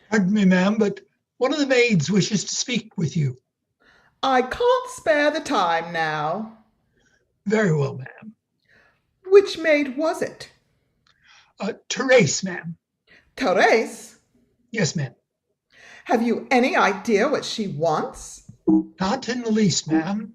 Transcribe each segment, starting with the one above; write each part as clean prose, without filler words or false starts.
Pardon me, ma'am, but one of the maids wishes to speak with you. I can't spare the time now. Very well, ma'am. Which maid was it? Therese, ma'am. Therese? Yes, ma'am. Have you any idea what she wants? Not in the least, ma'am.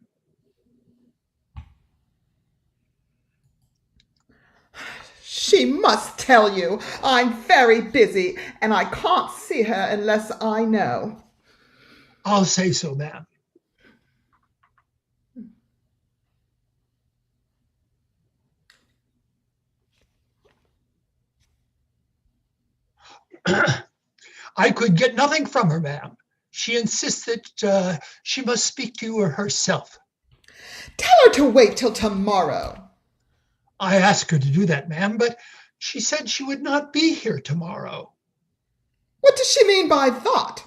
She must tell you. I'm very busy and I can't see her unless I know. I'll say so, ma'am. I could get nothing from her, ma'am. She insists that she must speak to you herself. Tell her to wait till tomorrow. I asked her to do that, ma'am, but she said she would not be here tomorrow. What does she mean by that?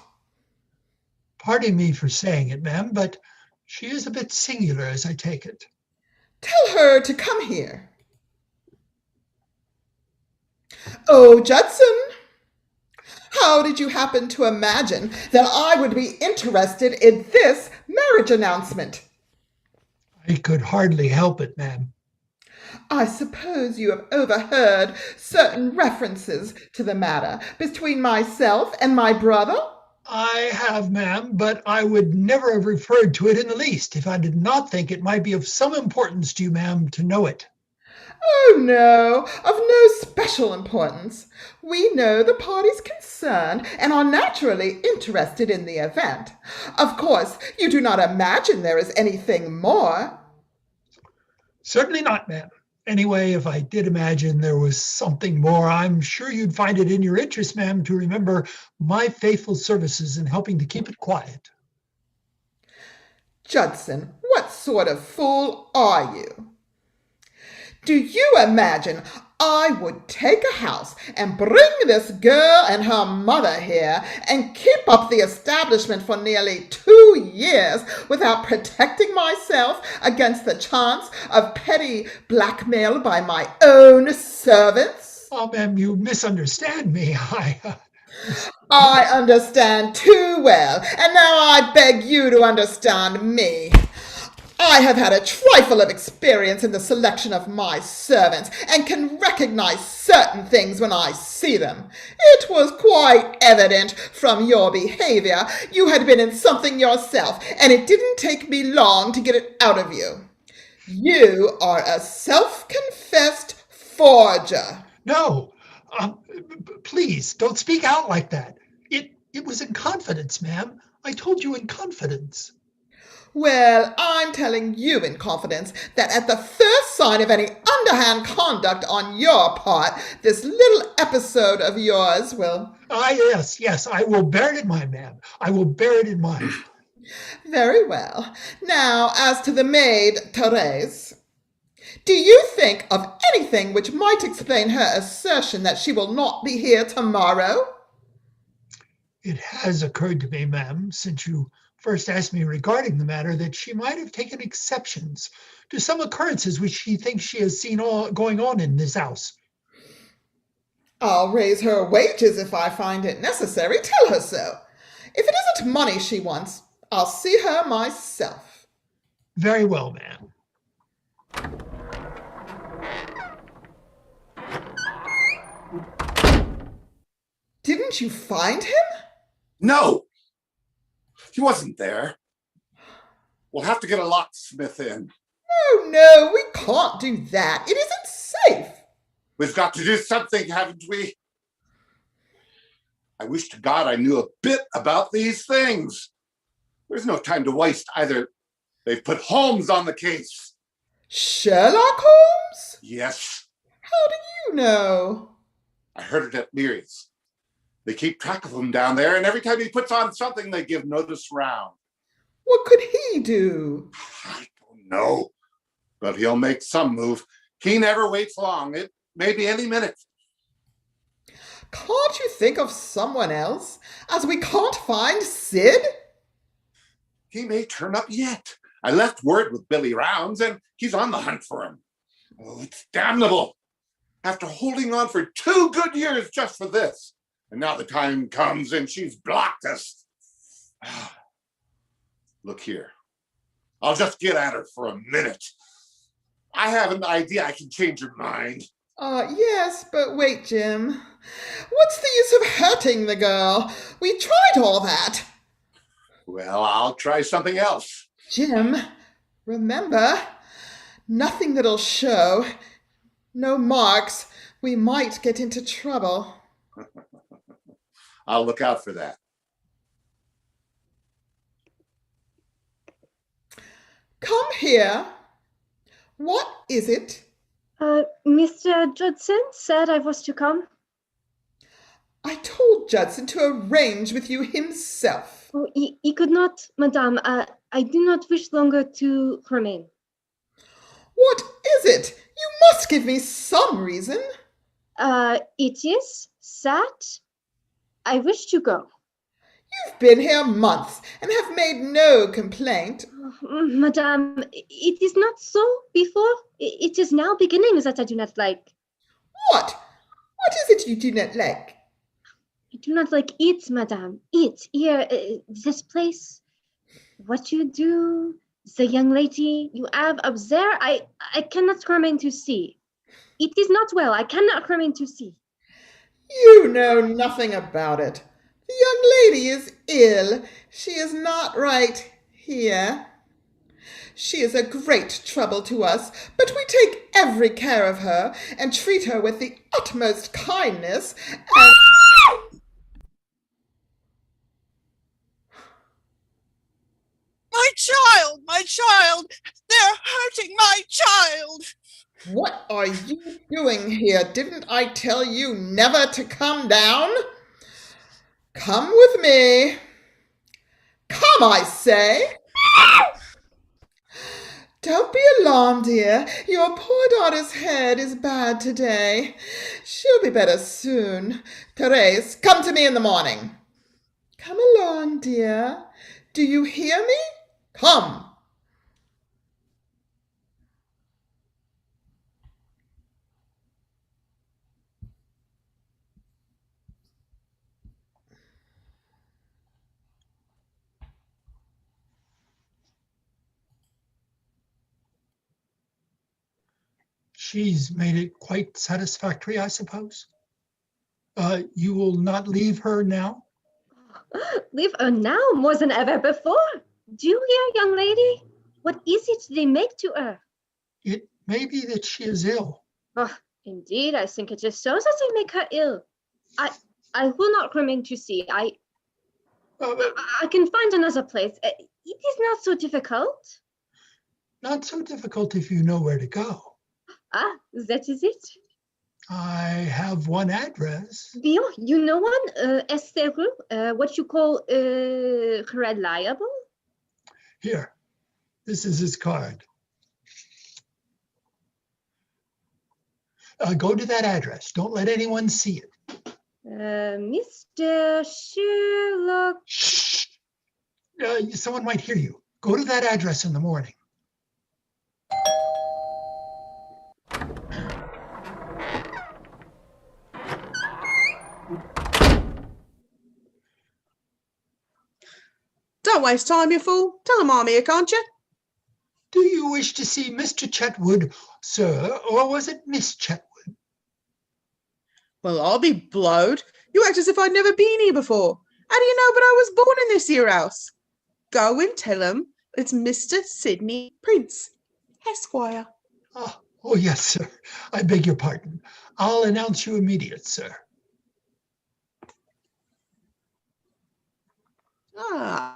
Pardon me for saying it, ma'am, but she is a bit singular, as I take it. Tell her to come here. Oh, Judson, how did you happen to imagine that I would be interested in this marriage announcement? I could hardly help it, ma'am. I suppose you have overheard certain references to the matter between myself and my brother? I have, ma'am, but I would never have referred to it in the least if I did not think it might be of some importance to you, ma'am, to know it. Oh, no, of no special importance. We know the parties concerned and are naturally interested in the event. Of course, you do not imagine there is anything more. Certainly not, ma'am. Anyway, if I did imagine there was something more, I'm sure you'd find it in your interest, ma'am, to remember my faithful services in helping to keep it quiet. Judson, what sort of fool are you? Do you imagine I would take a house and bring this girl and her mother here and keep up the establishment for nearly 2 years without protecting myself against the chance of petty blackmail by my own servants? Oh, ma'am, you misunderstand me. I understand too well, and now I beg you to understand me. I have had a trifle of experience in the selection of my servants, and can recognize certain things when I see them. It was quite evident from your behavior you had been in something yourself, and it didn't take me long to get it out of you. You are a self-confessed forger. No, please don't speak out like that. It was in confidence, ma'am. I told you in confidence. Well, I'm telling you in confidence that at the first sign of any underhand conduct on your part, this little episode of yours will. Ah, yes, yes, I will bear it in mind, ma'am. I will bear it in mind. Very well. Now, as to the maid, Therese. Do you think of anything which might explain her assertion that she will not be here tomorrow? It has occurred to me, ma'am, since you first asked me regarding the matter, that she might have taken exceptions to some occurrences which she thinks she has seen going on in this house. I'll raise her wages if I find it necessary. Tell her so. If it isn't money she wants, I'll see her myself. Very well, ma'am. Didn't you find him? No, he wasn't there. We'll have to get a locksmith in. Oh, no, we can't do that. It isn't safe. We've got to do something, haven't we? I wish to God I knew a bit about these things. There's no time to waste either. They've put Holmes on the case. Sherlock Holmes? Yes, How do you know? I heard it at Leary's. They keep track of him down there, and every time he puts on something, they give notice round. What could he do? I don't know, but he'll make some move. He never waits long. It may be any minute. Can't you think of someone else, as we can't find Sid? He may turn up yet. I left word with Billy Rounds, and he's on the hunt for him. Oh, it's damnable. after holding on for 2 good years just for this. And now the time comes and she's blocked us. Look here. I'll just get at her for a minute. I have an idea I can change her mind. Yes, but wait, Jim. What's the use of hurting the girl? We tried all that. Well, I'll try something else. Jim, remember, nothing that'll show. No marks. We might get into trouble. I'll look out for that. Come here. What is it? Mr. Judson said I was to come. I told Judson to arrange with you himself. Oh, he could not, madame. I do not wish longer to remain. What is it? You must give me some reason. It is that I wish to go. You've been here months and have made no complaint. Madame, it is not so before. It is now beginning that I do not like. What? What is it you do not like? I do not like it, madame. It, here, this place. What you do, the young lady you have up there, I cannot remain to see. It is not well. I cannot remain to see. You know nothing about it. The young lady is ill. She is not right here. She is a great trouble to us, but we take every care of her and treat her with the utmost kindness and... My child! They're hurting my child! What are you doing here? Didn't I tell you never to come down? Come with me. Come, I say. Don't be alarmed, dear. Your poor daughter's head is bad today. She'll be better soon. Therese, come to me in the morning. Come along, dear. Do you hear me? Come. She's made it quite satisfactory, I suppose. You will not leave her now? Leave her now more than ever before. Do you hear, young lady? What is it they make to her? It may be that she is ill. Oh, indeed, I think it is so that they make her ill. I will not remain to see. I can find another place. It is not so difficult. Not so difficult if you know where to go. Ah, that is it. I have one address. Bien, you know one, Esteru, what you call reliable? Here, this is his card. Go to that address. Don't let anyone see it. Mr. Sherlock. Shh! Someone might hear you. Go to that address in the morning. Don't waste time, you fool. Tell him I'm here, can't you? Do you wish to see Mr. Chetwood, sir, or was it Miss Chetwood? Well, I'll be blowed. You act as if I'd never been here before. How do you know but I was born in this here house? Go and tell him it's Mr. Sidney Prince, Esquire. Oh, yes, sir. I beg your pardon. I'll announce you immediate, sir. Ah.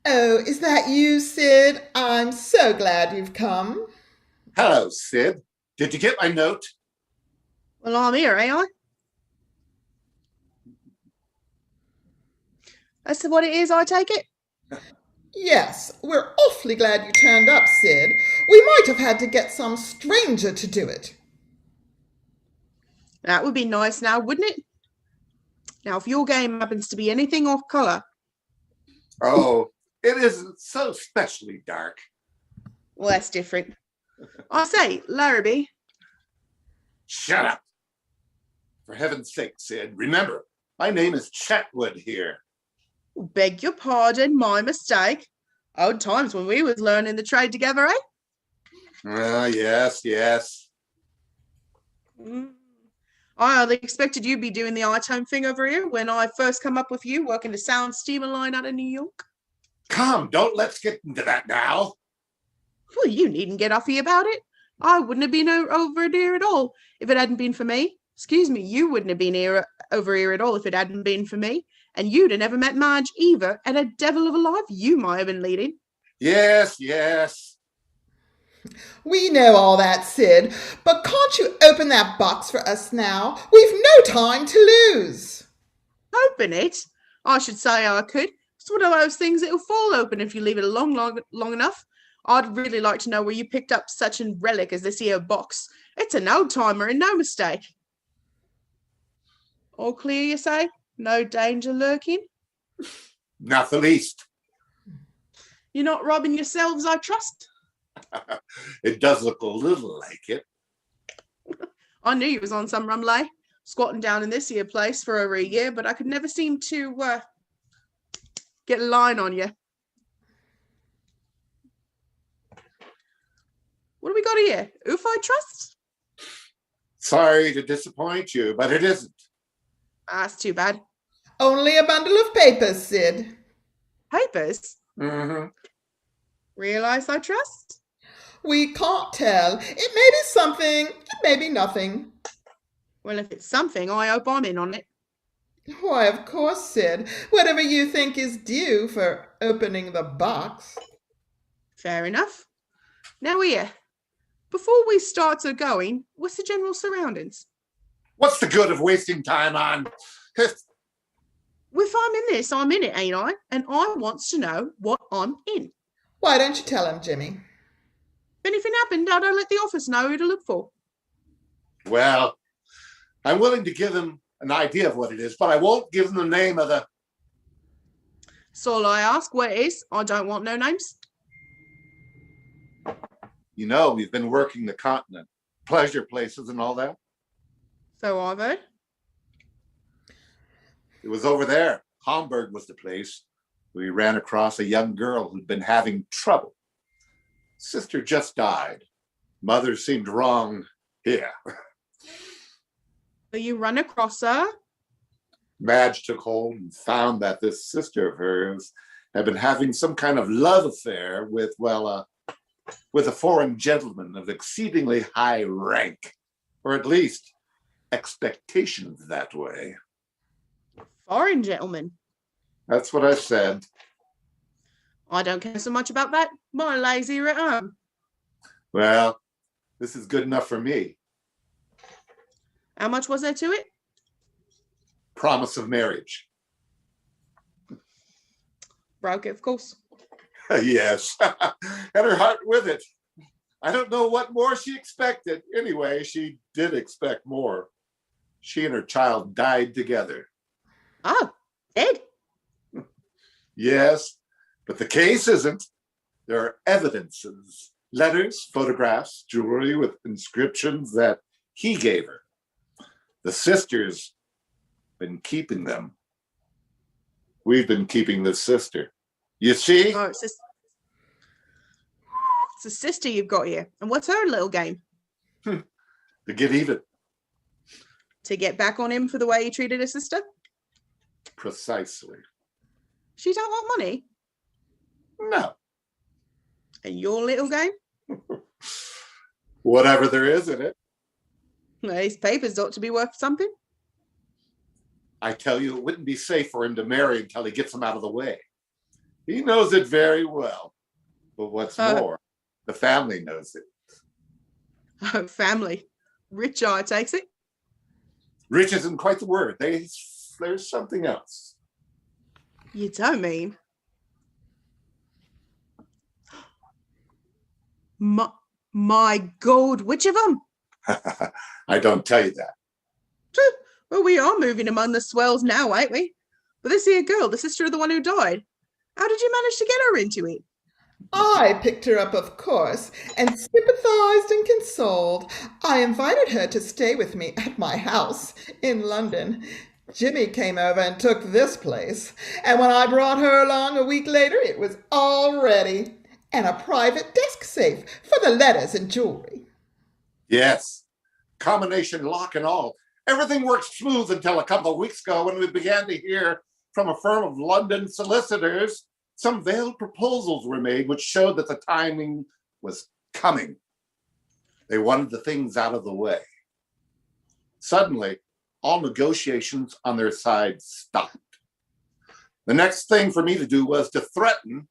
Oh, is that you, Sid? I'm so glad you've come. Hello, Sid. Did you get my note? Well, I'm here, ain't I? That's what it is, I take it? Yes, we're awfully glad you turned up, Sid. We might have had to get some stranger to do it. That would be nice now, wouldn't it? Now, if your game happens to be anything off colour... Oh, It isn't so specially dark. Well, that's different. I say, Larrabee. Shut up. For heaven's sake, Sid, remember, my name is Chetwood here. Beg your pardon, my mistake. Old times when we was learning the trade together, eh? Yes. I hardly expected you'd be doing the iTone thing over here when I first come up with you working the sound steamer line out of New York. Come, let's get into that now. Well, you needn't get huffy about it. I wouldn't have been over here at all if it hadn't been for me. Excuse me, you wouldn't have been over here at all if it hadn't been for me. And you'd have never met Marge either, and a devil of a life you might have been leading. Yes. We know all that, Sid, but can't you open that box for us now? We've no time to lose. Open it? I should say I could. It's one of those things that'll fall open if you leave it long enough. I'd really like to know where you picked up such a relic as this here box. It's an old-timer and no mistake. All clear, you say? No danger lurking? Not the least. You're not robbing yourselves, I trust? It does look a little like it. I knew you was on some rumlay, squatting down in this here place for over a year, but I could never seem to get a line on you. What do we got here? Oof, I trust? Sorry to disappoint you, but it isn't. That's too bad. Only a bundle of papers, Sid. Papers? Mm-hmm. Realize I trust? We can't tell. It may be something, it may be nothing. Well, if it's something, I hope I'm in on it. Why, of course, Sid. Whatever you think is due for opening the box. Fair enough. Now here, before we start going, what's the general surroundings? What's the good of wasting time on? If I'm in this, I'm in it, ain't I? And I wants to know what I'm in. Why don't you tell him, Jimmy? If anything happened, I don't let the office know who to look for. Well, I'm willing to give him an idea of what it is, but I won't give him the name of the... So all I ask what it is. I don't want no names. You know, we've been working the continent, pleasure places and all that. So I've heard. It was over there. Hamburg was the place. We ran across a young girl who'd been having trouble. Sister just died. Mother seemed wrong here. So you run across her? Madge took hold and found that this sister of hers had been having some kind of love affair with a foreign gentleman of exceedingly high rank, or at least expectations that way. Foreign gentleman. That's what I said. I don't care so much about that. My lazy at home. Well, this is good enough for me. How much was there to it? Promise of marriage. Broke it, of course. Yes, and her heart with it. I don't know what more she expected. Anyway, she did expect more. She and her child died together. Oh, dead? Yes, but the case isn't. There are evidences, letters, photographs, jewelry with inscriptions that he gave her. The sister's been keeping them. We've been keeping this sister. You see? Oh, it's a sister you've got here. And what's her little game? To get even. To get back on him for the way he treated his sister? Precisely. She don't want money? No. And your little game? Whatever there is in it. Well, his papers ought to be worth something. I tell you, it wouldn't be safe for him to marry until he gets them out of the way. He knows it very well. But what's more, the family knows it. Oh, family. Rich, I takes it. Rich isn't quite the word. There's something else. You don't mean? My God, which of them? I don't tell you that. Well, we are moving among the swells now, ain't we? But this here girl, the sister of the one who died. How did you manage to get her into it? I picked her up, of course, and sympathized and consoled. I invited her to stay with me at my house in London. Jimmy came over and took this place, and when I brought her along a week later, it was all ready, and a private desk safe for the letters and jewelry. Yes, combination lock and all. Everything worked smooth until a couple of weeks ago when we began to hear from a firm of London solicitors some veiled proposals were made which showed that the timing was coming. They wanted the things out of the way. Suddenly, all negotiations on their side stopped. The next thing for me to do was to threaten.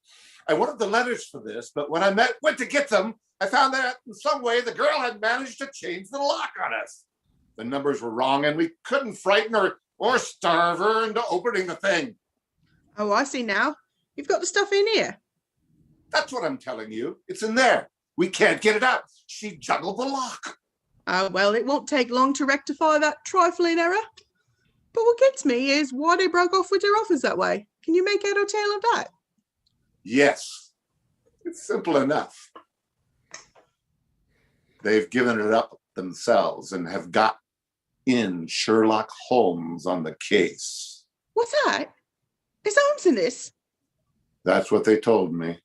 I wanted the letters for this, but when I went to get them, I found that in some way the girl had managed to change the lock on us. The numbers were wrong and we couldn't frighten her or starve her into opening the thing. Oh, I see now. You've got the stuff in here. That's what I'm telling you. It's in there. We can't get it out. She juggled the lock. Well, it won't take long to rectify that trifling error. But what gets me is why they broke off with their offers that way. Can you make head or tail of that? Yes, it's simple enough. They've given it up themselves and have got in Sherlock Holmes on the case. What's that? Is Holmes in this? That's what they told me.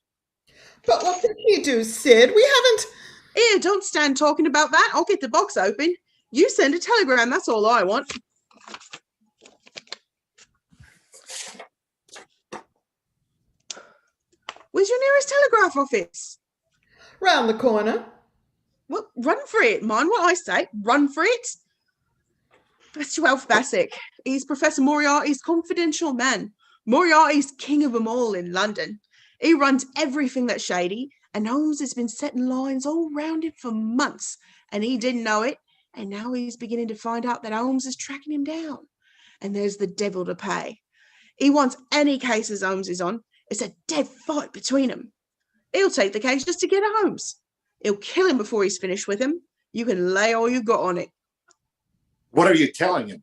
But what did he do, Sid? We haven't... Here, don't stand talking about that. I'll get the box open. You send a telegram, that's all I want. Where's your nearest telegraph office? Round the corner. Well, run for it, mind what I say. Run for it. That's 12 Bassick. He's Professor Moriarty's confidential man. Moriarty's king of them all in London. He runs everything that's shady, and Holmes has been setting lines all round him for months, and he didn't know it, and now he's beginning to find out that Holmes is tracking him down. And there's the devil to pay. He wants any cases Holmes is on. It's a dead fight between them. He'll take the case just to get at Holmes. He'll kill him before he's finished with him. You can lay all you got on it. What are you telling him?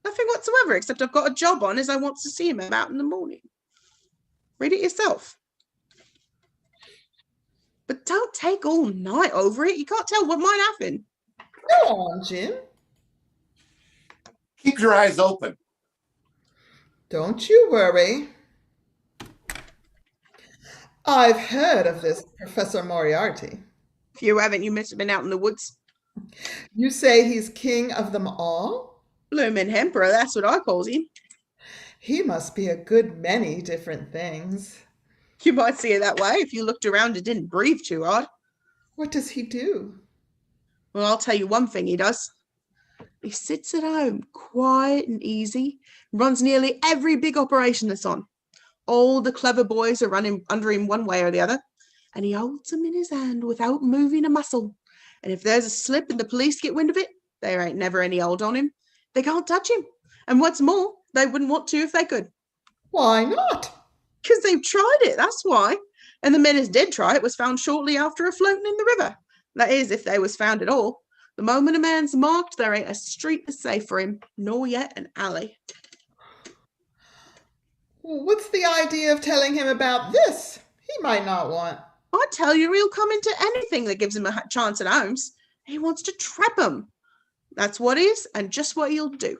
Nothing whatsoever, except I've got a job on as I want to see him about in the morning. Read it yourself. But don't take all night over it. You can't tell what might happen. Go on, Jim. Keep your eyes open. Don't you worry. I've heard of this Professor Moriarty. If you haven't, you must have been out in the woods. You say he's king of them all? Bloomin' Emperor, that's what I calls him. He must be a good many different things. You might see it that way if you looked around and didn't breathe too hard. What does he do? Well, I'll tell you one thing he does. He sits at home, quiet and easy, runs nearly every big operation that's on. All the clever boys are running under him one way or the other, and he holds them in his hand without moving a muscle. And if there's a slip and the police get wind of it, there ain't never any hold on him. They can't touch him. And what's more, they wouldn't want to if they could. Why not? Because they've tried it, that's why. And the men as did try it was found shortly after a floating in the river. That is, if they was found at all. The moment a man's marked, there ain't a street as safe for him, nor yet an alley. What's the idea of telling him about this? He might not want. I tell you, he'll come into anything that gives him a chance at Holmes. He wants to trap him. That's what is, and just what he'll do.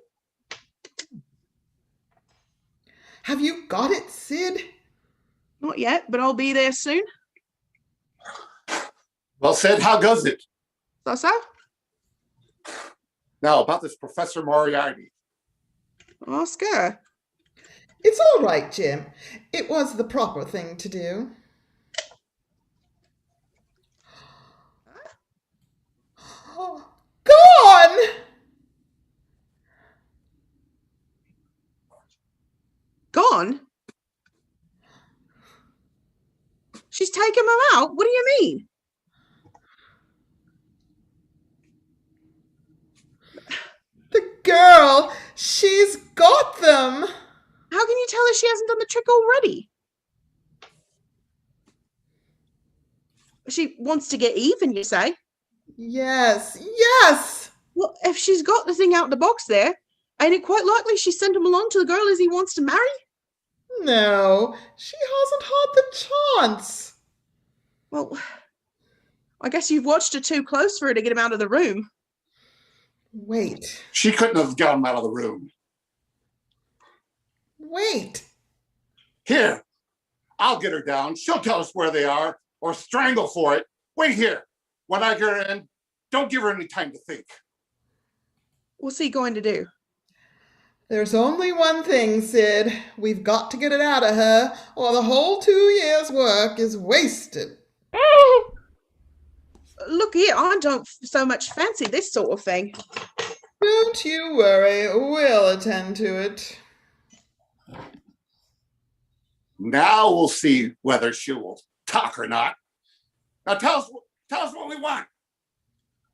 Have you got it, Sid? Not yet, but I'll be there soon. Well said, how goes it? So? Now, about this Professor Moriarty. Ask her. It's all right, Jim. It was the proper thing to do. Gone! Gone? She's taken them out? What do you mean? The girl, she's got them. How can you tell her she hasn't done the trick already? She wants to get even, you say? Yes, yes. Well, if she's got the thing out the box there, ain't it quite likely she sent him along to the girl as he wants to marry? No, she hasn't had the chance. Well, I guess you've watched her too close for her to get him out of the room. Wait, She couldn't have got him out of the room. wait. Here, I'll get her down. She'll tell us where they are, or strangle for it. Wait here. When I get her in, don't give her any time to think. What's he going to do? There's only one thing, Sid. We've got to get it out of her, or the whole 2 years' work is wasted. Look here, I don't so much fancy this sort of thing. Don't you worry, we'll attend to it. Now we'll see whether she will talk or not. Now tell us what we want.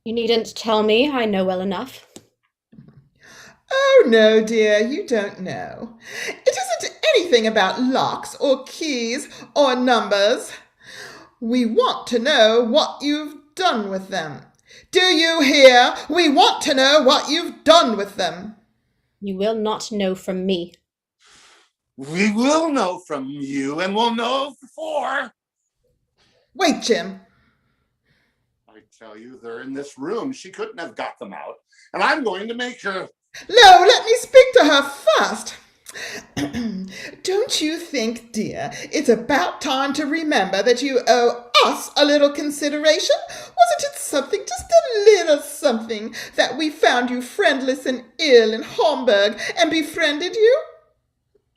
You needn't tell me, I know well enough. Oh, no, dear, you don't know. It isn't anything about locks or keys or numbers. We want to know what you've done with them. Do you hear? We want to know what you've done with them. You will not know from me. We will know from you, and we'll know before. Wait, Jim. I tell you, they're in this room. She couldn't have got them out. And I'm going to make her. No, let me speak to her first. Don't you think, dear, it's about time to remember that you owe us a little consideration? Wasn't it something, just a little something, that we found you friendless and ill in Hamburg and befriended you?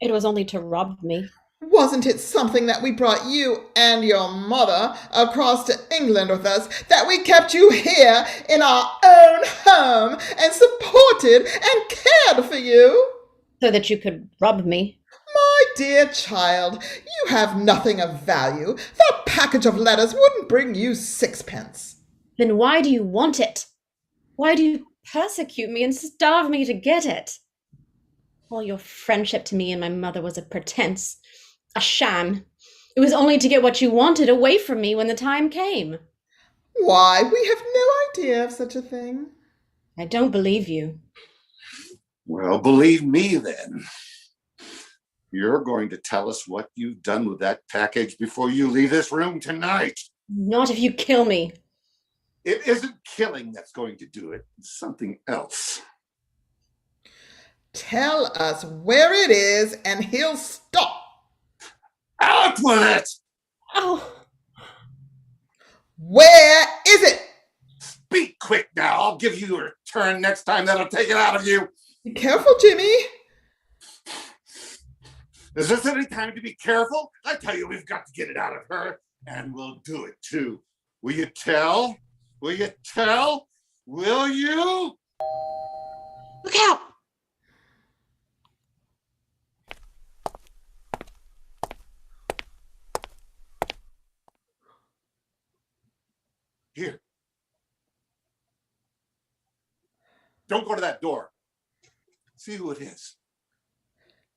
It was only to rob me. Wasn't it something that we brought you and your mother across to England with us, that we kept you here in our own home and supported and cared for you? So that you could rob me. My dear child, you have nothing of value. That package of letters wouldn't bring you sixpence. Then why do you want it? Why do you persecute me and starve me to get it? All your friendship to me and my mother was a pretense, a sham. It was only to get what you wanted away from me when the time came. Why, we have no idea of such a thing. I don't believe you. Well, believe me then. You're going to tell us what you've done with that package before you leave this room tonight. Not if you kill me. It isn't killing that's going to do it. It's something else. Tell us where it is and he'll stop. Out with it! Oh, Where is it? Speak quick now. I'll give you a turn next time that'll take it out of you. Be careful, Jimmy. Is this any time to be careful? I tell you, we've got to get it out of her, and we'll do it too. Will you tell? Will you tell? Will you? Look out! Here. Don't go to that door. See who it is.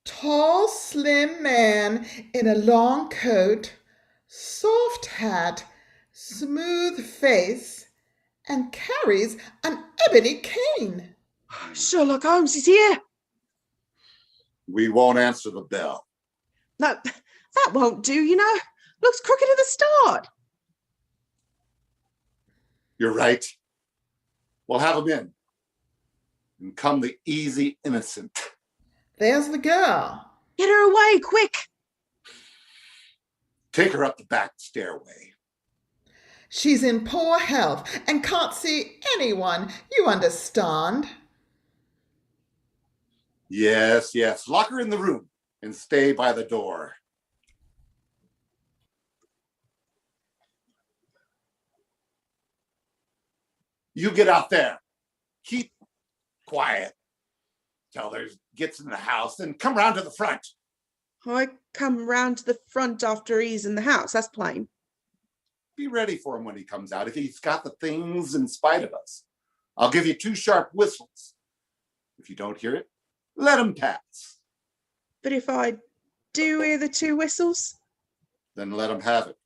Tall, slim man in a long coat, soft hat, smooth face, and carries an ebony cane. Sherlock Holmes is here. We won't answer the bell. No, that won't do, you know. Looks crooked at the start. You're right. We'll have him in. And come the easy innocent. There's the girl. Get her away, quick. Take her up the back stairway. She's in poor health and can't see anyone, you understand. Yes, yes. Lock her in the room and stay by the door. You get out there. Keep quiet till there gets in the house, then come round to the front. I come round to the front after he's in the house, that's plain. Be ready for him when he comes out, if he's got the things in spite of us. I'll give you 2 sharp whistles. If you don't hear it, let him pass. But if I do hear the 2 whistles? Then let him have it.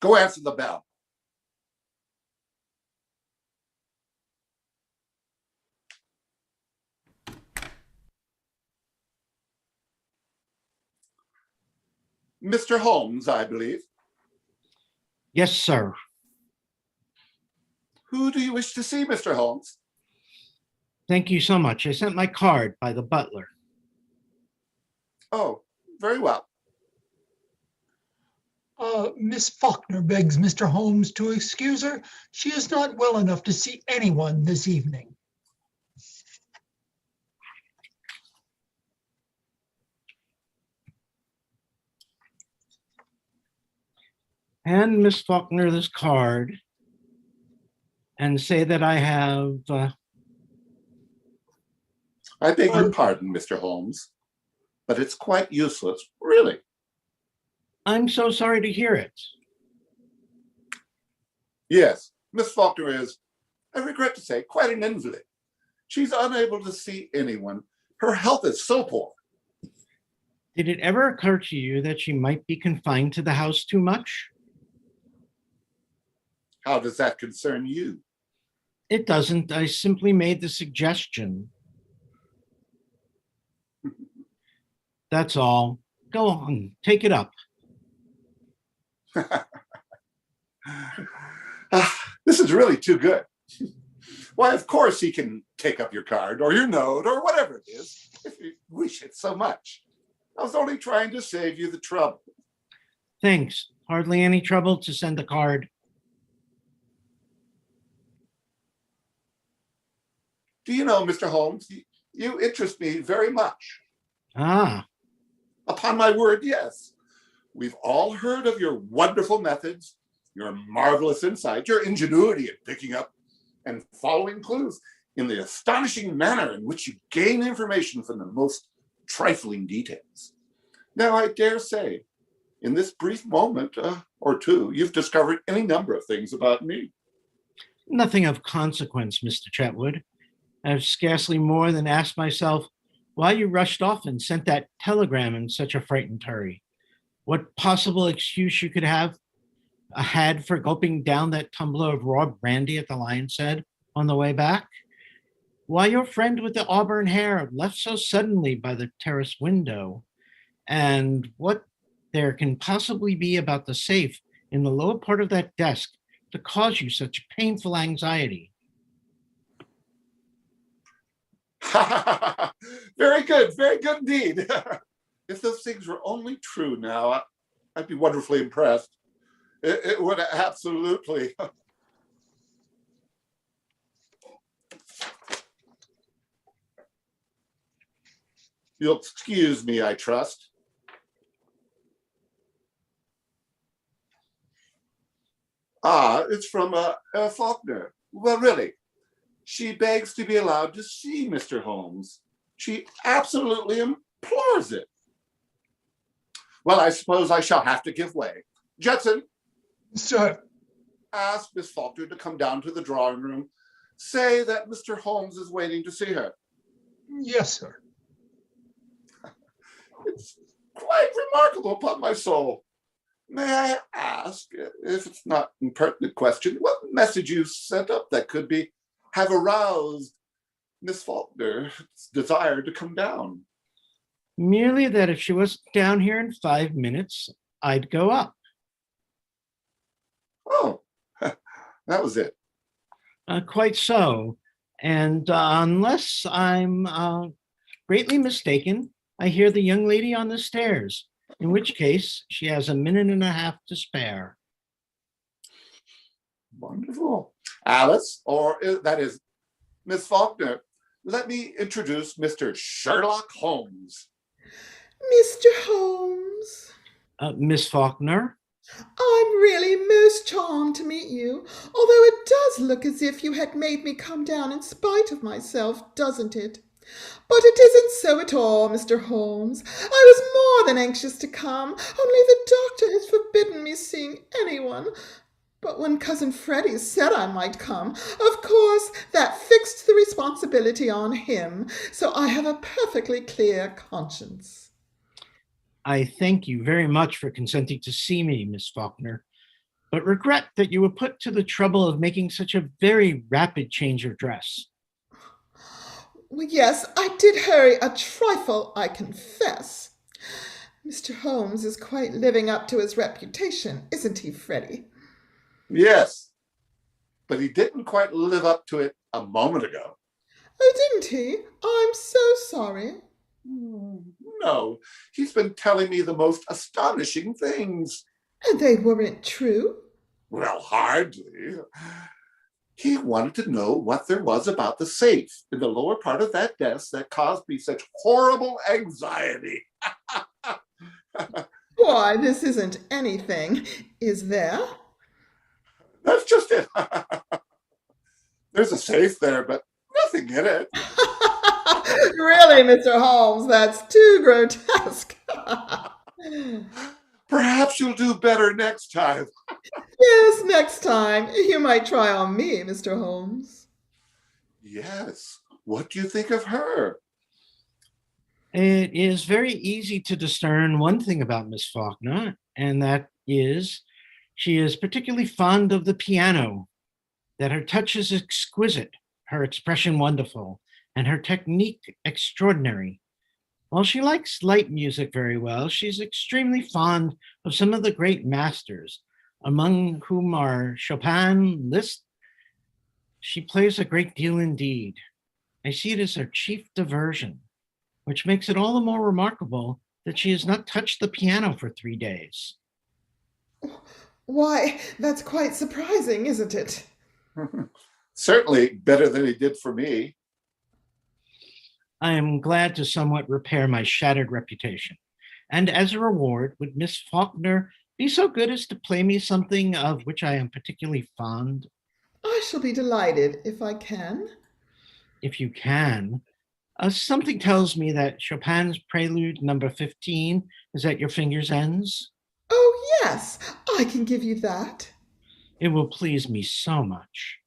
Go answer the bell. Mr. Holmes, I believe. Yes, sir. Who do you wish to see, Mr. Holmes? Thank you so much. I sent my card by the butler. Oh, very well. Miss Faulkner begs Mr. Holmes to excuse her. She is not well enough to see anyone this evening. Hand Miss Faulkner this card and say that I have. I beg your pardon, Mr. Holmes, but it's quite useless, really. I'm so sorry to hear it. Yes, Miss Faulkner is, I regret to say, quite an invalid. She's unable to see anyone. Her health is so poor. Did it ever occur to you that she might be confined to the house too much? How does that concern you? It doesn't. I simply made the suggestion. That's all. Go on, take it up. This is really too good. Why, of course he can take up your card or your note or whatever it is, if you wish it so much. I was only trying to save you the trouble. Thanks. Hardly any trouble to send a card. Do you know, Mr. Holmes, you interest me very much. Ah, Upon my word, yes. We've all heard of your wonderful methods, your marvelous insight, your ingenuity at picking up and following clues, in the astonishing manner in which you gain information from the most trifling details. Now, I dare say, in this brief moment or two, you've discovered any number of things about me. nothing of consequence, Mr. Chetwood. I've scarcely more than asked myself why you rushed off and sent that telegram in such a frightened hurry. What possible excuse you could have had for gulping down that tumbler of raw brandy at the Lion's Head on the way back? Why your friend with the auburn hair left so suddenly by the terrace window? And what there can possibly be about the safe in the lower part of that desk to cause you such painful anxiety? Very good indeed. If those things were only true now, I'd be wonderfully impressed. It would absolutely. You'll excuse me, I trust. It's from Faulkner. Well, really, she begs to be allowed to see Mr. Holmes. She absolutely implores it. Well, I suppose I shall have to give way. Judson, Sir, ask Miss Faulkner to come down to the drawing room. Say that Mr. Holmes is waiting to see her. yes, sir. It's quite remarkable, upon my soul. May I ask, if it's not an impertinent question, what message you sent up that could have aroused Miss Faulkner's desire to come down? Merely that if she wasn't down here in 5 minutes, I'd go up. Oh, that was it. Quite so. And unless I'm greatly mistaken, I hear the young lady on the stairs, in which case she has a minute and a half to spare. Wonderful. Alice, or that is Miss Faulkner, let me introduce Mr. Sherlock Holmes. Mr. Holmes, Miss Faulkner? I'm really most charmed to meet you, although it does look as if you had made me come down in spite of myself, doesn't it? But it isn't so at all, Mr. Holmes. I was more than anxious to come, only the doctor has forbidden me seeing anyone. But when Cousin Freddie said I might come, of course that fixed the responsibility on him, so I have a perfectly clear conscience. I thank you very much for consenting to see me, Miss Faulkner, but regret that you were put to the trouble of making such a very rapid change of dress. Well, yes, I did hurry a trifle, I confess. Mr. Holmes is quite living up to his reputation, isn't he, Freddie? Yes, but he didn't quite live up to it a moment ago. Oh, didn't he? I'm so sorry. No, he's been telling me the most astonishing things. And they weren't true? Well, hardly. He wanted to know what there was about the safe in the lower part of that desk that caused me such horrible anxiety. Why, this isn't anything, is there? That's just it. There's a safe there, but nothing in it. Really, Mr. Holmes, that's too grotesque. Perhaps you'll do better next time. Yes, next time. You might try on me, Mr. Holmes. Yes. What do you think of her? It is very easy to discern one thing about Miss Faulkner, and that is she is particularly fond of the piano, that her touch is exquisite, her expression wonderful, and her technique extraordinary. While she likes light music very well, she's extremely fond of some of the great masters, among whom are Chopin, Liszt. She plays a great deal indeed. I see it as her chief diversion, which makes it all the more remarkable that she has not touched the piano for 3 days. Why, that's quite surprising, isn't it? Certainly better than he did for me. I am glad to somewhat repair my shattered reputation. And as a reward, would Miss Faulkner be so good as to play me something of which I am particularly fond? I shall be delighted if I can. If you can. Something tells me that Chopin's Prelude number 15 is at your fingers' ends. Oh, yes, I can give you that. It will please me so much.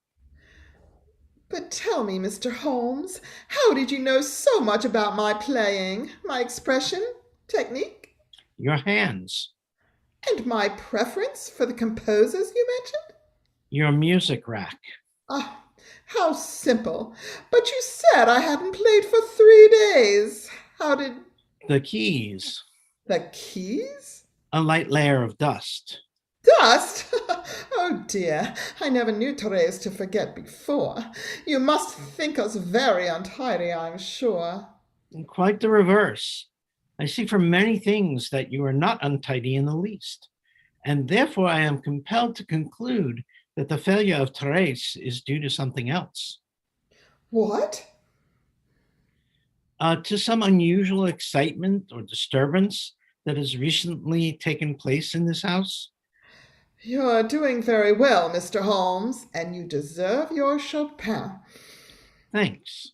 But tell me, Mr. Holmes, how did you know so much about my playing, my expression, technique? Your hands. And my preference for the composers you mentioned? Your music rack. Ah, how simple. But you said I hadn't played for 3 days. How did... The keys. The keys? A light layer of dust. Dust? Oh dear, I never knew Therese to forget before. You must think us very untidy, I'm sure. Quite the reverse. I see from many things that you are not untidy in the least, and therefore I am compelled to conclude that the failure of Therese is due to something else. What? To some unusual excitement or disturbance that has recently taken place in this house. You're doing very well, Mr. Holmes, and you deserve your Chopin. Thanks.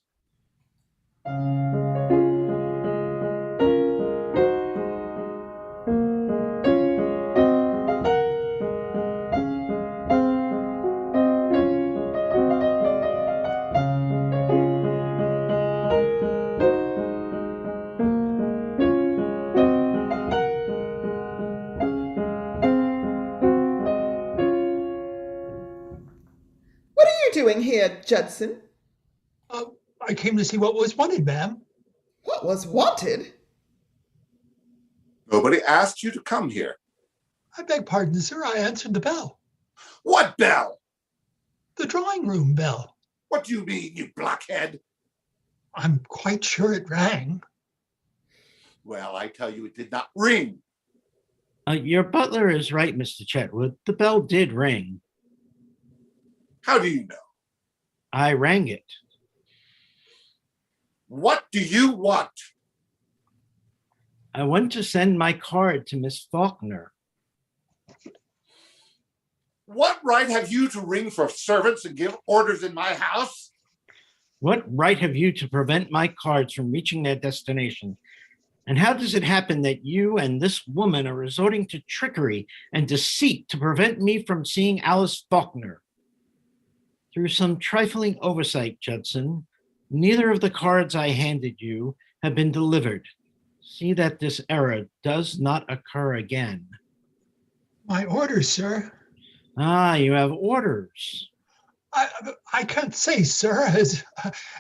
What are you doing here, Judson? I came to see what was wanted, ma'am. What was wanted? Nobody asked you to come here. I beg pardon, sir. I answered the bell. What bell? The drawing room bell. What do you mean, you blockhead? I'm quite sure it rang. Well, I tell you, it did not ring. Your butler is right, Mr. Chetwood. The bell did ring. How do you know? I rang it. What do you want? I want to send my card to Miss Faulkner. What right have you to ring for servants and give orders in my house? What right have you to prevent my cards from reaching their destination? And how does it happen that you and this woman are resorting to trickery and deceit to prevent me from seeing Alice Faulkner? Through some trifling oversight, Judson, neither of the cards I handed you have been delivered. See that this error does not occur again. My orders, sir. Ah, you have orders. I can't say, sir, as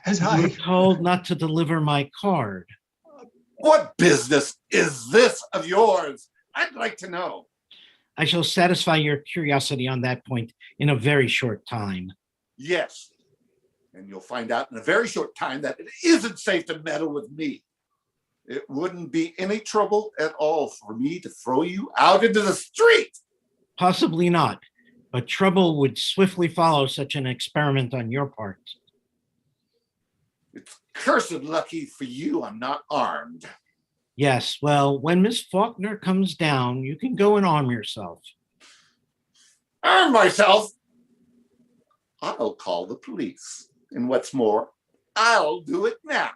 You were I... told not to deliver my card. What business is this of yours? I'd like to know. I shall satisfy your curiosity on that point in a very short time. Yes. And you'll find out in a very short time that it isn't safe to meddle with me. It wouldn't be any trouble at all for me to throw you out into the street. Possibly not, but trouble would swiftly follow such an experiment on your part. It's cursed lucky for you I'm not armed. Yes, well, when Miss Faulkner comes down, you can go and arm yourself. Arm myself? I'll call the police. And what's more, I'll do it now.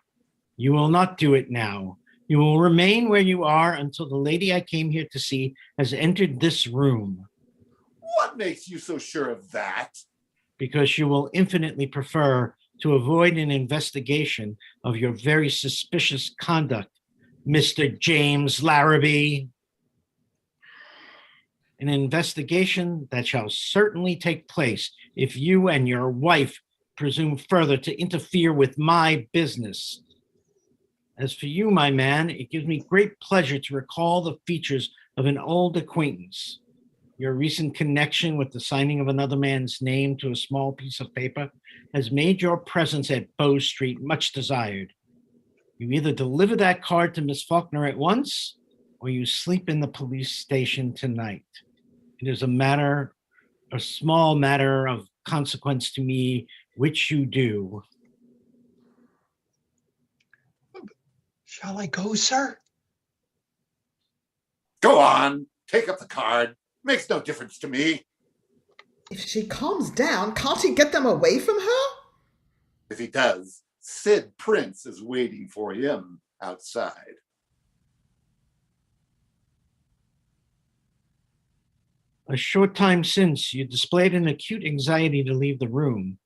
You will not do it now. You will remain where you are until the lady I came here to see has entered this room. What makes you so sure of that? Because you will infinitely prefer to avoid an investigation of your very suspicious conduct, Mr. James Larrabee. An investigation that shall certainly take place if you and your wife presume further to interfere with my business. As for you, my man, it gives me great pleasure to recall the features of an old acquaintance. Your recent connection with the signing of another man's name to a small piece of paper has made your presence at Bow Street much desired. You either deliver that card to Miss Faulkner at once, or you sleep in the police station tonight. It is a small matter of consequence to me, which you do. Shall I go, sir? Go on, take up the card. Makes no difference to me. If she calms down, can't he get them away from her? If he does, Sid Prince is waiting for him outside. A short time since, you displayed an acute anxiety to leave the room.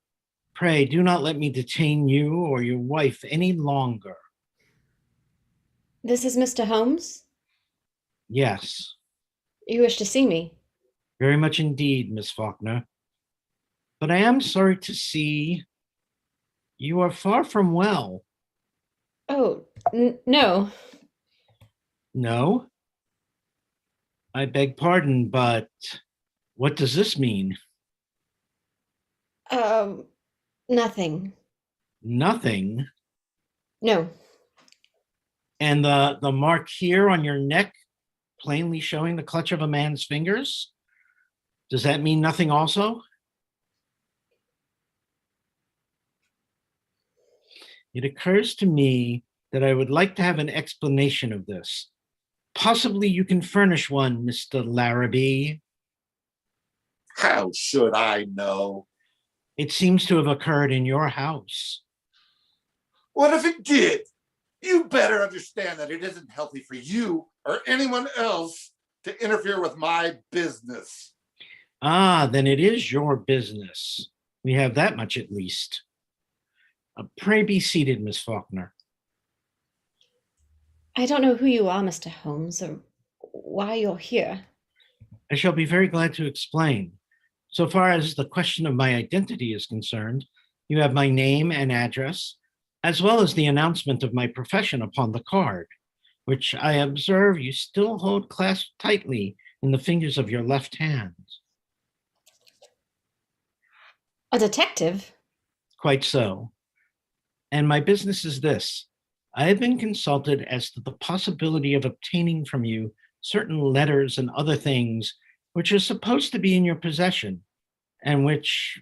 Pray do not let me detain you or your wife any longer. This is Mr. Holmes? Yes, You wish to see me? very much indeed, Miss Faulkner. But I am sorry to see you are far from well. Oh, no. No? I beg pardon, but what does this mean? Nothing. Nothing? No. And the mark here on your neck, plainly showing the clutch of a man's fingers? Does that mean nothing also? It occurs to me that I would like to have an explanation of this. Possibly you can furnish one, Mr. Larrabee. How should I know? It seems to have occurred in your house. What if it did? You better understand that it isn't healthy for you or anyone else to interfere with my business. Ah, then it is your business. We have that much at least. Pray be seated, Miss Faulkner. I don't know who you are, Mr. Holmes, or why you're here. I shall be very glad to explain. So far as the question of my identity is concerned, you have my name and address, as well as the announcement of my profession upon the card, which I observe you still hold clasped tightly in the fingers of your left hand. A detective? Quite so. And my business is this. I have been consulted as to the possibility of obtaining from you certain letters and other things which are supposed to be in your possession, and which,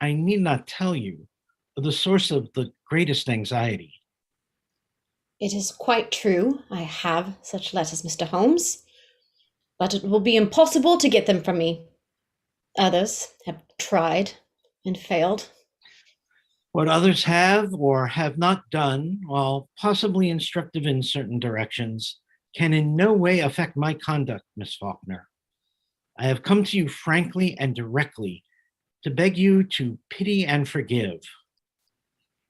I need not tell you, are the source of the greatest anxiety. It is quite true. I have such letters, Mr. Holmes, but it will be impossible to get them from me. Others have tried and failed. What others have or have not done, while possibly instructive in certain directions, can in no way affect my conduct, Miss Faulkner. I have come to you frankly and directly to beg you to pity and forgive.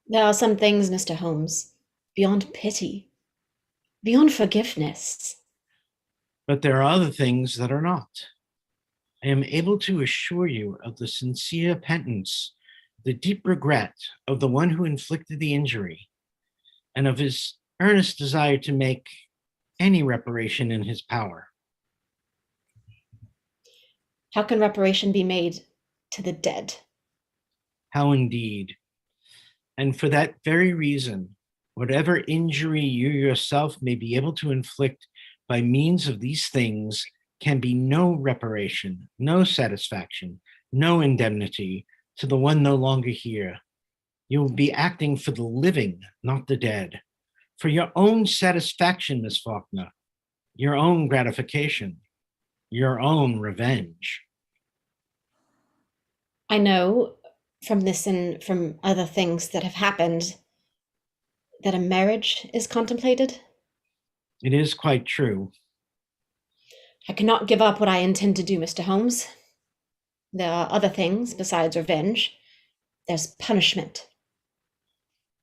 There are some things, Mr. Holmes, beyond pity, beyond forgiveness. But there are other things that are not. I am able to assure you of the sincere penitence, the deep regret of the one who inflicted the injury, and of his earnest desire to make any reparation in his power. How can reparation be made to the dead? How indeed. And for that very reason, whatever injury you yourself may be able to inflict by means of these things can be no reparation, no satisfaction, no indemnity to the one no longer here. You will be acting for the living, not the dead, for your own satisfaction, Miss Faulkner, your own gratification, your own revenge. I know from this and from other things that have happened that a marriage is contemplated. It is quite true. I cannot give up what I intend to do, Mr. Holmes. There are other things besides revenge. There's punishment.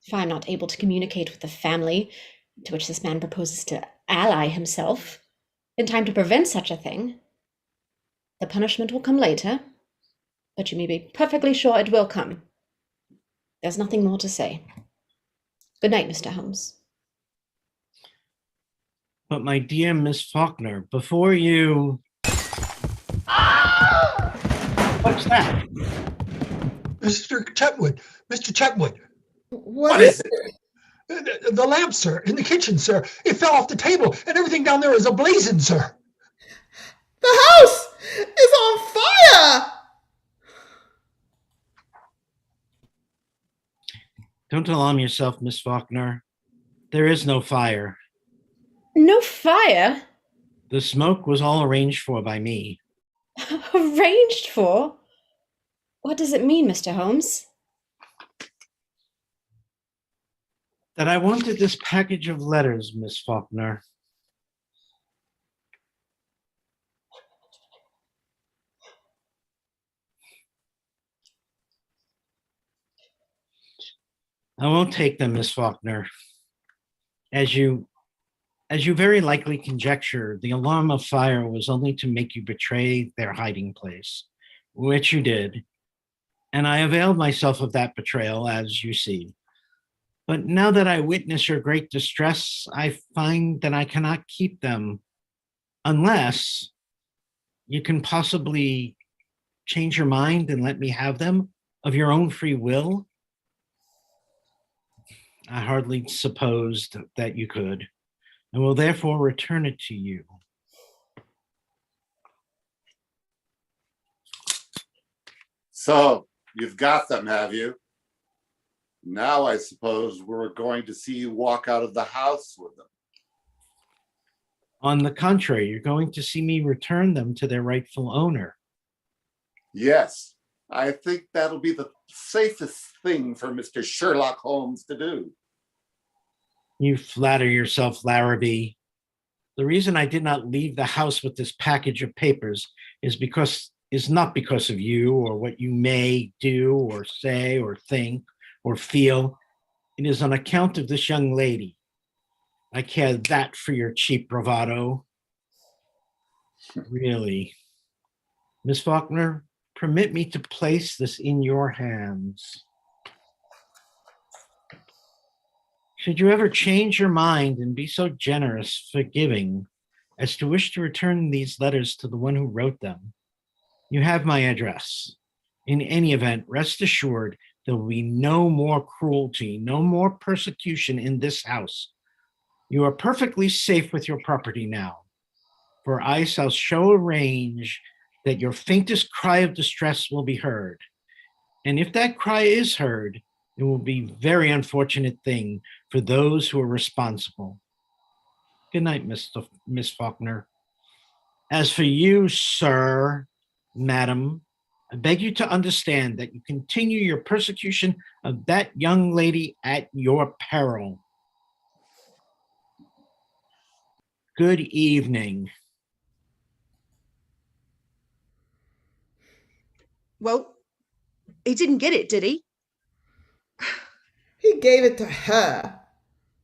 If I'm not able to communicate with the family to which this man proposes to ally himself in time to prevent such a thing, the punishment will come later, but you may be perfectly sure it will come. There's nothing more to say. Good night, Mr. Holmes. But my dear Miss Faulkner, before you... What's that? Mr. Chetwood, Mr. Chetwood, What is it? the lamp, sir, in the kitchen, sir. It fell off the table, and everything down there is ablazing, sir. The house is on fire! Don't alarm yourself, Miss Faulkner. There is no fire. No fire? The smoke was all arranged for by me. Arranged for? What does it mean, Mr. Holmes? That I wanted this package of letters, Miss Faulkner. I won't take them, Miss Faulkner. As you very likely conjecture, the alarm of fire was only to make you betray their hiding place, which you did, and I availed myself of that betrayal, as you see. But now that I witness your great distress, I find that I cannot keep them unless you can possibly change your mind and let me have them of your own free will. I hardly supposed that you could, and will therefore return it to you. So you've got them, have you? Now I suppose we're going to see you walk out of the house with them. On the contrary, you're going to see me return them to their rightful owner. Yes, I think that'll be the safest thing for Mr. Sherlock Holmes to do. You flatter yourself, Larrabee. The reason I did not leave the house with this package of papers is not because of you or what you may do or say or think or feel. It is on account of this young lady. I care that for your cheap bravado. Really. Miss Faulkner, permit me to place this in your hands. Should you ever change your mind and be so generous, forgiving, as to wish to return these letters to the one who wrote them, you have my address. In any event, rest assured there will be no more cruelty, no more persecution in this house. You are perfectly safe with your property now, for I shall so arrange that your faintest cry of distress will be heard. And if that cry is heard, it will be a very unfortunate thing for those who are responsible. Good night, Miss Faulkner. As for you, sir, madam, I beg you to understand that you continue your persecution of that young lady at your peril. Good evening. Well, he didn't get it, did he? He gave it to her.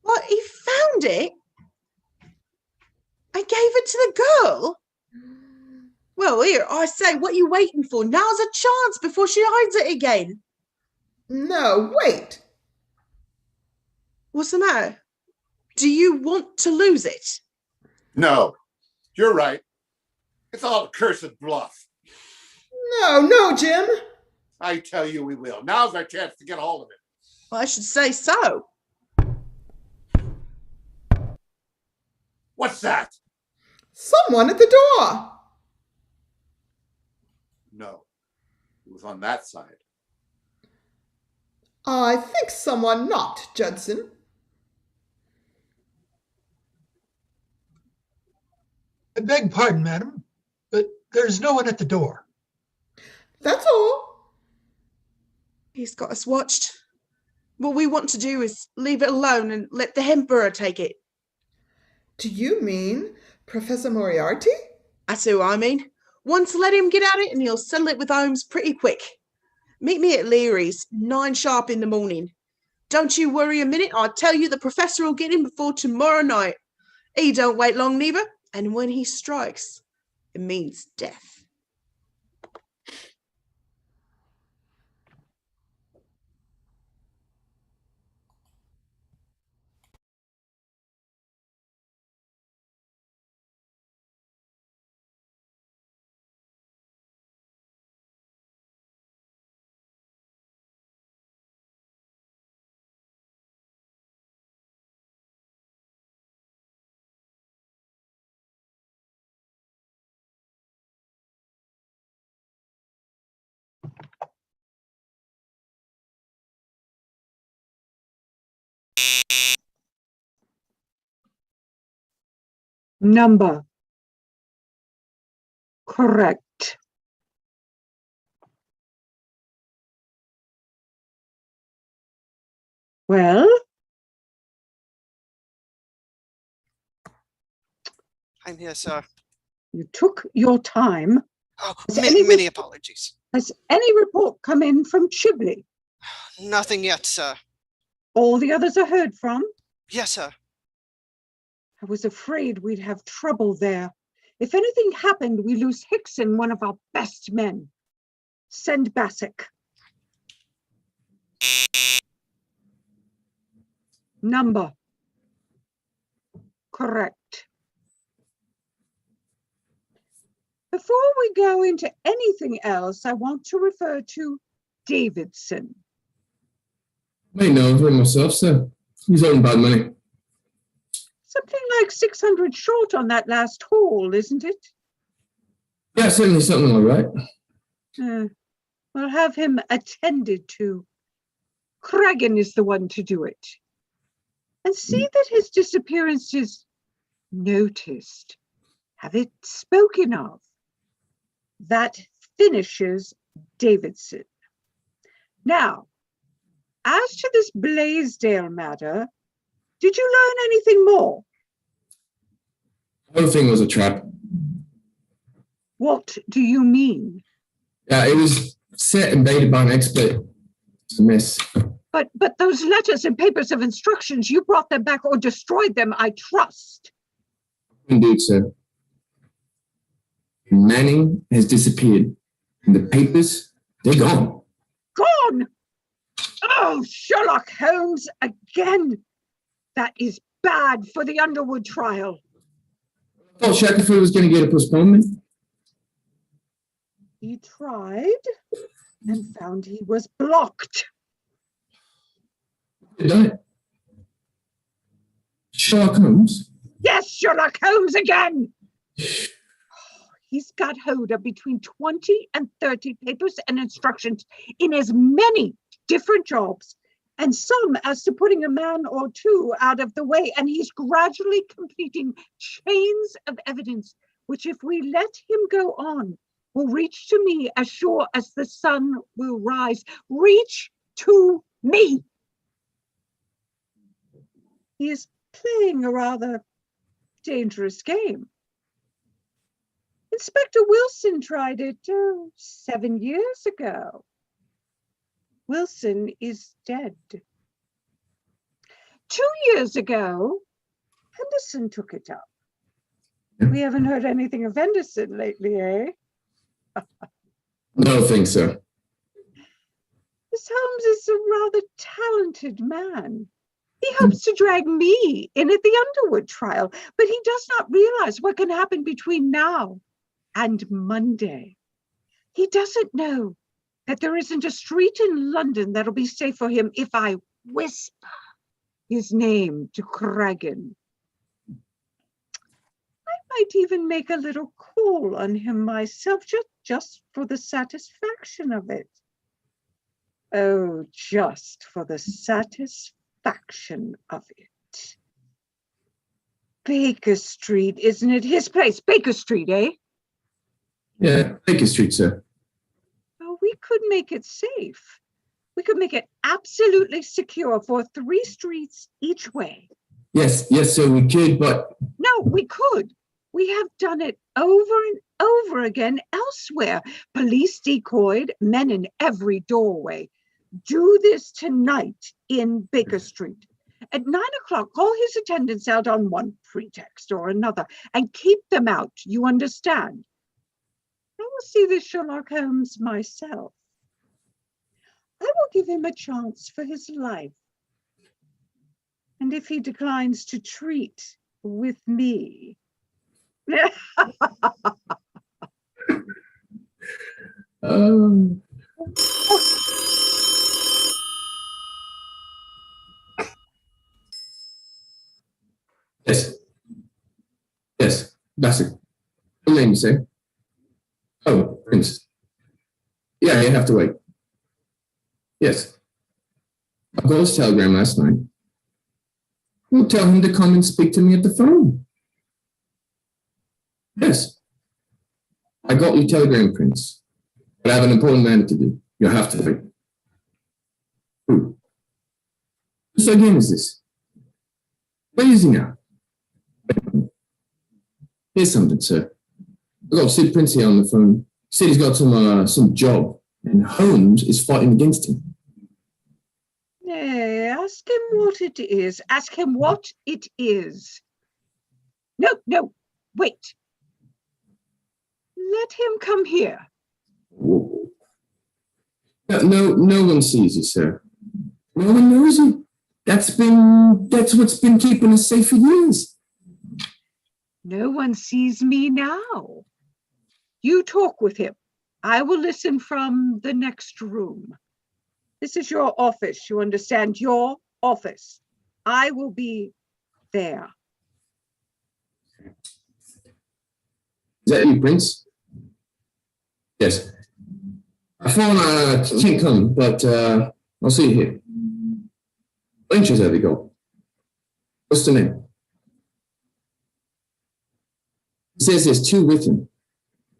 What, he found it? I gave it to the girl? Well, here, I say, what are you waiting for? Now's a chance before she hides it again. No, wait. What's the matter? Do you want to lose it? No, you're right. It's all a cursed bluff. No, Jim. I tell you we will. Now's our chance to get a hold of it. Well, I should say so. What's that? Someone at the door. No, it was on that side. I think someone knocked, Judson. I beg pardon, madam, but there's no one at the door. That's all. He's got us watched. What we want to do is leave it alone and let the Emperor take it. Do you mean Professor Moriarty? That's who I mean. Once let him get at it and he'll settle it with Holmes pretty quick. Meet me at Leary's, 9 sharp in the morning. Don't you worry a minute. I tell you the professor will get him before tomorrow night. He don't wait long neither, and when he strikes, it means death. Number. Correct. Well, I'm here, sir. you took your time. Oh, Has any many apologies. Has any report come in from Chibley? Nothing yet, sir. All the others are heard from? Yes, sir. I was afraid we'd have trouble there. If anything happened, we lose Hickson, one of our best men. Send Bassick. Number. Correct. Before we go into anything else, I want to refer to Davidson. I know for myself, sir. He's on bad money. Something like 600 short on that last haul, isn't it? Yeah, certainly something like that. We'll have him attended to. Cregan is the one to do it. And see that his disappearance is noticed. Have it spoken of. That finishes Davidson. Now, as to this Blaisdell matter, did you learn anything more? The whole thing was a trap. What do you mean? Yeah, it was set and baited by an expert. It's a mess. But those letters and papers of instructions, you brought them back or destroyed them, I trust. Indeed, sir. Manning has disappeared. And the papers, they're gone. Gone! Oh, Sherlock Holmes again. That is bad for the Underwood trial. I thought Shackelford was going to get a postponement. He tried and found he was blocked. Who done it? Sherlock Holmes? Yes, Sherlock Holmes again. He's got hold of between 20 and 30 papers and instructions in as many different jobs, and some as to putting a man or two out of the way. And he's gradually completing chains of evidence, which if we let him go on, will reach to me as sure as the sun will rise. Reach to me. He is playing a rather dangerous game. Inspector Wilson tried it 7 years ago. Wilson is dead. 2 years ago, Henderson took it up. We haven't heard anything of Henderson lately, eh? No, thanks, sir. This Holmes is a rather talented man. He hopes to drag me in at the Underwood trial, but he does not realize what can happen between now and Monday. He doesn't know that there isn't a street in London that'll be safe for him if I whisper his name to Cregan. I might even make a little call on him myself, just for the satisfaction of it. Oh, just for the satisfaction of it. Baker Street, isn't it? His place, Baker Street, eh? Yeah, Baker Street, sir. Oh, we could make it safe. We could make it absolutely secure for 3 streets each way. Yes, sir, we could, but No, we could. We have done it over and over again elsewhere. Police decoyed, men in every doorway. Do this tonight in Baker Street. At 9 o'clock, call his attendants out on one pretext or another and keep them out, you understand? I will see this Sherlock Holmes myself. I will give him a chance for his life. And if he declines to treat with me, yes, that's it. What name you say? Oh, Prince. Yeah, you have to wait. Yes. I got his telegram last night. We'll tell him to come and speak to me at the phone. Yes. I got your telegram, Prince. But I have an important matter to do. You'll have to wait. Who? Whose again is this? Where is he now? Here's something, sir. I got Sid Prince here on the phone. Said he's got some job, and Holmes is fighting against him. Nay, ask him what it is. Ask him what it is. No, wait. Let him come here. Whoa. No one sees you, sir. No one knows you. That's what's been keeping us safe for years. No one sees me now. You talk with him. I will listen from the next room. This is your office, you understand? Your office. I will be there. Is that you, Prince? Yes. I thought I can't come, but I'll see you here. What inches have you got? What's the name? He says there's 2 with him,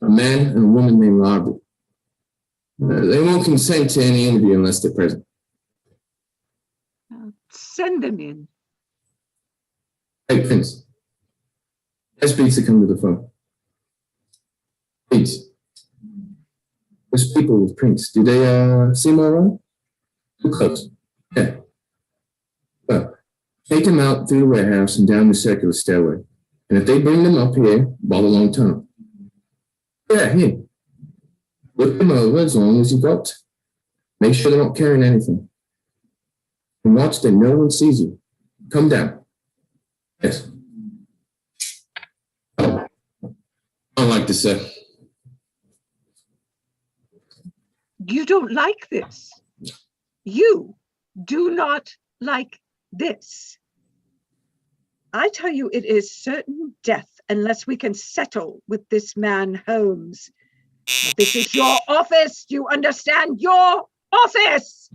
a man and a woman named Larby. They won't consent to any interview unless they're present. Send them in. Hey, Prince. Ask Beats to come to the phone. Beats. Those people with Prince, do they seem all right? Too close. Yeah. Well, take them out through the warehouse and down the circular stairway. And if they bring them up here, by the long tunnel. Yeah, here. Look them over as long as you got. Make sure they're not carrying anything. And watch that no one sees you. Come down. Yes. I don't like this, sir. You don't like this. You do not like this. I tell you, it is certain death unless we can settle with this man Holmes. Now, this is your office. Do you understand? Your office.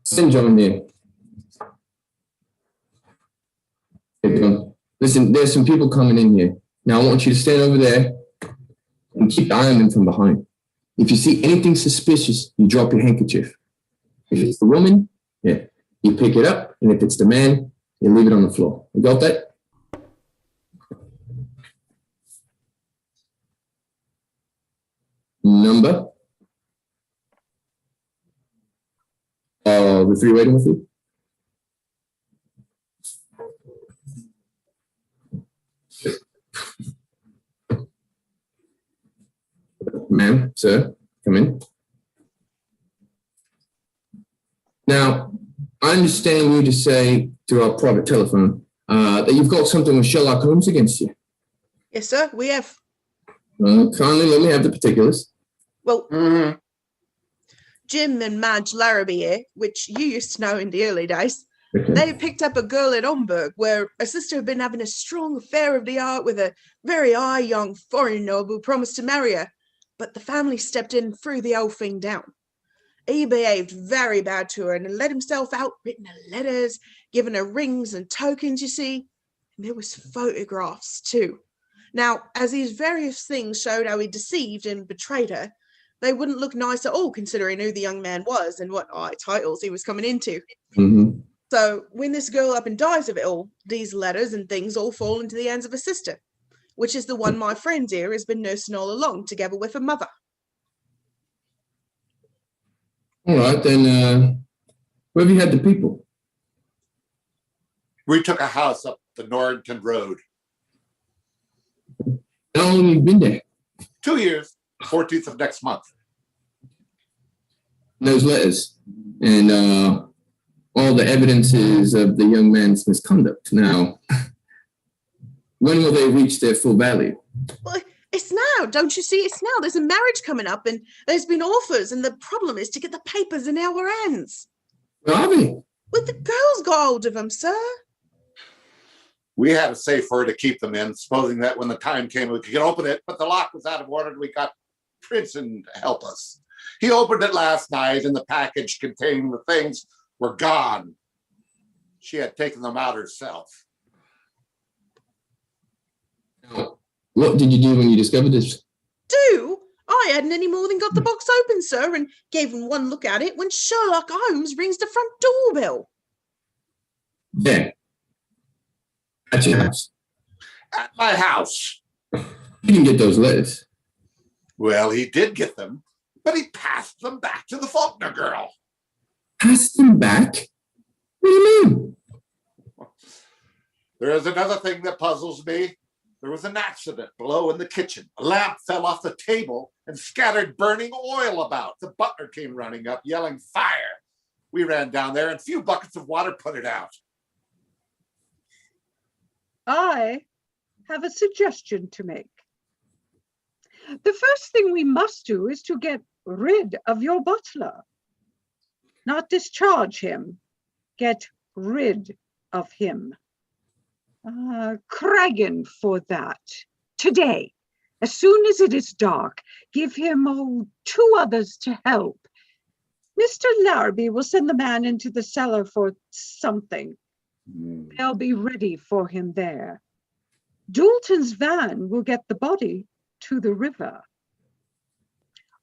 Send John here. Hey, John. Listen, there's some people coming in here. Now I want you to stand over there and keep eyeing them from behind. If you see anything suspicious, you drop your handkerchief. If it's the woman, yeah, you pick it up, and if it's the man, you leave it on the floor. You got that? Number? The 3 waiting with you? Ma'am, sir, come in. Now, I understand you to say through our private telephone that you've got something with Sherlock Holmes against you. Yes, sir, we have. Kindly let me have the particulars. Well, Mhm. Jim and Madge Larrabee here, which you used to know in the early days, Okay. they picked up a girl at Homburg where a sister had been having a strong affair of the heart with a very high young foreign noble who promised to marry her. But the family stepped in and threw the whole thing down. He behaved very bad to her and let himself out, written her letters, given her rings and tokens, you see. And there was photographs too. Now, as these various things showed how he deceived and betrayed her, they wouldn't look nice at all considering who the young man was and what high titles he was coming into. Mm-hmm. So when this girl up and dies of it all, these letters and things all fall into the hands of her sister, which is the one my friend here has been nursing all along, together with her mother. All right, then where have you had the people? We took a house up the Norrington Road. How long have you been there? 2 years, 14th of next month. Those letters and all the evidences of the young man's misconduct. Now, when will they reach their full value? Well, it's now, don't you see? It's now. There's a marriage coming up and there's been offers, and the problem is to get the papers in our hands. Where are they? Well, the girls got hold of them, sir. We had a safe for her to keep them in, supposing that when the time came, we could open it, but the lock was out of order and we got Princeton to help us. He opened it last night and the package containing the things were gone. She had taken them out herself. Now, what did you do when you discovered this? Do? I hadn't any more than got the box open, sir, and gave him one look at it when Sherlock Holmes rings the front doorbell. There. At your house. At my house. You didn't get those letters. Well, he did get them, but he passed them back to the Faulkner girl. Passed them back? What do you mean? There is another thing that puzzles me. There was an accident below in the kitchen. A lamp fell off the table and scattered burning oil about. The butler came running up, yelling, "Fire!" We ran down there and a few buckets of water put it out. I have a suggestion to make. The first thing we must do is to get rid of your butler. Not discharge him, get rid of him. Cragen for that. Today, as soon as it is dark, give him 2 others to help. Mr. Larrabee will send the man into the cellar for something. They'll be ready for him there. Dalton's van will get the body to the river.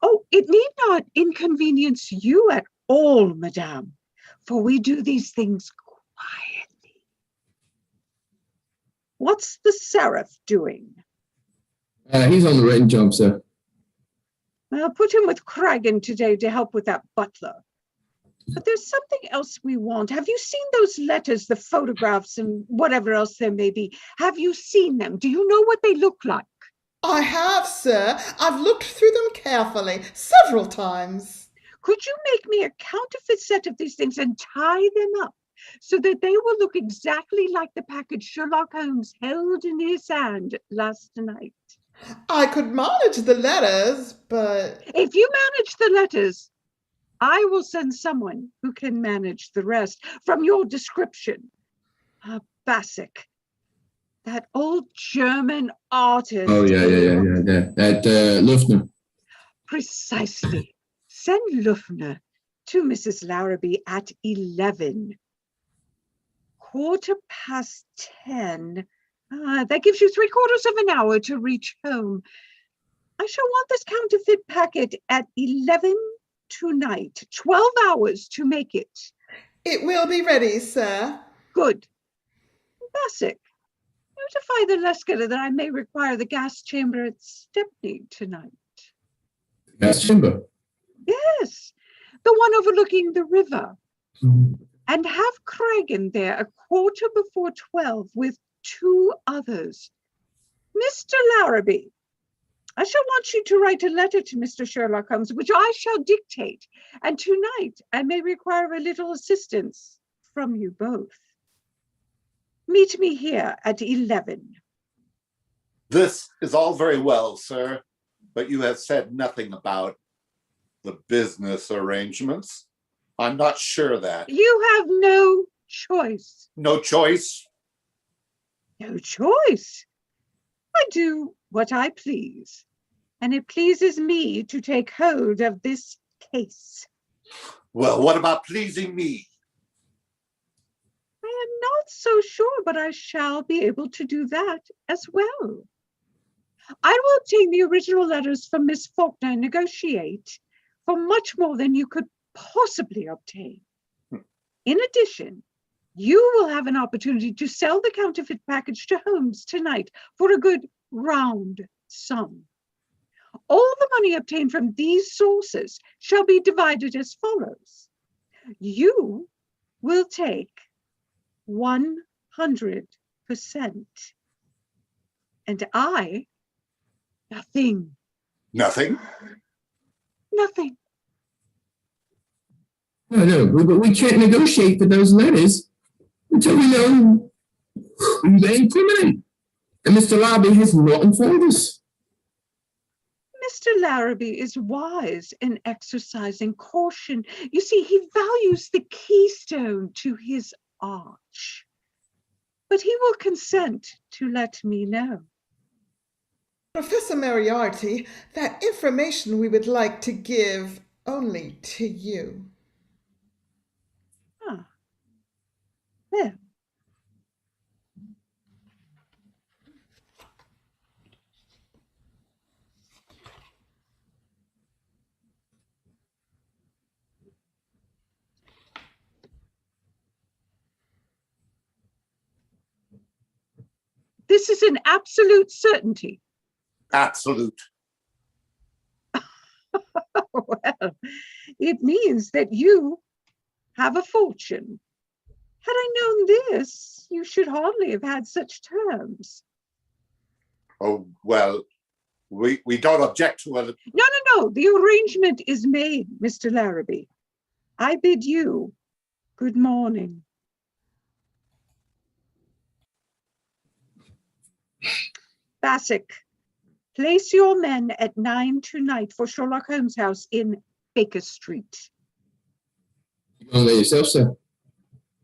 Oh, it need not inconvenience you at all, madame, for we do these things quietly. What's the Seraph doing? He's on the written job, sir. I'll put him with Cragen today to help with that butler. But there's something else we want. Have you seen those letters, the photographs, and whatever else there may be? Have you seen them? Do you know what they look like? I have, sir. I've looked through them carefully several times. Could you make me a counterfeit set of these things and tie them up so that they will look exactly like the package Sherlock Holmes held in his hand last night? I could manage the letters, but... If you manage the letters, I will send someone who can manage the rest. From your description, Bassick, that old German artist. Oh, yeah. That Lufner. Precisely. Send Lufner to Mrs. Larrabee at 11. 10:15. That gives you 3/4 of an hour to reach home. I shall want this counterfeit packet at 11 tonight. 12 hours to make it. It will be ready, sir. Good. Bassick, notify the Lescator that I may require the gas chamber at Stepney tonight. Gas chamber. Yes, the one overlooking the river. And have Cragen there 12:15 with 2 others. Mr. Larrabee, I shall want you to write a letter to Mr. Sherlock Holmes, which I shall dictate, and tonight I may require a little assistance from you both. Meet me here at 11. This is all very well, sir, but you have said nothing about the business arrangements. I'm not sure that. You have no choice. No choice? No choice. I do what I please, and it pleases me to take hold of this case. Well, what about pleasing me? I am not so sure, but I shall be able to do that as well. I will obtain the original letters from Miss Faulkner and negotiate for much more than you could possibly obtain. In addition, you will have an opportunity to sell the counterfeit package to Holmes tonight for a good round sum. All the money obtained from these sources shall be divided as follows. You will take 100%, and I, nothing. Nothing? Nothing. No, but we can't negotiate for those letters until we know who they incriminate. And Mr. Larrabee has not informed us. Mr. Larrabee is wise in exercising caution. You see, he values the keystone to his arch. But he will consent to let me know. Professor Moriarty, that information we would like to give only to you. Ah. Well. This is an absolute certainty. Absolute. Well, it means that you have a fortune. Had I known this, you should hardly have had such terms. Oh, well, we don't object to it. No. The arrangement is made, Mr. Larrabee. I bid you good morning. Bassick, place your men at 9 tonight for Sherlock Holmes' house in Baker Street. You gonna let yourself, sir?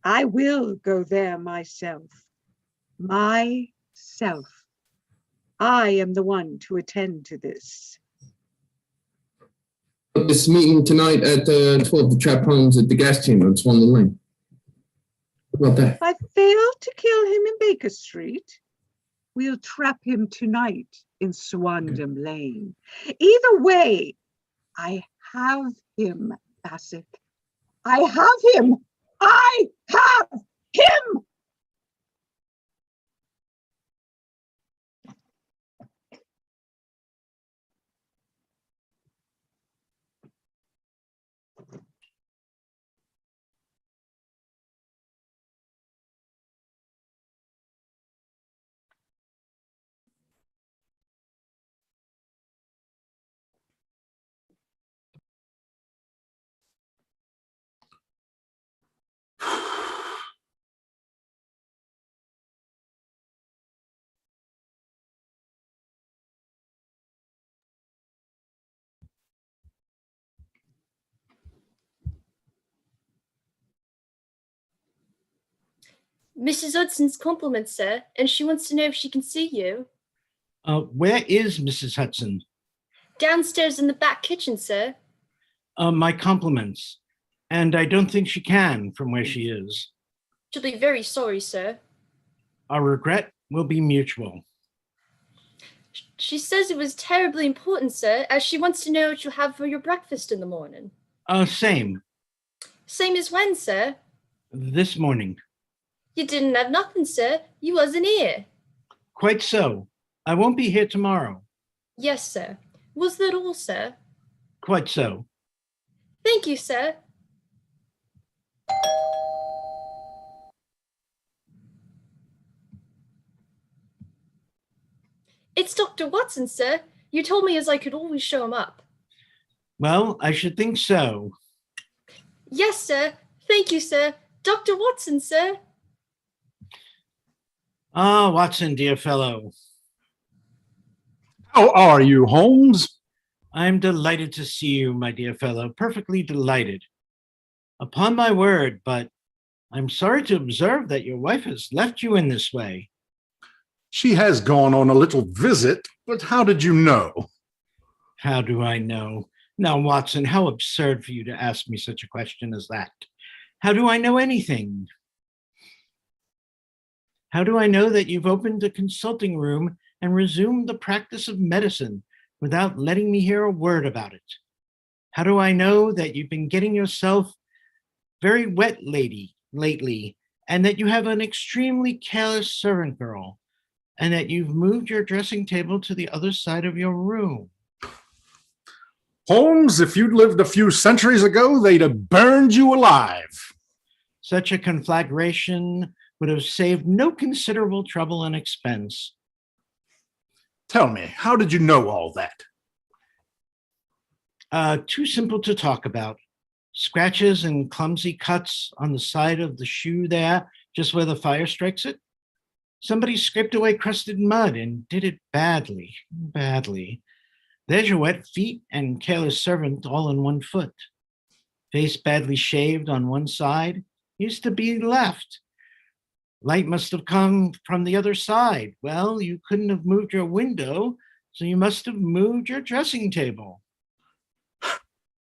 I will go there myself. Myself. I am the one to attend to this. This meeting tonight at 12 to trap Holmes at the gas chamber on Swan Lane. What about that? If I fail to kill him in Baker Street, we'll trap him tonight in Swandam Lane. Either way, I have him, Bassick. I have him! I have him! Mrs. Hudson's compliments, sir, and she wants to know if she can see you. Where is Mrs. Hudson? Downstairs in the back kitchen, sir. My compliments. And I don't think she can from where she is. She'll be very sorry, sir. Our regret will be mutual. She says it was terribly important, sir, as she wants to know what you'll have for your breakfast in the morning. Same. Same as when, sir? This morning. You didn't have nothing, sir. You wasn't here. Quite so. I won't be here tomorrow. Yes, sir. Was that all, sir? Quite so. Thank you, sir. It's Dr. Watson, sir. You told me as I could always show him up. Well, I should think so. Yes, sir. Thank you, sir. Dr. Watson, sir. Ah, Watson, dear fellow. How are you, Holmes? I'm delighted to see you, my dear fellow. Perfectly delighted. Upon my word, but I'm sorry to observe that your wife has left you in this way. She has gone on a little visit, but how did you know? How do I know? Now, Watson, how absurd for you to ask me such a question as that. How do I know anything? How do I know that you've opened a consulting room and resumed the practice of medicine without letting me hear a word about it? How do I know that you've been getting yourself very wet lately, and that you have an extremely careless servant girl, and that you've moved your dressing table to the other side of your room? Holmes, if you'd lived a few centuries ago, they'd have burned you alive. Such a conflagration would have saved no considerable trouble and expense. Tell me, how did you know all that? Too simple to talk about. Scratches and clumsy cuts on the side of the shoe there, just where the fire strikes it. Somebody scraped away crusted mud and did it badly. There's your wet feet and careless servant all in one foot. Face badly shaved on one side, used to be left. Light must have come from the other side. Well, you couldn't have moved your window, so you must have moved your dressing table.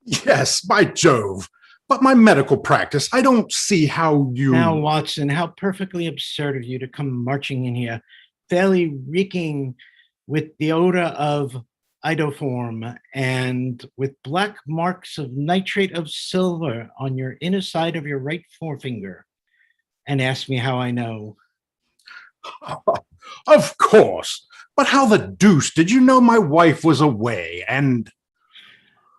Yes, by Jove. But my medical practice, I don't see how you... Now, Watson, how perfectly absurd of you to come marching in here, fairly reeking with the odor of iodoform and with black marks of nitrate of silver on your inner side of your right forefinger, and ask me how I know. Of course. But how the deuce did you know my wife was away and...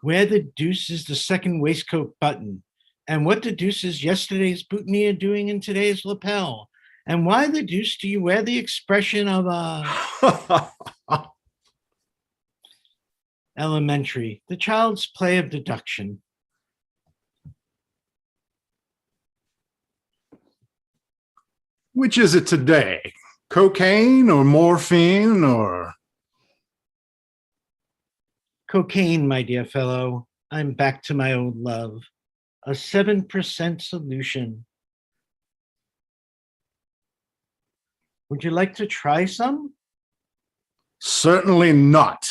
Where the deuce is the second waistcoat button? And what the deuce is yesterday's boutonniere doing in today's lapel? And why the deuce do you wear the expression of a... Elementary, the child's play of deduction. Which is it today? Cocaine or morphine or... Cocaine, my dear fellow. I'm back to my old love. A 7% solution. Would you like to try some? Certainly not.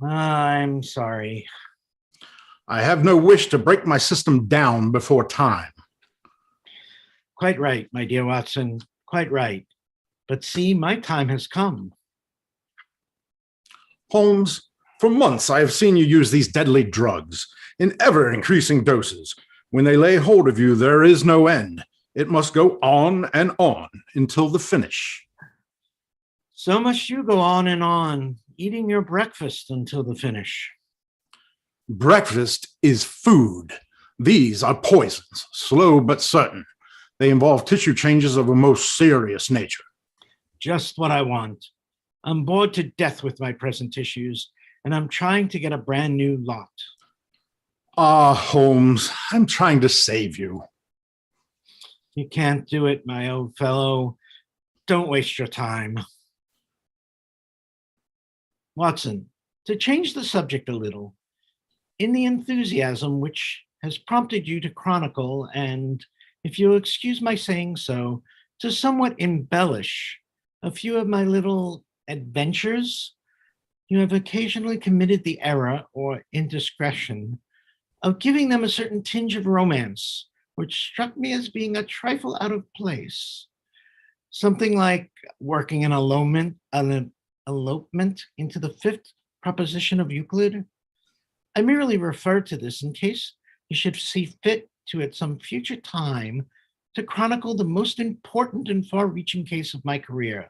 I'm sorry. I have no wish to break my system down before time. Quite right, my dear Watson, quite right. But see, my time has come. Holmes, for months I have seen you use these deadly drugs in ever-increasing doses. When they lay hold of you, there is no end. It must go on and on until the finish. So must you go on, eating your breakfast until the finish. Breakfast is food. These are poisons, slow but certain. They involve tissue changes of a most serious nature. Just what I want. I'm bored to death with my present tissues, and I'm trying to get a brand new lot. Ah, Holmes, I'm trying to save you. You can't do it, my old fellow. Don't waste your time. Watson, to change the subject a little, in the enthusiasm which has prompted you to chronicle and, if you'll excuse my saying so, to somewhat embellish a few of my little adventures, you have occasionally committed the error or indiscretion of giving them a certain tinge of romance, which struck me as being a trifle out of place. Something like working an elopement into the fifth proposition of Euclid. I merely refer to this in case you should see fit to at some future time to chronicle the most important and far-reaching case of my career,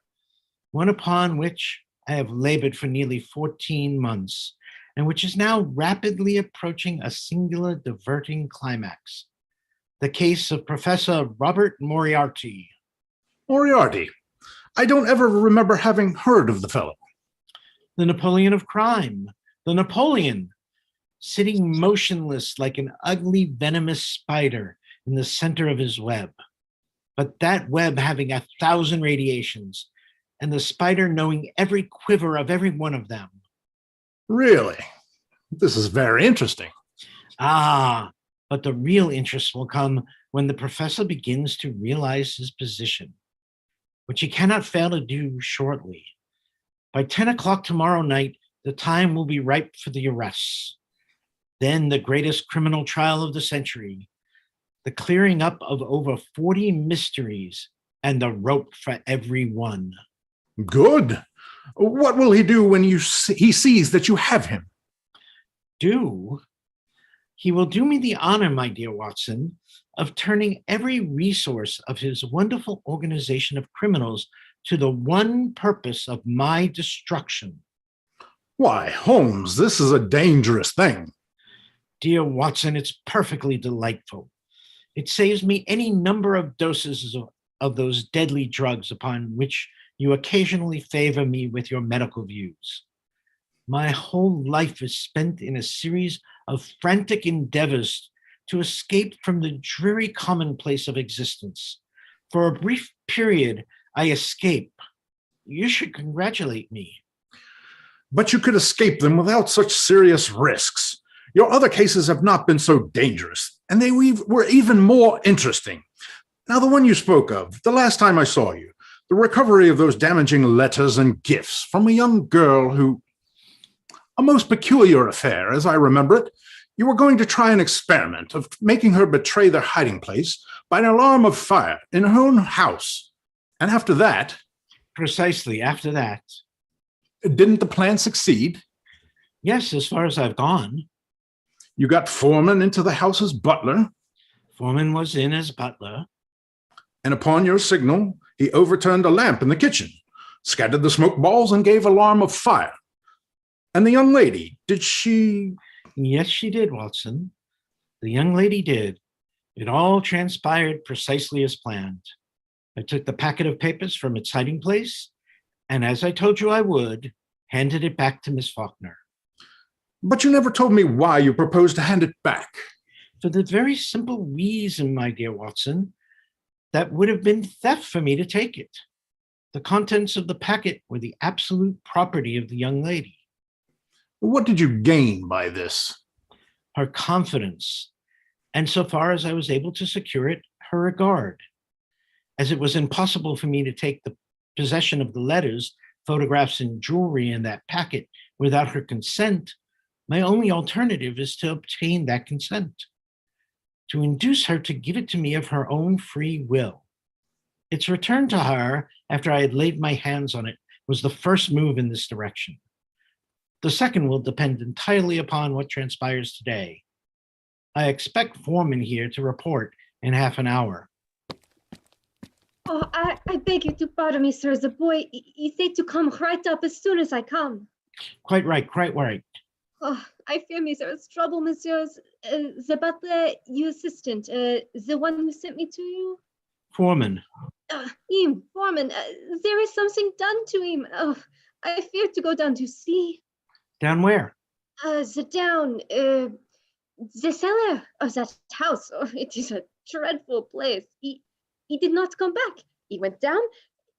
one upon which I have labored for nearly 14 months, and which is now rapidly approaching a singular diverting climax. The case of Professor Robert Moriarty. Moriarty? I don't ever remember having heard of the fellow. The Napoleon of crime. The Napoleon, sitting motionless like an ugly, venomous spider in the center of his web. But that web having 1,000 radiations, and the spider knowing every quiver of every one of them. Really? This is very interesting. Ah, but the real interest will come when the professor begins to realize his position, which he cannot fail to do shortly. By 10 o'clock tomorrow night, the time will be ripe for the arrests. Then the greatest criminal trial of the century, the clearing up of over 40 mysteries, and the rope for every one. Good. What will he do when he sees that you have him? Do? He will do me the honor, my dear Watson, of turning every resource of his wonderful organization of criminals to the one purpose of my destruction. Why, Holmes, this is a dangerous thing. Dear Watson, it's perfectly delightful. It saves me any number of doses of those deadly drugs upon which you occasionally favor me with your medical views. My whole life is spent in a series of frantic endeavors to escape from the dreary commonplace of existence. For a brief period, I escape. You should congratulate me. But you could escape them without such serious risks. Your other cases have not been so dangerous, and they were even more interesting. Now, the one you spoke of, the last time I saw you, the recovery of those damaging letters and gifts from a young girl who... A most peculiar affair, as I remember it. You were going to try an experiment of making her betray their hiding place by an alarm of fire in her own house. And after that... Precisely, after that. Didn't the plan succeed? Yes, as far as I've gone. You got Foreman into the house as butler? Foreman was in as butler. And upon your signal, he overturned a lamp in the kitchen, scattered the smoke balls, and gave alarm of fire. And the young lady, did she... Yes, she did, Watson. The young lady did. It all transpired precisely as planned. I took the packet of papers from its hiding place, and as I told you I would, handed it back to Miss Faulkner. But you never told me why you proposed to hand it back. For the very simple reason, my dear Watson, that would have been theft for me to take it. The contents of the packet were the absolute property of the young lady. What did you gain by this? Her confidence, and so far as I was able to secure it, her regard. As it was impossible for me to take the possession of the letters, photographs, and jewelry in that packet without her consent, my only alternative is to obtain that consent, to induce her to give it to me of her own free will. Its return to her, after I had laid my hands on it, was the first move in this direction. The second will depend entirely upon what transpires today. I expect Foreman here to report in half an hour. Oh, I beg you to pardon me, sir. The boy, he said to come right up as soon as I come. Quite right, quite right. Oh, I fear me there is trouble, messieurs. The butler, your assistant, the one who sent me to you? Foreman. Him, Foreman, there is something done to him. Oh, I fear to go down to see. Down where? The cellar of that house. Oh, it is a dreadful place. He did not come back. He went down.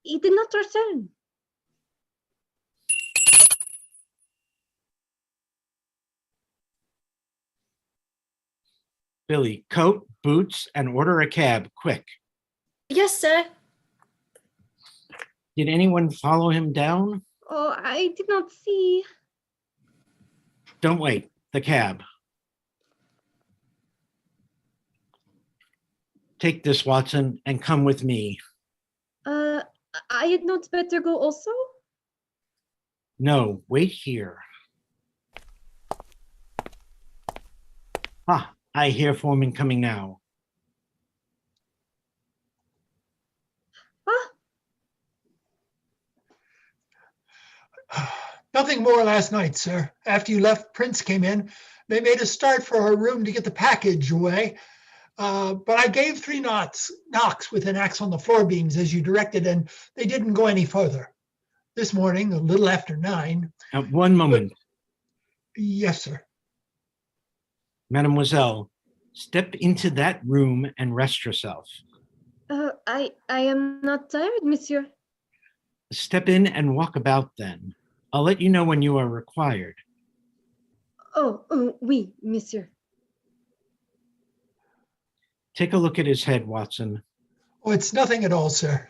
He did not return. Billy, coat, boots, and order a cab, quick. Yes, sir. Did anyone follow him down? Oh, I did not see. Don't wait, the cab. Take this, Watson, and come with me. I had not better go also? No, wait here. Ah, I hear Foreman coming now. Nothing more last night, sir. After you left, Prince came in. They made a start for her room to get the package away. But I gave 3 knocks with an axe on the floor beams as you directed, and they didn't go any further. This morning, a little after 9. One moment. Yes, sir. Mademoiselle, step into that room and rest yourself. I am not tired, monsieur. Step in and walk about then. I'll let you know when you are required. Oh, oui, monsieur. Take a look at his head, Watson. Oh, it's nothing at all, sir.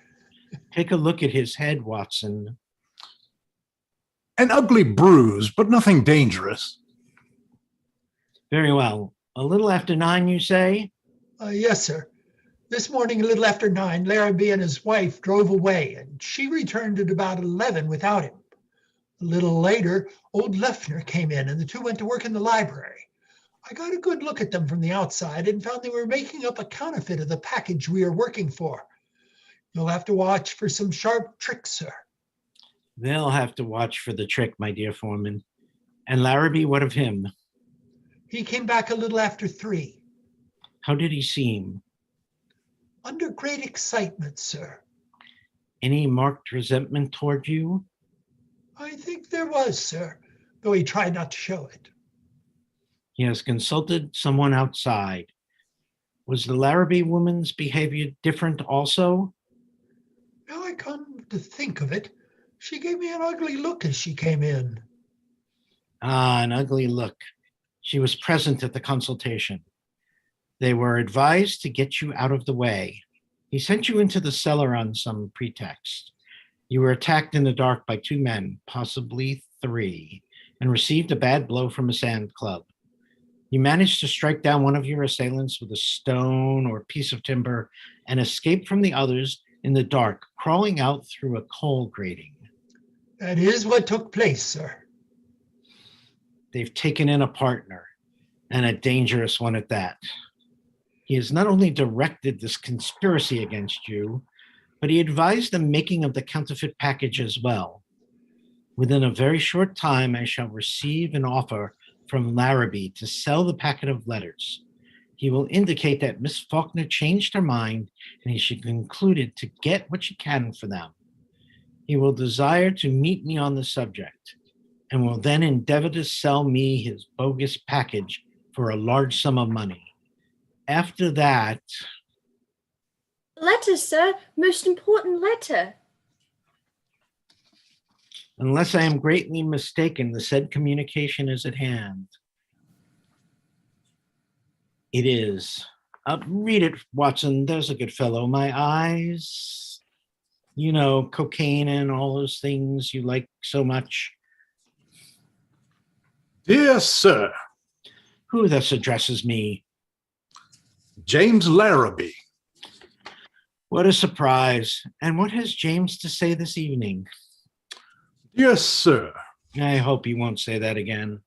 Take a look at his head, Watson. An ugly bruise, but nothing dangerous. Very well. A little after 9, you say? Yes, sir. This morning, a little after 9, Larrabee and his wife drove away, and she returned at about 11 without him. A little later, old Lefner came in, and the two went to work in the library. I got a good look at them from the outside and found they were making up a counterfeit of the package we are working for. You'll have to watch for some sharp tricks, sir. They'll have to watch for the trick, my dear foreman. And Larrabee, what of him? He came back a little after 3. How did he seem? Under great excitement, sir. Any marked resentment toward you? I think there was, sir, though he tried not to show it. He has consulted someone outside. Was the Larrabee woman's behavior different also? Now I come to think of it, she gave me an ugly look as she came in. Ah, an ugly look. She was present at the consultation. They were advised to get you out of the way. He sent you into the cellar on some pretext. You were attacked in the dark by 2 men, possibly 3, and received a bad blow from a sand club. You managed to strike down one of your assailants with a stone or piece of timber and escape from the others in the dark, crawling out through a coal grating. That is what took place, sir. They've taken in a partner, and a dangerous one at that. He has not only directed this conspiracy against you, but he advised the making of the counterfeit package as well. Within a very short time, I shall receive an offer from Larrabee to sell the packet of letters. He will indicate that Miss Faulkner changed her mind and she concluded to get what she can for them. He will desire to meet me on the subject and will then endeavor to sell me his bogus package for a large sum of money. After that... Letter, sir. Most important letter. Unless I am greatly mistaken, the said communication is at hand. It is. Read it, Watson. There's a good fellow. My eyes. You know, cocaine and all those things you like so much. Dear Sir. Who thus addresses me? James Larrabee. What a surprise. And what has James to say this evening? Dear Sir. I hope he won't say that again.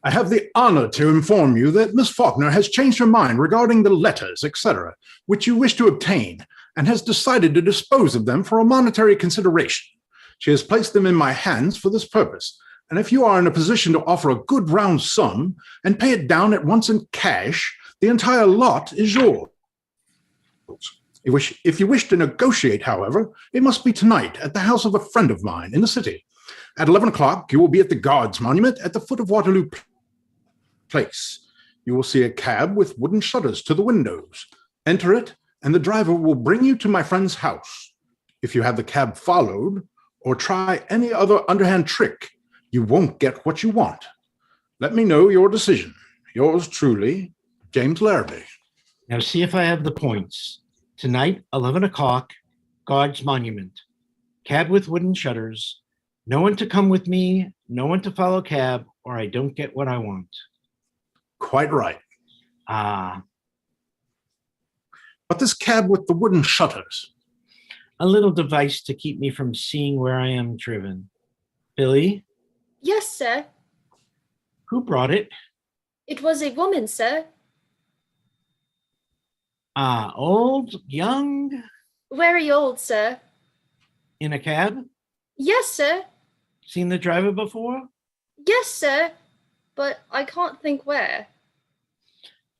I have the honor to inform you that Miss Faulkner has changed her mind regarding the letters, etc., which you wish to obtain, and has decided to dispose of them for a monetary consideration. She has placed them in my hands for this purpose, and if you are in a position to offer a good round sum and pay it down at once in cash, the entire lot is yours. If you wish to negotiate, however, it must be tonight at the house of a friend of mine in the city. At 11 o'clock, you will be at the Guards Monument at the foot of Waterloo Place. You will see a cab with wooden shutters to the windows. Enter it, and the driver will bring you to my friend's house. If you have the cab followed, or try any other underhand trick, you won't get what you want. Let me know your decision. Yours truly, James Larrabee. Now see if I have the points. Tonight, 11 o'clock, Guards Monument. Cab with wooden shutters. No one to come with me, no one to follow cab, or I don't get what I want. Quite right. Ah. But this cab with the wooden shutters? A little device to keep me from seeing where I am driven. Billy? Yes, sir. Who brought it? It was a woman, sir. Ah, old, young? Very old, sir. In a cab? Yes, sir. Seen the driver before? Yes, sir. But I can't think where.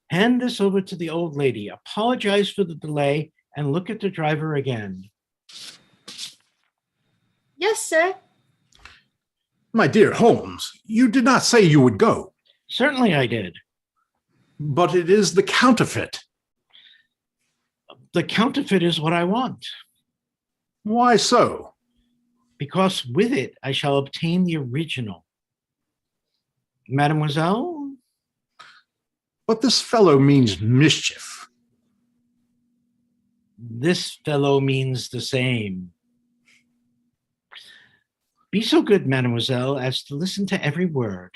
Hand this over to the old lady. Apologize for the delay and look at the driver again. Yes, sir. My dear Holmes, you did not say you would go. Certainly I did. But it is the counterfeit. The counterfeit is what I want, Why so? because with it I shall obtain the original. Mademoiselle? But this fellow means mischief. This fellow means the same. Be so good, mademoiselle, as to listen to every word.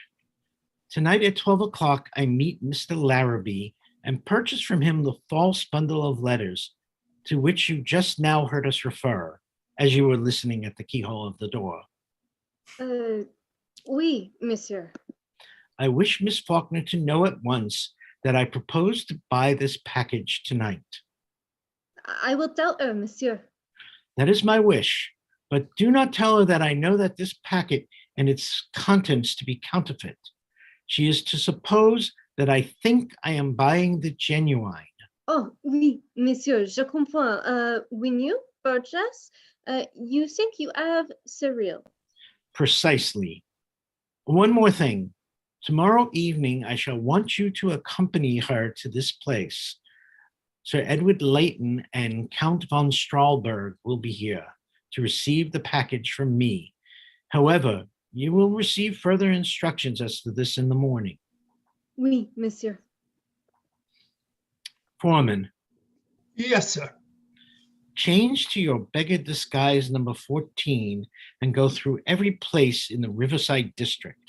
Tonight at 12 o'clock, I meet Mr. Larrabee and purchase from him the false bundle of letters to which you just now heard us refer, as you were listening at the keyhole of the door. Oui, monsieur. I wish Miss Faulkner to know at once that I propose to buy this package tonight. I will tell her, monsieur. That is my wish, but do not tell her that I know that this packet and its contents to be counterfeit. She is to suppose that I think I am buying the genuine. Oh, oui, monsieur, je comprends. When you purchase, you think you have surreal. Precisely. One more thing. Tomorrow evening, I shall want you to accompany her to this place. Sir Edward Leighton and Count von Strahlberg will be here to receive the package from me. However, you will receive further instructions as to this in the morning. Oui, monsieur. Foreman, Yes, sir. change to your beggar disguise number 14 and go through every place in the Riverside district.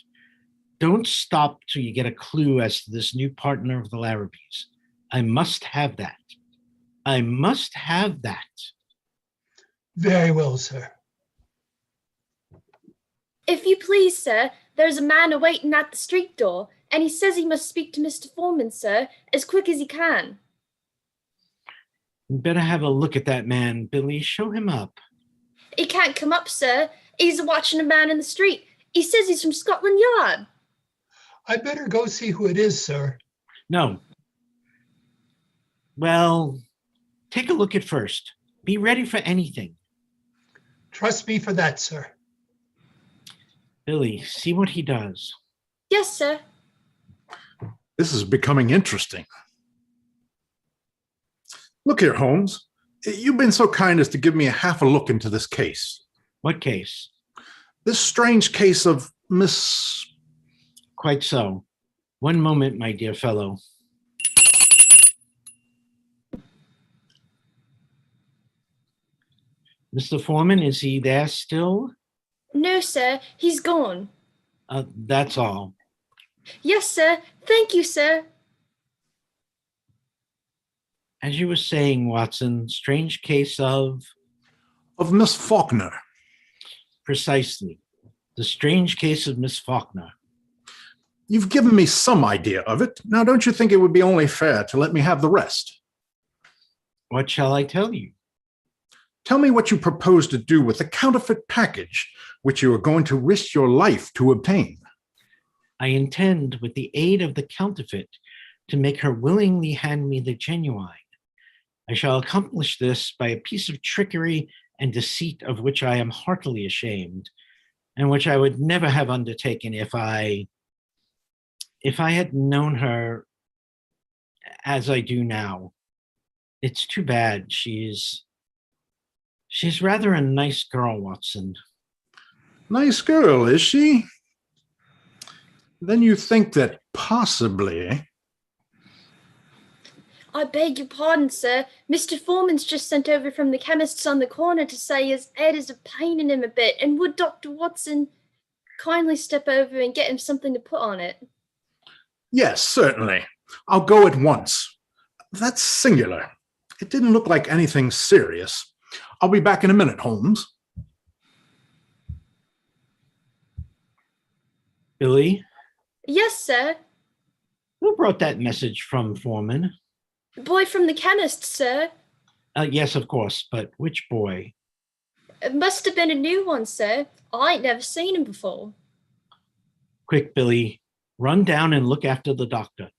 Don't stop till you get a clue as to this new partner of the Larrabees. I must have that. I must have that. Very well, sir. If you please, sir, there's a man awaiting at the street door, and he says he must speak to Mr. Foreman, sir, as quick as he can. You better have a look at that man, Billy. Show him up. He can't come up, sir. He's watching a man in the street. He says he's from Scotland Yard. I better go see who it is, sir. No. Well, take a look at first. Be ready for anything. Trust me for that, sir. Billy, see what he does. Yes, sir. This is becoming interesting. Look here, Holmes. You've been so kind as to give me a half a look into this case. What case? This strange case of Miss... Quite so. One moment, my dear fellow. Mr. Foreman, is he there still? No, sir, he's gone. That's all. Yes, sir. Thank you, sir. As you were saying, Watson, strange case of... Of Miss Faulkner. Precisely. The strange case of Miss Faulkner. You've given me some idea of it. Now, don't you think it would be only fair to let me have the rest? What shall I tell you? Tell me what you propose to do with the counterfeit package, which you are going to risk your life to obtain. I intend, with the aid of the counterfeit, to make her willingly hand me the genuine. I shall accomplish this by a piece of trickery and deceit of which I am heartily ashamed, and which I would never have undertaken if I had known her as I do now. It's too bad. She's rather a nice girl, Watson. Nice girl, is she? Then you think that possibly... I beg your pardon, sir. Mr. Foreman's just sent over from the chemist's on the corner to say his head is paining him a bit, and would Dr. Watson kindly step over and get him something to put on it? Yes, certainly. I'll go at once. That's singular. It didn't look like anything serious. I'll be back in a minute, Holmes. Billy? Yes, sir. Who brought that message from Foreman? The boy from the chemist, sir. Yes, of course, but which boy? It must have been a new one, sir. I ain't never seen him before. Quick, Billy, run down and look after the doctor.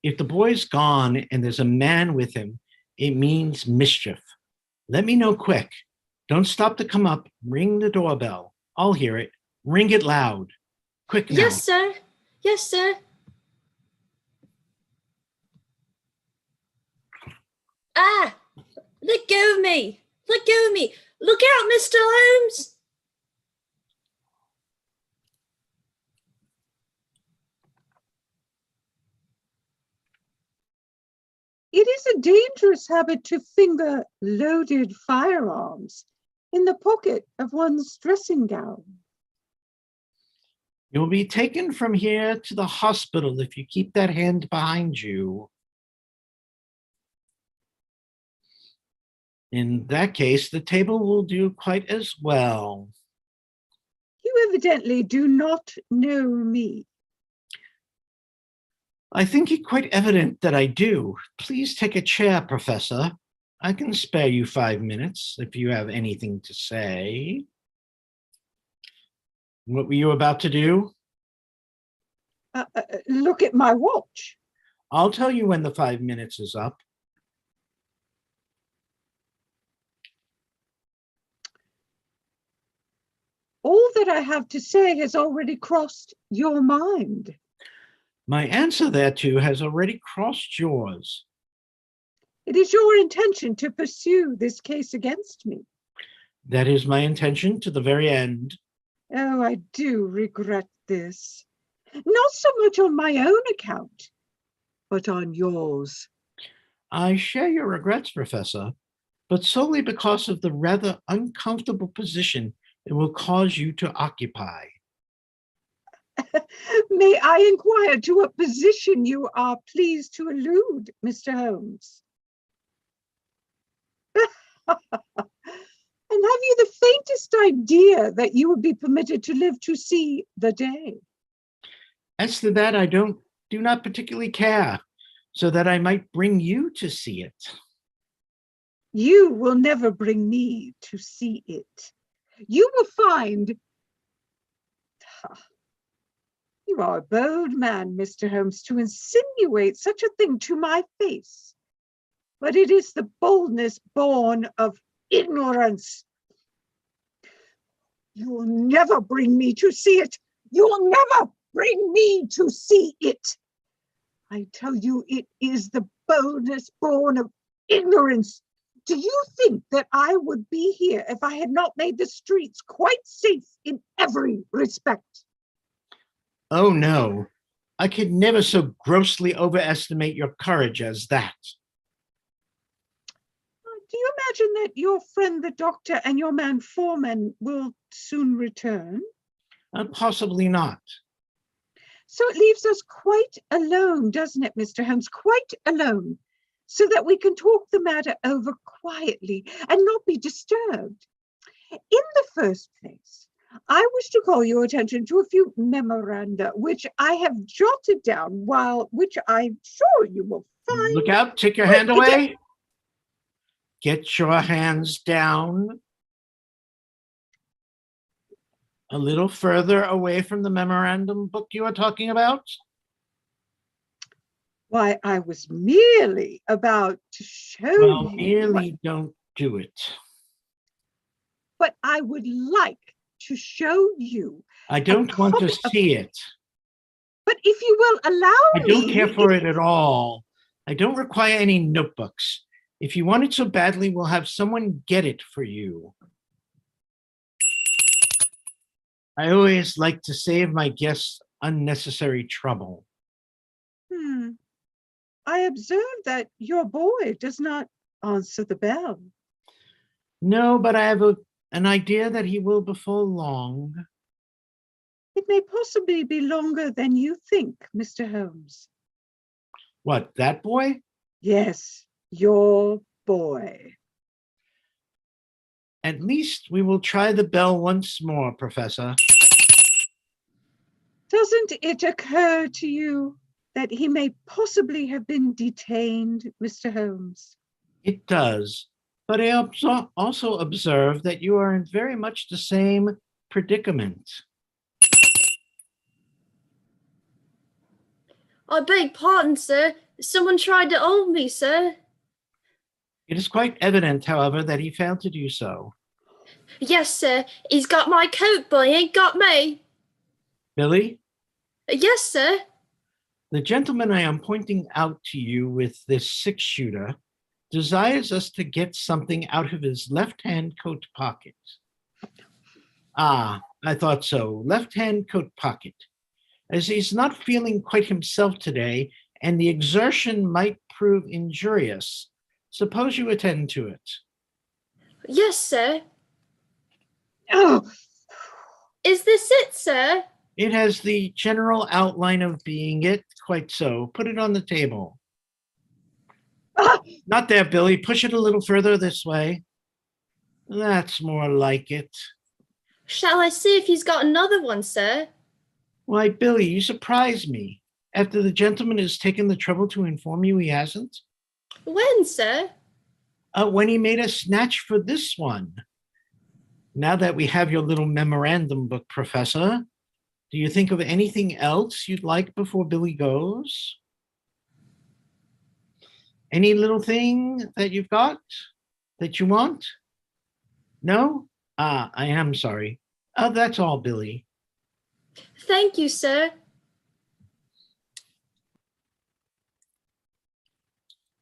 If the boy's gone and there's a man with him, it means mischief. Let me know quick. Don't stop to come up. Ring the doorbell. I'll hear it. Ring it loud. Quick now. Yes, sir. Yes, sir. Ah! Let go of me! Let go of me! Look out, Mr. Holmes! It is a dangerous habit to finger loaded firearms in the pocket of one's dressing gown. You'll be taken from here to the hospital if you keep that hand behind you. In that case, the table will do quite as well. You evidently do not know me. I think it quite evident that I do. Please take a chair, Professor. I can spare you 5 minutes if you have anything to say. What were you about to do? Look at my watch. I'll tell you when the 5 minutes is up. All that I have to say has already crossed your mind. My answer thereto has already crossed yours. It is your intention to pursue this case against me. That is my intention to the very end. Oh, I do regret this. Not so much on my own account, but on yours. I share your regrets, Professor, but solely because of the rather uncomfortable position it will cause you to occupy. May I inquire to what position you are pleased to allude, Mr. Holmes? And have you the faintest idea that you would be permitted to live to see the day? As to that, I do not particularly care, so that I might bring you to see it. You will never bring me to see it. You will find... You are a bold man, Mr. Holmes, to insinuate such a thing to my face. But it is the boldness born of ignorance. You will never bring me to see it. You will never bring me to see it. I tell you, it is the boldness born of ignorance. Do you think that I would be here if I had not made the streets quite safe in every respect? Oh no, I could never so grossly overestimate your courage as that. Do you imagine that your friend the doctor and your man Foreman will soon return? Possibly not. So it leaves us quite alone, doesn't it, Mr. Holmes? Quite alone, so that we can talk the matter over quietly and not be disturbed. In the first place, I wish to call your attention to a few memoranda which I have jotted down, which I'm sure you will find. Look out, take your hand away. Get your hands down. A little further away from the memorandum book you are talking about. Why, I was merely about to show Well, you. merely don't do it. But I would like to show you. I don't want to see it. But if you will allow me. I don't care for it at all. I don't require any notebooks. If you want it so badly, we'll have someone get it for you. I always like to save my guests unnecessary trouble. I observe that your boy does not answer the bell. No, but I have an idea that he will before long. It may possibly be longer than you think, Mr. Holmes. What, that boy? Yes, your boy. At least we will try the bell once more, Professor. Doesn't it occur to you that he may possibly have been detained, Mr. Holmes? It does, but I also observe that you are in very much the same predicament. I beg pardon, sir. Someone tried to hold me, sir. It is quite evident, however, that he failed to do so. Yes, sir. He's got my coat, but he ain't got me. Billy, Yes, sir. the gentleman I am pointing out to you with this six-shooter desires us to get something out of his left-hand coat pocket. Ah, I thought so. Left-hand coat pocket. As he's not feeling quite himself today, and the exertion might prove injurious, suppose you attend to it. Yes, sir. Oh, Is this it, sir? It has the general outline of being it, quite so. Put it on the table. ah, Not there, Billy. Push it a little further this way. That's more like it. Shall I see if he's got another one, sir? Why, Billy, you surprise me. After the gentleman has taken the trouble to inform you he hasn't? When, sir? When he made a snatch for this one. Now that we have your little memorandum book, Professor, do you think of anything else you'd like before Billy goes? Any little thing that you've got that you want? No? Ah, I am sorry. That's all, Billy. Thank you, sir.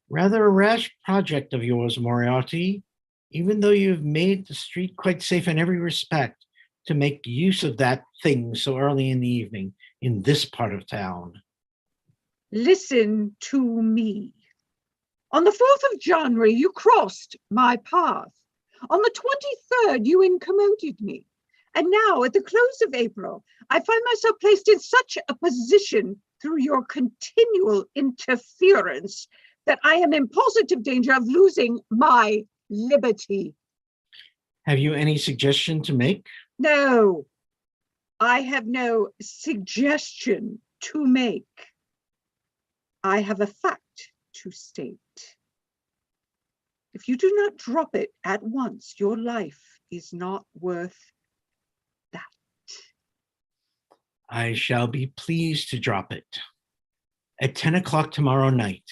Rather a rash project of yours, Moriarty, even though you've made the street quite safe in every respect to make use of that thing so early in the evening in this part of town. listen to me. On the 4th of January, you crossed my path. On the 23rd, you incommoded me. And now, at the close of April, I find myself placed in such a position through your continual interference that I am in positive danger of losing my liberty. Have you any suggestion to make? No, I have no suggestion to make. I have a fact to state. If you do not drop it at once, your life is not worth that. I shall be pleased to drop it. At 10 o'clock tomorrow night,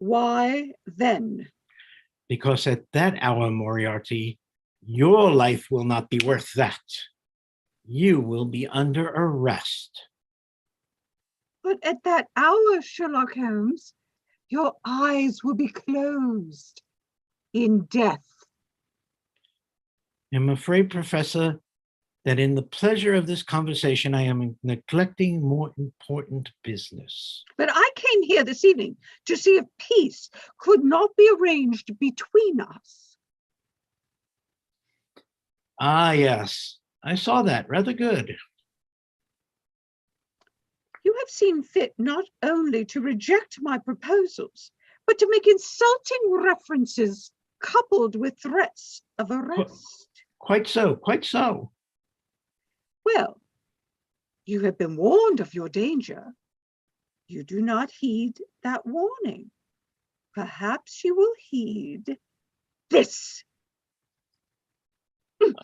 Why then? because at that hour, Moriarty, your life will not be worth that. You will be under arrest. But at that hour, Sherlock Holmes, your eyes will be closed in death. I'm afraid, Professor, that in the pleasure of this conversation, I am neglecting more important business. But I came here this evening to see if peace could not be arranged between us. Ah, yes, I saw that. Rather good. You have seen fit not only to reject my proposals, but to make insulting references coupled with threats of arrest. Quite so, quite so. Well, you have been warned of your danger. You do not heed that warning. Perhaps you will heed this.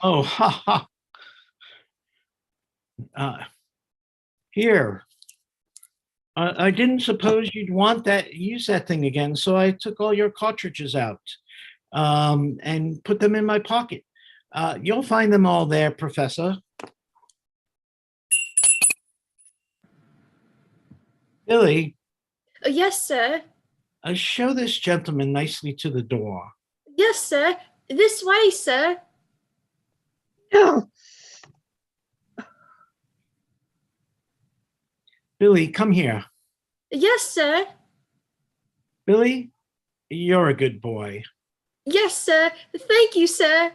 Oh, ha ha. Here. I didn't suppose you'd use that thing again, so I took all your cartridges out and put them in my pocket. You'll find them all there, Professor. Billy, Yes, sir. show this gentleman nicely to the door. Yes, sir. This way, sir. No. Billy, come here. Yes, sir. Billy, you're a good boy. Yes, sir. Thank you, sir.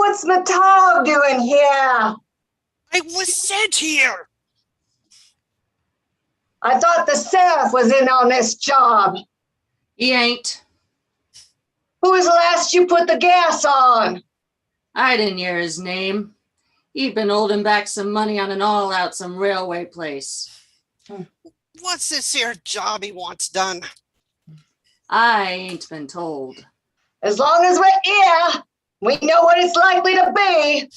What's Matov doing here? I was sent here. I thought the sheriff was in on this job. He ain't. Who was the last you put the gas on? I didn't hear his name. He'd been holding back some money on an all-out some railway place. What's this here job he wants done? I ain't been told. As long as we're here, we know what it's likely to be.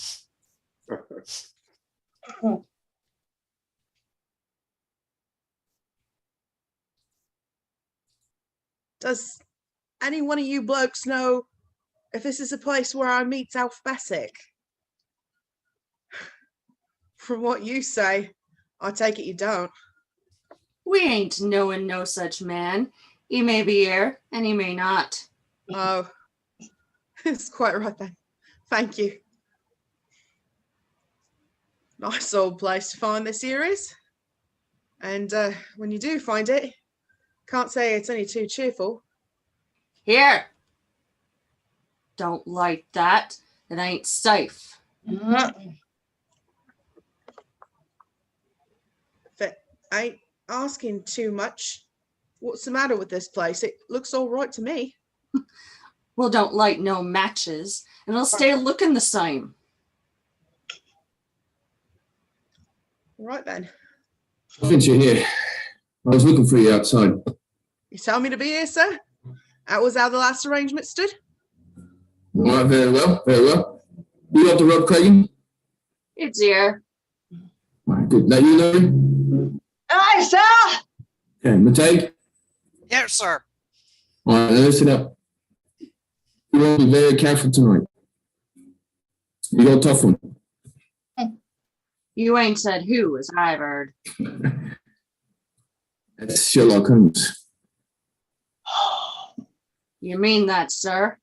Does any one of you blokes know if this is a place where I meet's alphabetic? From what you say, I take it you don't. We ain't knowing no such man. He may be here, and he may not. Oh, it's quite right then. Thank you. Nice old place to find this here is. And when you do find it, can't say it's any too cheerful. Here. Don't light that. It ain't safe. If it ain't asking too much, what's the matter with this place? It looks all right to me. Well, don't light no matches, and it'll stay looking the same. Right then. Since you're here, I was looking for you outside. You tell me to be here, sir? That was how the last arrangement stood? All right, very well, very well. You got the rope, Craig? It's here. All right, good. Now you know. Aye, sir. Okay, Matei. Yes, sir. All right, now listen up. You want to be very careful tonight. You got a tough one. You ain't said who, as I've heard. That's Sherlock Holmes. You mean that, sir?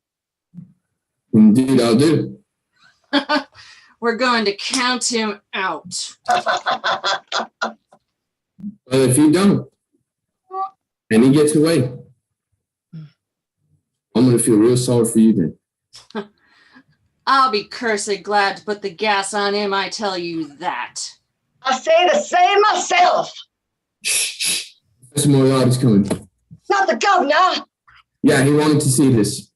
Indeed, I do. We're going to count him out. But if you don't, and he gets away, I'm going to feel real sorry for you then. I'll be cursed glad to put the gas on him, I tell you that. I say the same myself. Some more is coming. Not the governor. Yeah, he wanted to see this.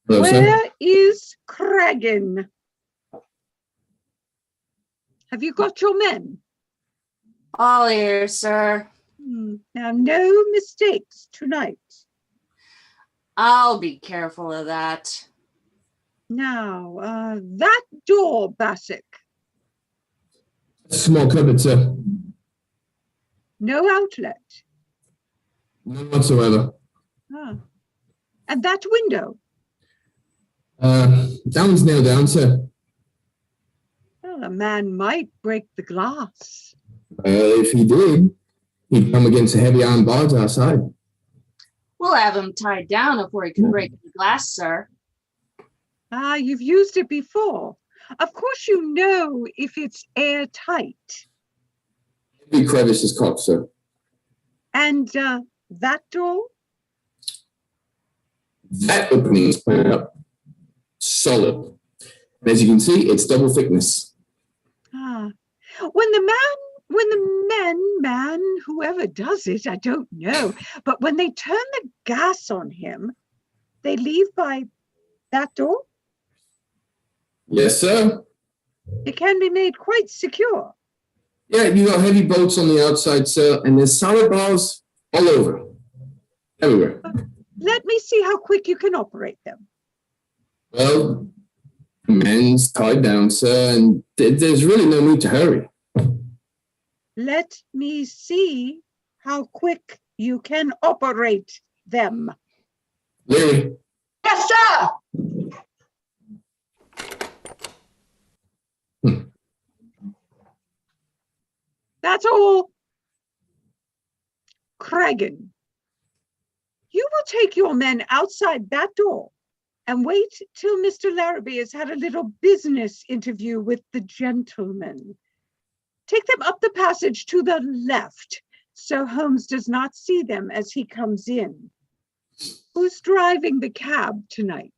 Hello, Where sir. is Cragen? Have you got your men? All here, sir. Now, no mistakes tonight. I'll be careful of that. Now, that door, Bassick. Small cupboard, sir. No outlet. None whatsoever. Ah. And that window. That one's nailed down, sir. Well, a man might break the glass. If he did, he'd come against the heavy iron bars outside. We'll have him tied down before he can break the glass, sir. Ah, you've used it before. Of course you know if it's airtight. Every crevice is caught, sir. And that door? That opening is pointed up. Solid. And as you can see, it's double thickness. Ah, whoever does it, I don't know. But when they turn the gas on him, they leave by that door? Yes, sir. It can be made quite secure. Yeah, you got heavy bolts on the outside, sir, and there's solid bars all over. Everywhere. Let me see how quick you can operate them. Well, the man's tied down, sir, and there's really no need to hurry. Let me see how quick you can operate them. Larry. Yes, sir. That's all. Cragen, you will take your men outside that door and wait till Mr. Larrabee has had a little business interview with the gentleman. Take them up the passage to the left so Holmes does not see them as he comes in. Who's driving the cab tonight?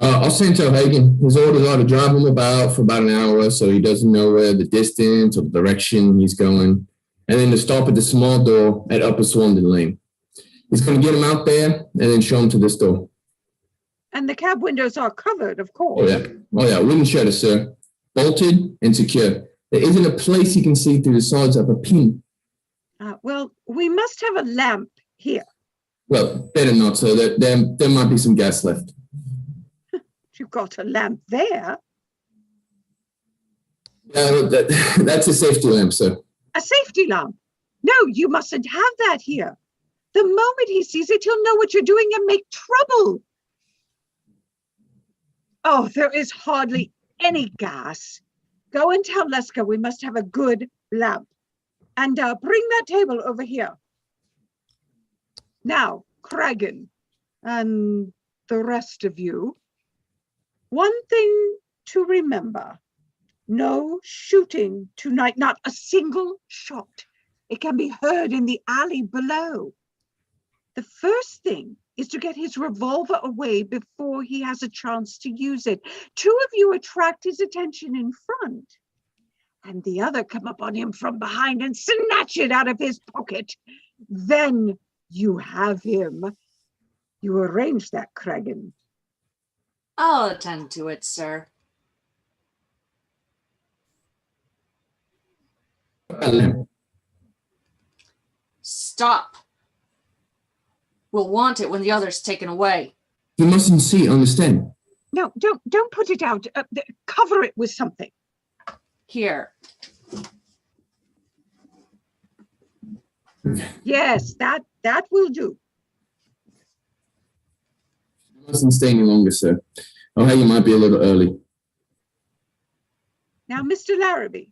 I'll send to Hagen. His orders are to drive him about for about an hour so he doesn't know where the distance or the direction he's going, and then to stop at the small door at Upper Swandon Lane. He's going to get him out there and then show him to this door. And the cab windows are covered, of Oh, course. yeah. Oh, yeah. Wooden shutter, sir. Bolted and secure. There isn't a place you can see through the sides of a pin. Well, we must have a lamp here. Well, better not, sir. There might be some gas left. You've got a lamp there. That's a safety lamp, sir. A safety lamp? No, you mustn't have that here. The moment he sees it, he'll know what you're doing and make trouble. Oh, there is hardly any gas. Go and tell Leska we must have a good lamp. And bring that table over here. Now, Kragan, and the rest of you, one thing to remember, no shooting tonight, not a single shot. It can be heard in the alley below. The first thing is to get his revolver away before he has a chance to use it. Two of you attract his attention in front, and the other come up on him from behind and snatch it out of his pocket. Then you have him. You arrange that, Kragan. I'll attend to it, sir. Stop. We'll want it when the other's taken away. You mustn't see, understand? No, don't put it out. Cover it with something. Here. Yes, that will do. You mustn't stay any longer, sir. Oh, hey, you might be a little early. Now, Mr. Larrabee,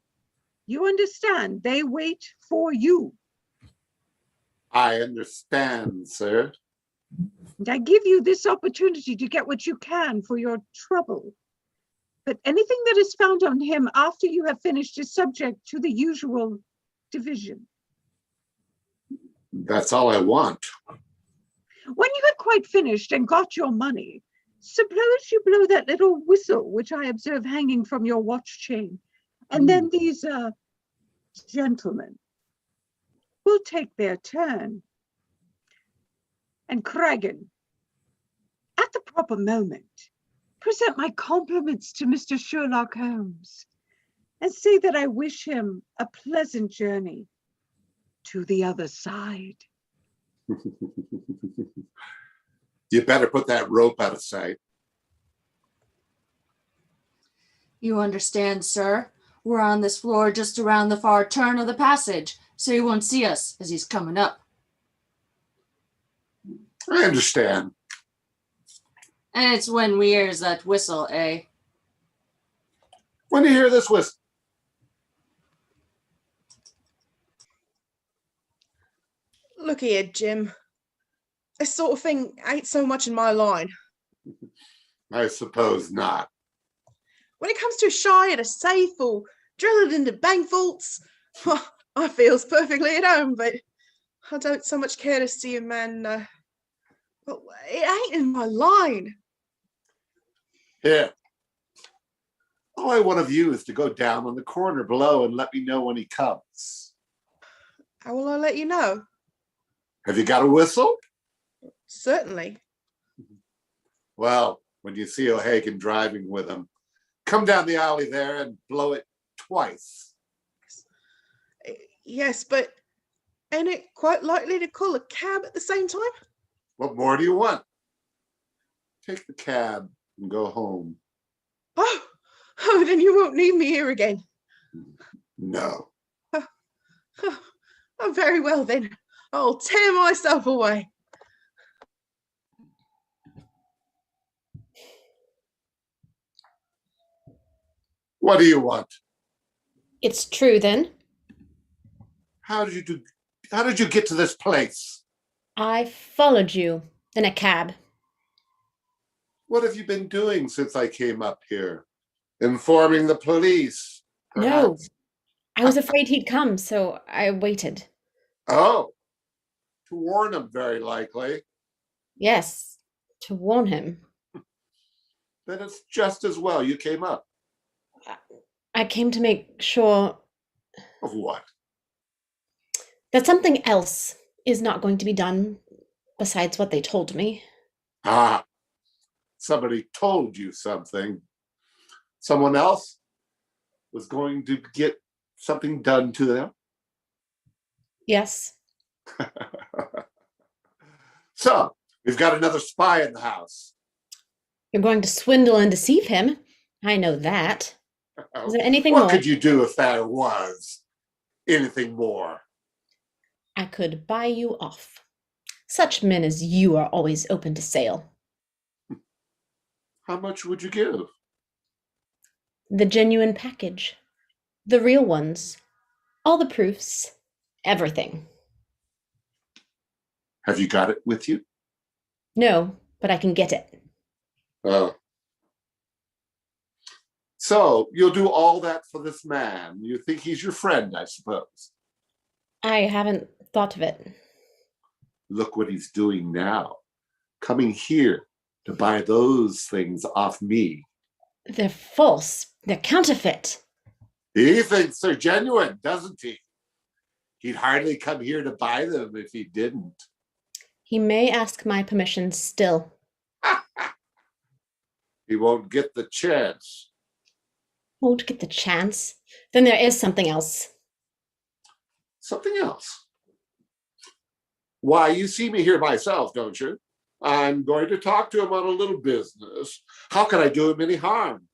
you understand they wait for you. I understand, sir. And I give you this opportunity to get what you can for your trouble. But anything that is found on him after you have finished is subject to the usual division. That's all I want. When you have quite finished and got your money, suppose you blow that little whistle which I observe hanging from your watch chain, and then these gentlemen will take their turn. And Kragan, at the proper moment, present my compliments to Mr. Sherlock Holmes and say that I wish him a pleasant journey to the other side. You better put that rope out of sight. You understand, sir? We're on this floor just around the far turn of the passage, so he won't see us as he's coming up. I understand. And it's when we hears that whistle, eh? When do you hear this whistle? Look here, Jim. This sort of thing ain't so much in my line. I suppose not. When it comes to a shy at a safe or drilling into bank vaults, well, I feels perfectly at home, but I don't so much care to see a man. Well, it ain't in my line. Here. All I want of you is to go down on the corner below and let me know when he comes. How will I let you know? Have you got a whistle? Certainly. Well, when you see O'Hagan driving with him, come down the alley there and blow it twice. Yes, but ain't it quite likely to call a cab at the same time? What more do you want? Take the cab and go home. Oh, then you won't need me here again. No. Oh, very well then. I'll tear myself away. What do you want? It's true then. How did you get to this place? I followed you in a cab. What have you been doing since I came up here? Informing the police? No, Perhaps? I was afraid he'd come, so I waited. Oh, to warn him, very likely. Yes, to warn him. Then it's just as well you came up. I came to make sure Of what? that something else is not going to be done besides what they told me. Ah, somebody told you something. Someone else was going to get something done to them? Yes. So, we've got another spy in the house. You're going to swindle and deceive him. I know that. Is there anything What more? could you do if there was anything more? I could buy you off. Such men as you are always open to sale. How much would you give? The genuine package. The real ones. All the proofs. Everything. Have you got it with you? No, but I can get it. Oh. So, you'll do all that for this man. You think he's your friend, I suppose. I haven't thought of it. Look what he's doing now. Coming here to buy those things off me. They're false. They're counterfeit. He thinks they're genuine, doesn't he? He'd hardly come here to buy them if he didn't. He may ask my permission still. He won't get the chance. Won't get the chance. Then there is something else. Something else? Why, you see me here myself, don't you? I'm going to talk to him on a little business. How can I do him any harm?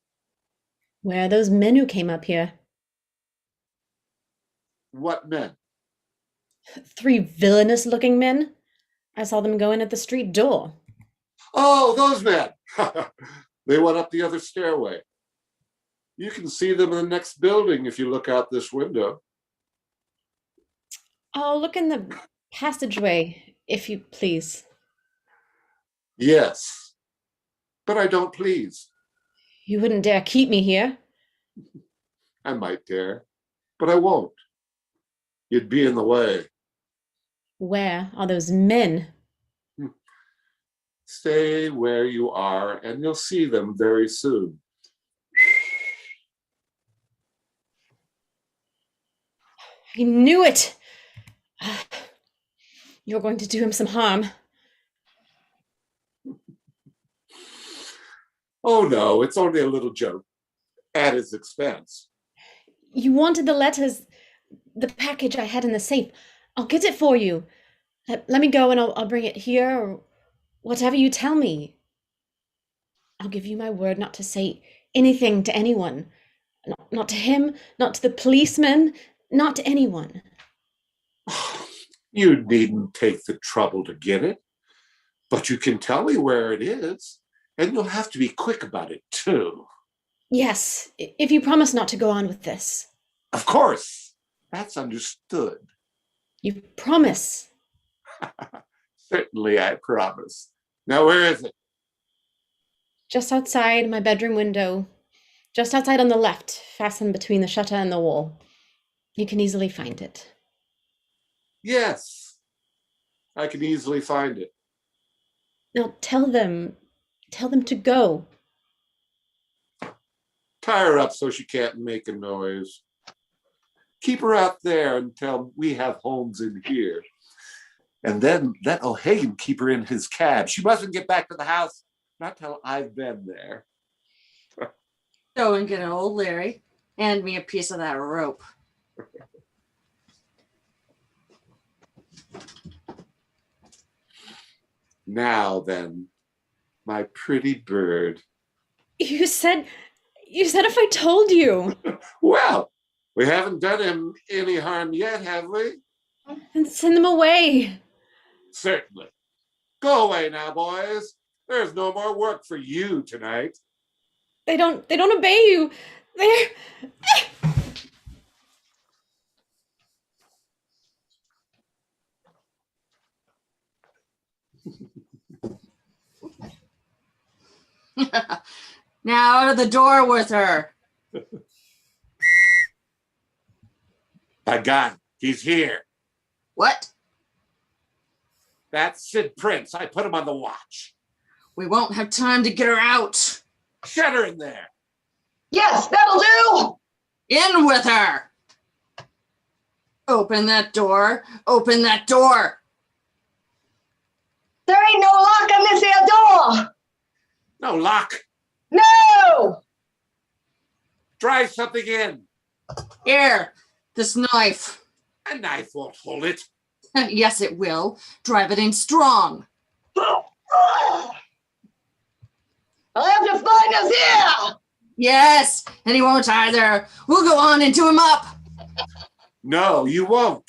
Where are those men who came up here? What men? 3 villainous-looking men. I saw them go in at the street door. Oh, those men! They went up the other stairway. You can see them in the next building if you look out this window. I'll look in the passageway, if you please. Yes, but I don't please. You wouldn't dare keep me here. I might dare, but I won't. You'd be in the way. Where are those men? Stay where you are, and you'll see them very soon. I knew it! You're going to do him some harm. Oh no, it's only a little joke. At his expense. You wanted the letters, the package I had in the safe. I'll get it for you. Let me go and I'll bring it here, or whatever you tell me. I'll give you my word not to say anything to anyone. Not to him, not to the policeman, not to anyone. You needn't take the trouble to get it, but you can tell me where it is, and you'll have to be quick about it too. Yes, if you promise not to go on with this. Of course, that's understood. You promise. Certainly, I promise. Now, where is it? Just outside my bedroom window. Just outside on the left, fastened between the shutter and the wall. You can easily find it. Yes, I can easily find it. Now tell them to go. Tie her up so she can't make a noise. Keep her out there until we have Holmes in here. And then let O'Hagan keep her in his cab. She mustn't get back to the house, not till I've been there. Go and get an old Larry. Hand me a piece of that rope. Now then, my pretty bird. You said if I told you. Well, we haven't done him any harm yet, have we? Then send them away. Certainly. Go away now, boys. There's no more work for you tonight. They don't obey you. They're Now out of the door with her. By God, he's here. What? That's Sid Prince. I put him on the watch. We won't have time to get her out. Shut her in there. Yes, that'll do. In with her. Open that door. Open that door. There ain't no lock on this here door. No lock. No. Drive something in. Here, this knife. A knife won't hold it. Yes, it will. Drive it in strong. I'll have to find us here. Yes, and he won't either. We'll go on and do him up. No, you won't.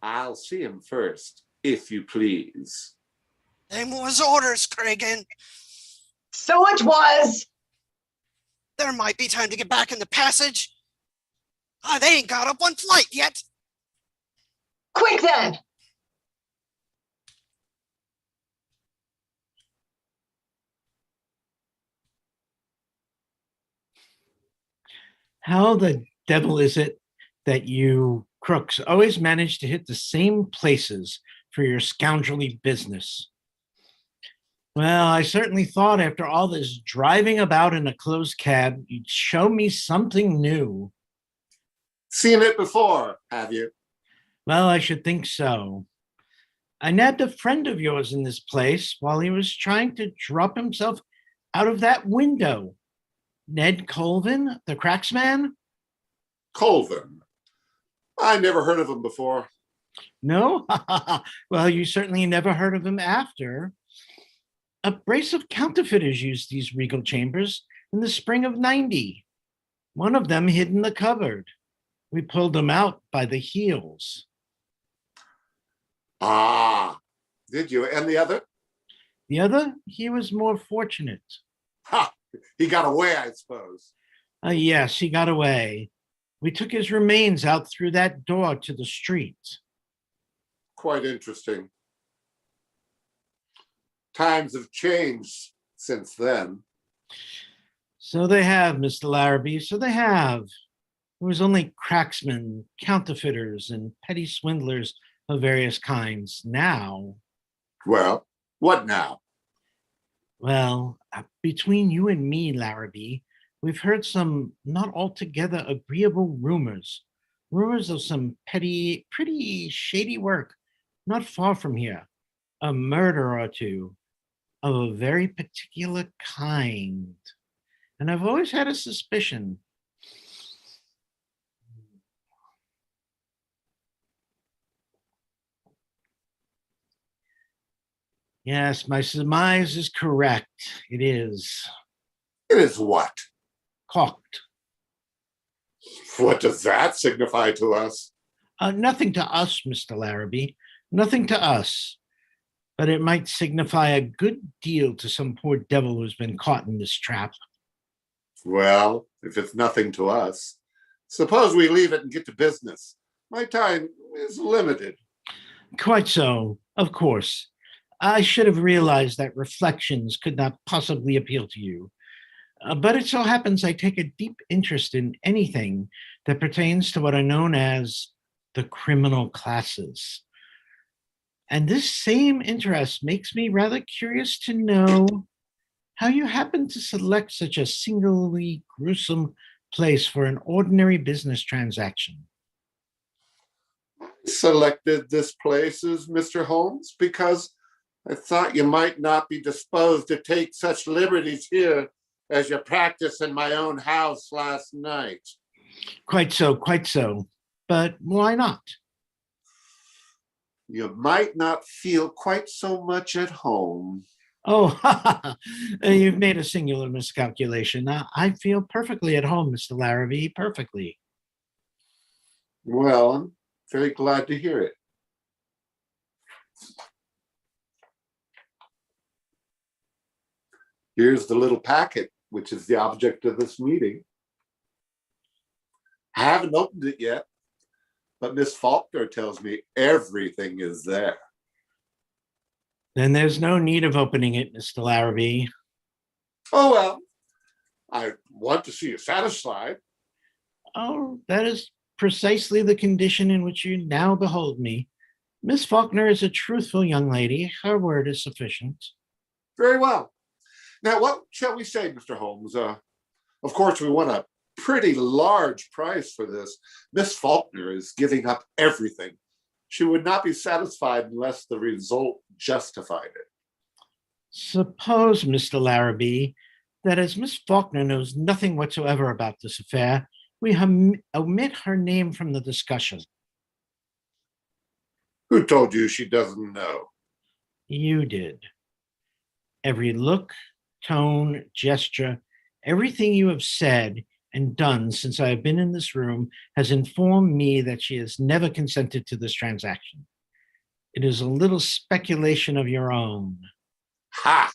I'll see him first, if you please. Them was orders, Kragan. So it was. There might be time to get back in the passage. They ain't got up one flight yet. Quick then. How the devil is it that you crooks always manage to hit the same places for your scoundrelly business? Well, I certainly thought after all this driving about in a closed cab, you'd show me something new. Seen it before, have you? Well, I should think so. I nabbed a friend of yours in this place while he was trying to drop himself out of that window. Ned Colvin, the cracksman? Colvin. I never heard of him before. No? Well, you certainly never heard of him after. A brace of counterfeiters used these regal chambers in the spring of '90. One of them hid in the cupboard. We pulled them out by the heels. Ah, did you? And the other? The other, he was more fortunate. Ha! He got away, I suppose. Yes, he got away. We took his remains out through that door to the street. Quite interesting. Times have changed since then. So they have, Mr. Larrabee, so they have. It was only cracksmen, counterfeiters, and petty swindlers of various kinds. Now. Well, what now? Well, between you and me, Larrabee, we've heard some not altogether agreeable rumors. Rumors of some petty, pretty shady work not far from here. A murder or two of a very particular kind. And I've always had a suspicion. Yes, my surmise is correct. It is. It is what? Cocked. What does that signify to us? Nothing to us, Mr. Larrabee. Nothing to us. But it might signify a good deal to some poor devil who's been caught in this trap. Well, if it's nothing to us, suppose we leave it and get to business. My time is limited. Quite so, of course. I should have realized that reflections could not possibly appeal to you. But it so happens I take a deep interest in anything that pertains to what are known as the criminal classes. And this same interest makes me rather curious to know how you happen to select such a singularly gruesome place for an ordinary business transaction. I selected this place as Mr. Holmes because I thought you might not be disposed to take such liberties here as you practiced in my own house last night. Quite so, quite so. But why not? You might not feel quite so much at home. Oh, you've made a singular miscalculation. I feel perfectly at home, Mr. Larrabee, perfectly. Well, I'm very glad to hear it. Here's the little packet, which is the object of this meeting. I haven't opened it yet, but Miss Faulkner tells me everything is there. Then there's no need of opening it, Mr. Larrabee. Oh, well, I want to see you satisfied. Oh, that is precisely the condition in which you now behold me. Miss Faulkner is a truthful young lady. Her word is sufficient. Very well. Now, what shall we say, Mr. Holmes? Of course, we want a pretty large price for this. Miss Faulkner is giving up everything. She would not be satisfied unless the result justified it. Suppose, Mr. Larrabee, that as Miss Faulkner knows nothing whatsoever about this affair, we omit her name from the discussion. Who told you she doesn't know? You did. Every look, tone, gesture, everything you have said and done since I have been in this room has informed me that she has never consented to this transaction. It is a little speculation of your own. Ha!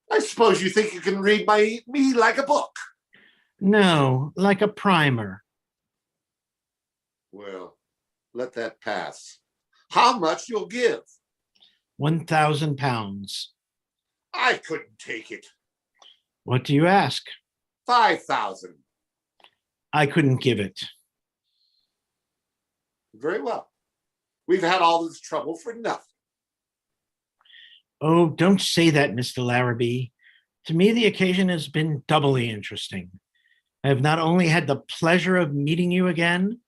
I suppose you think you can read me like a book. No, like a primer. Well, let that pass. How much you'll give? £1,000. I couldn't take it. What do you ask? 5,000. I couldn't give it. Very well. We've had all this trouble for nothing. Oh, don't say that, Mr. Larrabee. To me, the occasion has been doubly interesting. I have not only had the pleasure of meeting you again,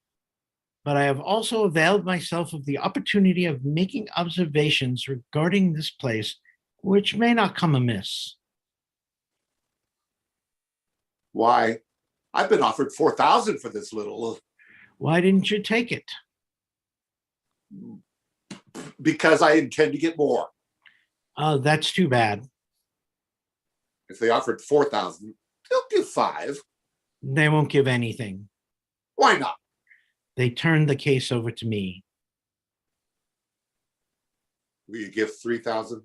but I have also availed myself of the opportunity of making observations regarding this place, which may not come amiss. Why, I've been offered 4,000 for this little. Why didn't you take it? Because I intend to get more. That's too bad. If they offered 4,000, they'll give 5. They won't give anything. Why not? They turned the case over to me. Will you give 3,000?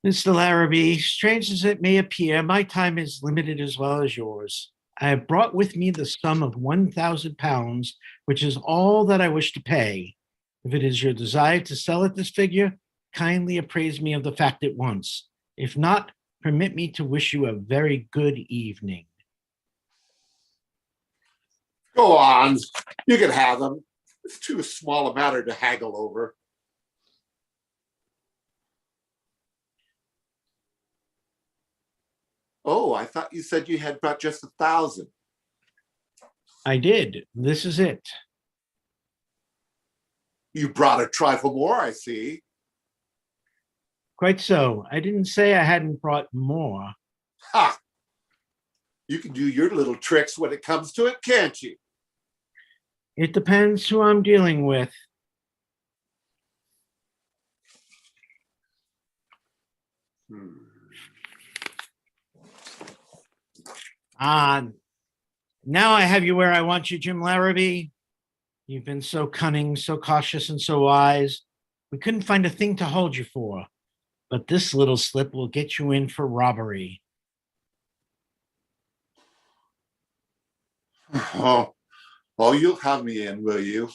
Mr. Larrabee, strange as it may appear, my time is limited as well as yours. I have brought with me the sum of £1,000, which is all that I wish to pay. If it is your desire to sell at this figure, kindly appraise me of the fact at once. If not, permit me to wish you a very good evening. Go on. You can have them. It's too small a matter to haggle over. Oh, I thought you said you had brought just 1,000. I did. This is it. You brought a trifle more, I see. Quite so. I didn't say I hadn't brought more. Ha! You can do your little tricks when it comes to it, can't you? It depends who I'm dealing with. Now I have you where I want you, Jim Larrabee. You've been so cunning, so cautious, and so wise. We couldn't find a thing to hold you for. But this little slip will get you in for robbery. Oh, you'll have me in, will you?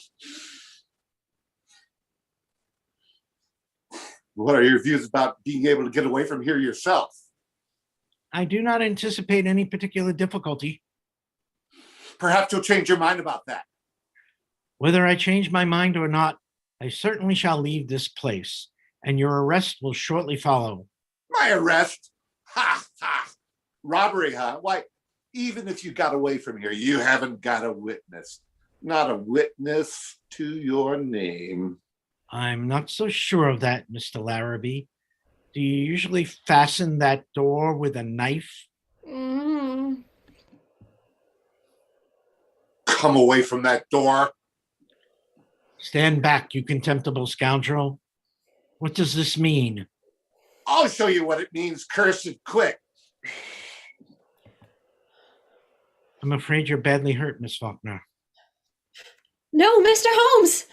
What are your views about being able to get away from here yourself? I do not anticipate any particular difficulty. Perhaps you'll change your mind about that. Whether I change my mind or not, I certainly shall leave this place, and your arrest will shortly follow. My arrest? Ha, ha. Robbery, huh? Why, even if you got away from here, you haven't got a witness. Not a witness to your name. I'm not so sure of that, Mr. Larrabee. Do you usually fasten that door with a knife? Mm. Come away from that door. Stand back, you contemptible scoundrel. What does this mean? I'll show you what it means, curse it quick. I'm afraid you're badly hurt, Miss Faulkner. No, Mr. Holmes!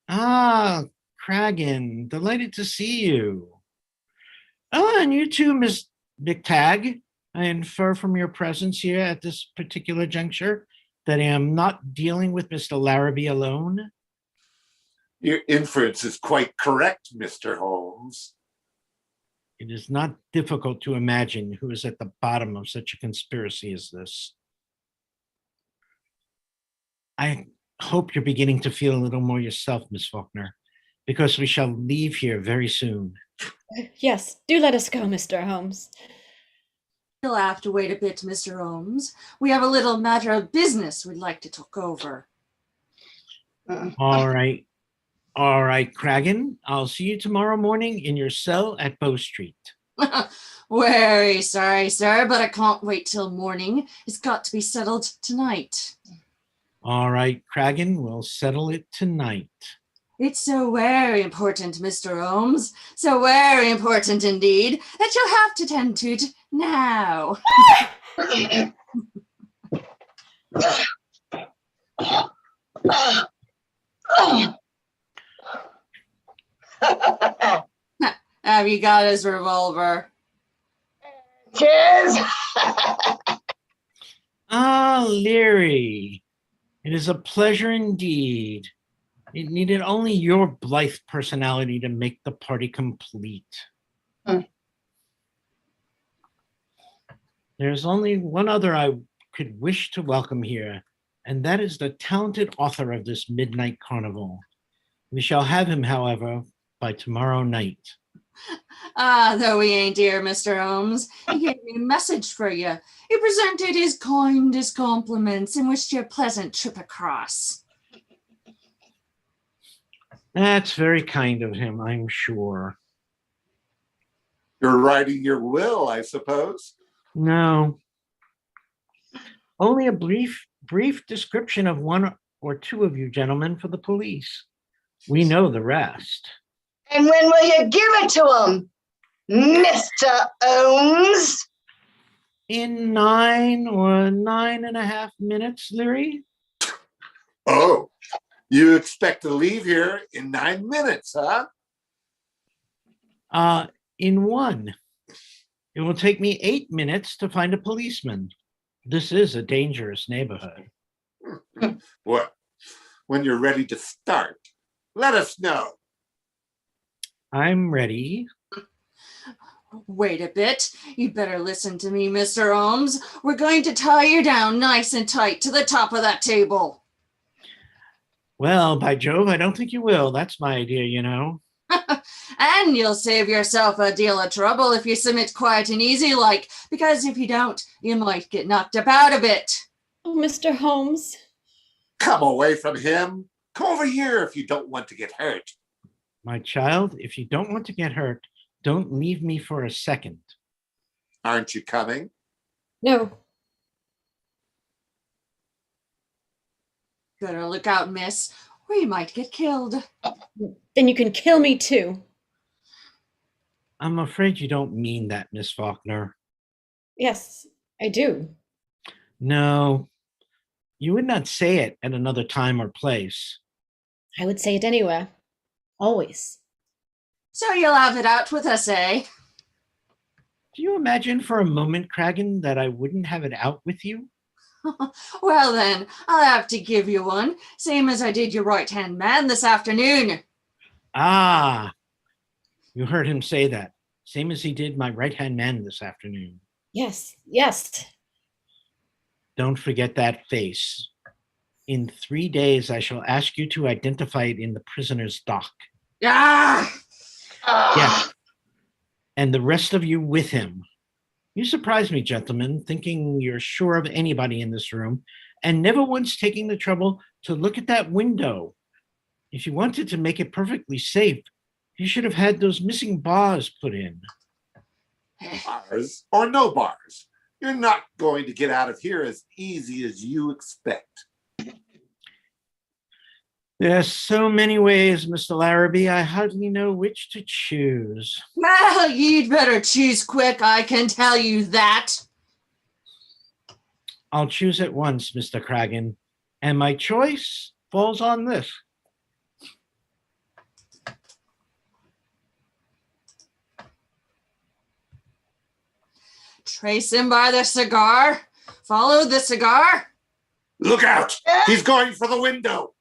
Ah, Cragen, delighted to see you. Oh, and you too, Miss McTagg. I infer from your presence here at this particular juncture that I am not dealing with Mr. Larrabee alone. Your inference is quite correct, Mr. Holmes. It is not difficult to imagine who is at the bottom of such a conspiracy as this. I hope you're beginning to feel a little more yourself, Miss Faulkner. because we shall leave here very soon. Yes, do let us go, Mr. Holmes. You'll have to wait a bit, Mr. Holmes. We have a little matter of business we'd like to talk over. All right. All right, Kragan. I'll see you tomorrow morning in your cell at Bow Street. Very sorry, sir, but I can't wait till morning. It's got to be settled tonight. All right, Kragan, we'll settle it tonight. It's so very important, Mr. Holmes. So very important indeed that you'll have to tend to it now. Have you got his revolver? Cheers. Ah, Leary, it is a pleasure indeed. It needed only your blithe personality to make the party complete. There's only one other I could wish to welcome here, and that is the talented author of this Midnight Carnival. We shall have him, however, by tomorrow night. Though he ain't here, Mr. Holmes. He gave me a message for you. He presented his kindest compliments and wished you a pleasant trip across. That's very kind of him, I'm sure. You're writing your will, I suppose. No. Only a brief description of one or two of you gentlemen for the police. We know the rest. And when will you give it to him, Mr. Holmes? In 9 or 9.5 minutes, Leary. Oh, you expect to leave here in 9 minutes, huh? In 1. It will take me 8 minutes to find a policeman. This is a dangerous neighborhood. Well, when you're ready to start, let us know. I'm ready. Wait a bit. You'd better listen to me, Mr. Holmes. We're going to tie you down nice and tight to the top of that table. Well, by Jove, I don't think you will. That's my idea, you know. And you'll save yourself a deal of trouble if you submit quiet and easy like, because if you don't, you might get knocked about a bit. Oh, Mr. Holmes. Come away from him. Come over here if you don't want to get hurt. My child, if you don't want to get hurt, don't leave me for a second. Aren't you coming? No. Better look out, miss, or you might get killed. Then you can kill me too. I'm afraid you don't mean that, Miss Faulkner. Yes, I do. No, you would not say it at another time or place. I would say it anywhere. Always. So you'll have it out with us, eh? Do you imagine for a moment, Kragan, that I wouldn't have it out with you? Well then, I'll have to give you one, same as I did your right-hand man this afternoon. Ah, you heard him say that, same as he did my right-hand man this afternoon. Yes, yes. Don't forget that face. In 3 days, I shall ask you to identify it in the prisoner's dock. Ah! Yes, and the rest of you with him. You surprise me, gentlemen, thinking you're sure of anybody in this room, and never once taking the trouble to look at that window. If you wanted to make it perfectly safe, you should have had those missing bars put in. Bars or no bars, you're not going to get out of here as easy as you expect. There's so many ways, Mr. Larrabee, I hardly know which to choose. Well, you'd better choose quick, I can tell you that. I'll choose at once, Mr. Kragan, and my choice falls on this. Trace him by the cigar. Follow the cigar. Look out! He's going for the window.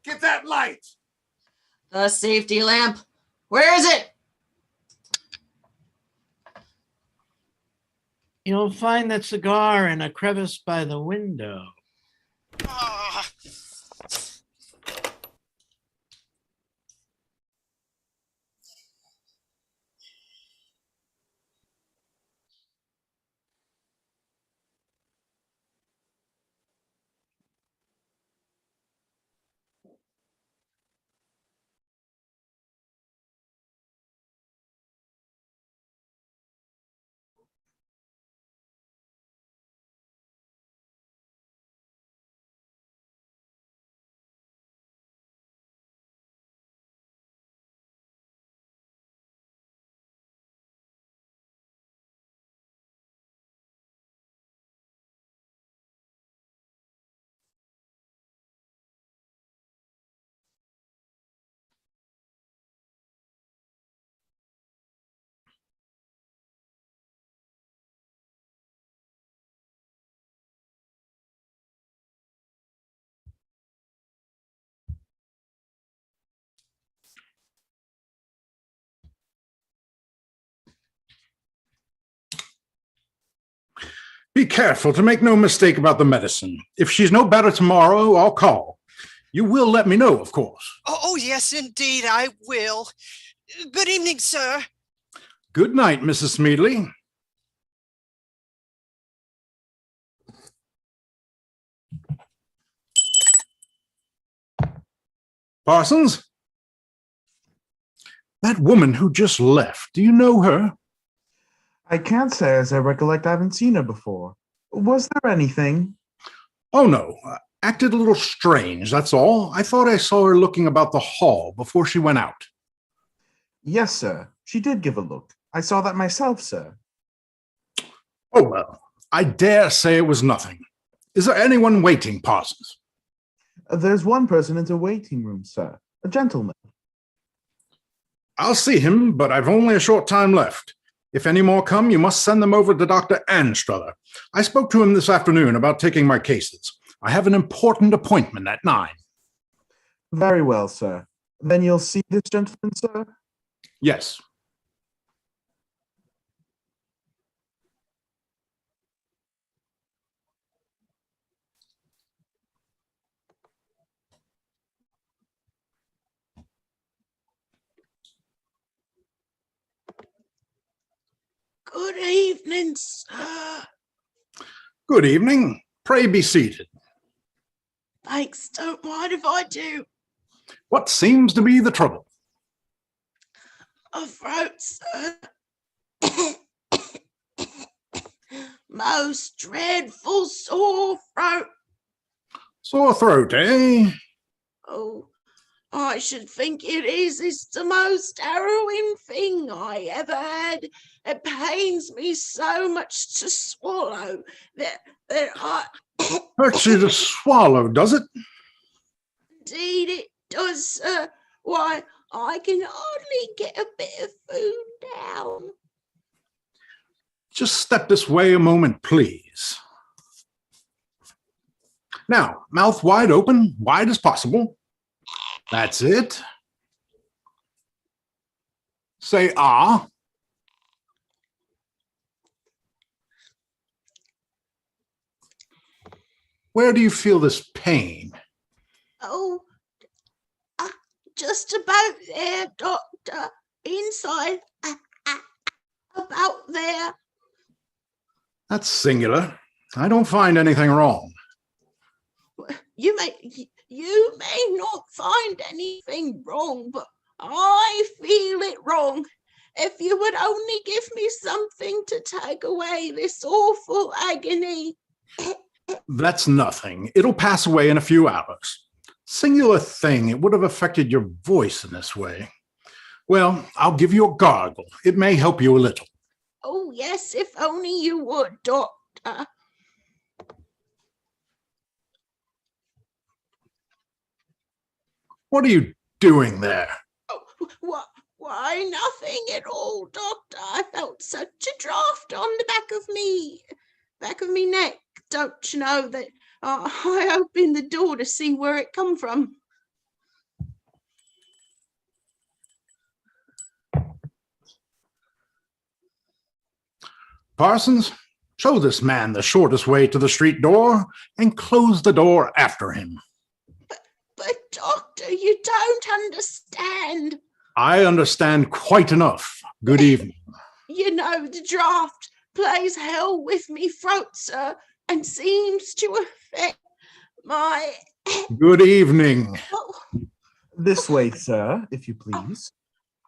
Get that light. The safety lamp. Where is it? You'll find that cigar in a crevice by the window. Be careful to make no mistake about the medicine. If she's no better tomorrow, I'll call. You will let me know, of course. Oh, yes, indeed, I will. Good evening, sir. Good night, Mrs. Smedley. Parsons? That woman who just left, do you know her? I can't say as I recollect I haven't seen her before. Was there anything? Oh, no. Acted a little strange, that's all. I thought I saw her looking about the hall before she went out. Yes, sir. She did give a look. I saw that myself, sir. Oh, well, I dare say it was nothing. Is there anyone waiting, Parsons? There's one person in the waiting room, sir. A gentleman. I'll see him, but I've only a short time left. If any more come, you must send them over to Dr. Anstruther. I spoke to him this afternoon about taking my cases. I have an important appointment at 9. Very well, sir. Then you'll see this gentleman, sir? Yes. Good evening, sir. Good evening. Pray be seated. Thanks, don't mind if I do. What seems to be the trouble? A throat, sir. Most dreadful sore throat. Sore throat, eh? Oh, I should think it is. It's the most harrowing thing I ever had. It pains me so much to swallow that I... Hurts you to swallow, does it? Indeed it does, sir. Why, I can hardly get a bit of food down. Just step this way a moment, please. Now, mouth wide open, wide as possible. That's it. Say ah. Where do you feel this pain? Oh, just about there, doctor. Inside, about there. That's singular. I don't find anything wrong. You may not find anything wrong, but I feel it wrong. If you would only give me something to take away this awful agony. That's nothing. It'll pass away in a few hours. Singular thing, it would have affected your voice in this way. Well, I'll give you a gargle. It may help you a little. Oh, yes, if only you would, doctor. What are you doing there? Oh, why, nothing at all, doctor. I felt such a draft on the back of me neck. Don't you know that I opened the door to see where it come from? Parsons, show this man the shortest way to the street door and close the door after him. But doctor, you don't understand. I understand quite enough. Good evening. You know, the draft plays hell with me throat, sir, and seems to affect my... Good evening. This way, sir, if you please.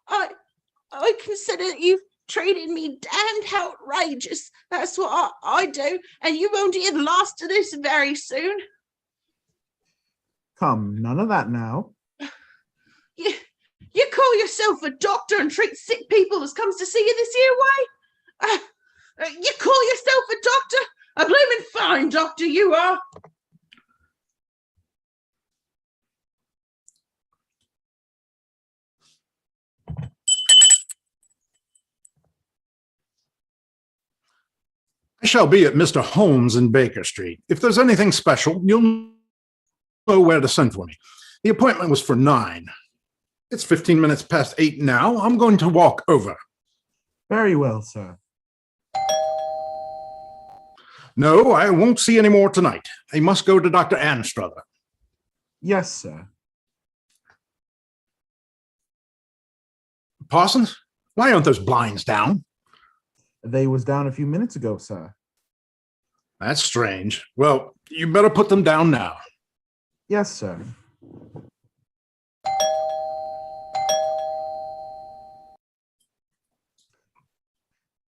I consider you've treated me damned outrageous. That's what I do, and you won't hear the last of this very soon. Come, none of that now. You call yourself a doctor and treat sick people as comes to see you this here way? You call yourself a doctor? A bloomin' fine doctor you are. I shall be at Mr. Holmes in Baker Street. If there's anything special, you'll know where to send for me. The appointment was for 9. It's 15 minutes past 8 now. I'm going to walk over. Very well, sir. No, I won't see any more tonight. I must go to Dr. Anstruther. Yes, sir. Parsons, why aren't those blinds down? They was down a few minutes ago, sir. That's strange. Well, you better put them down now. Yes, sir.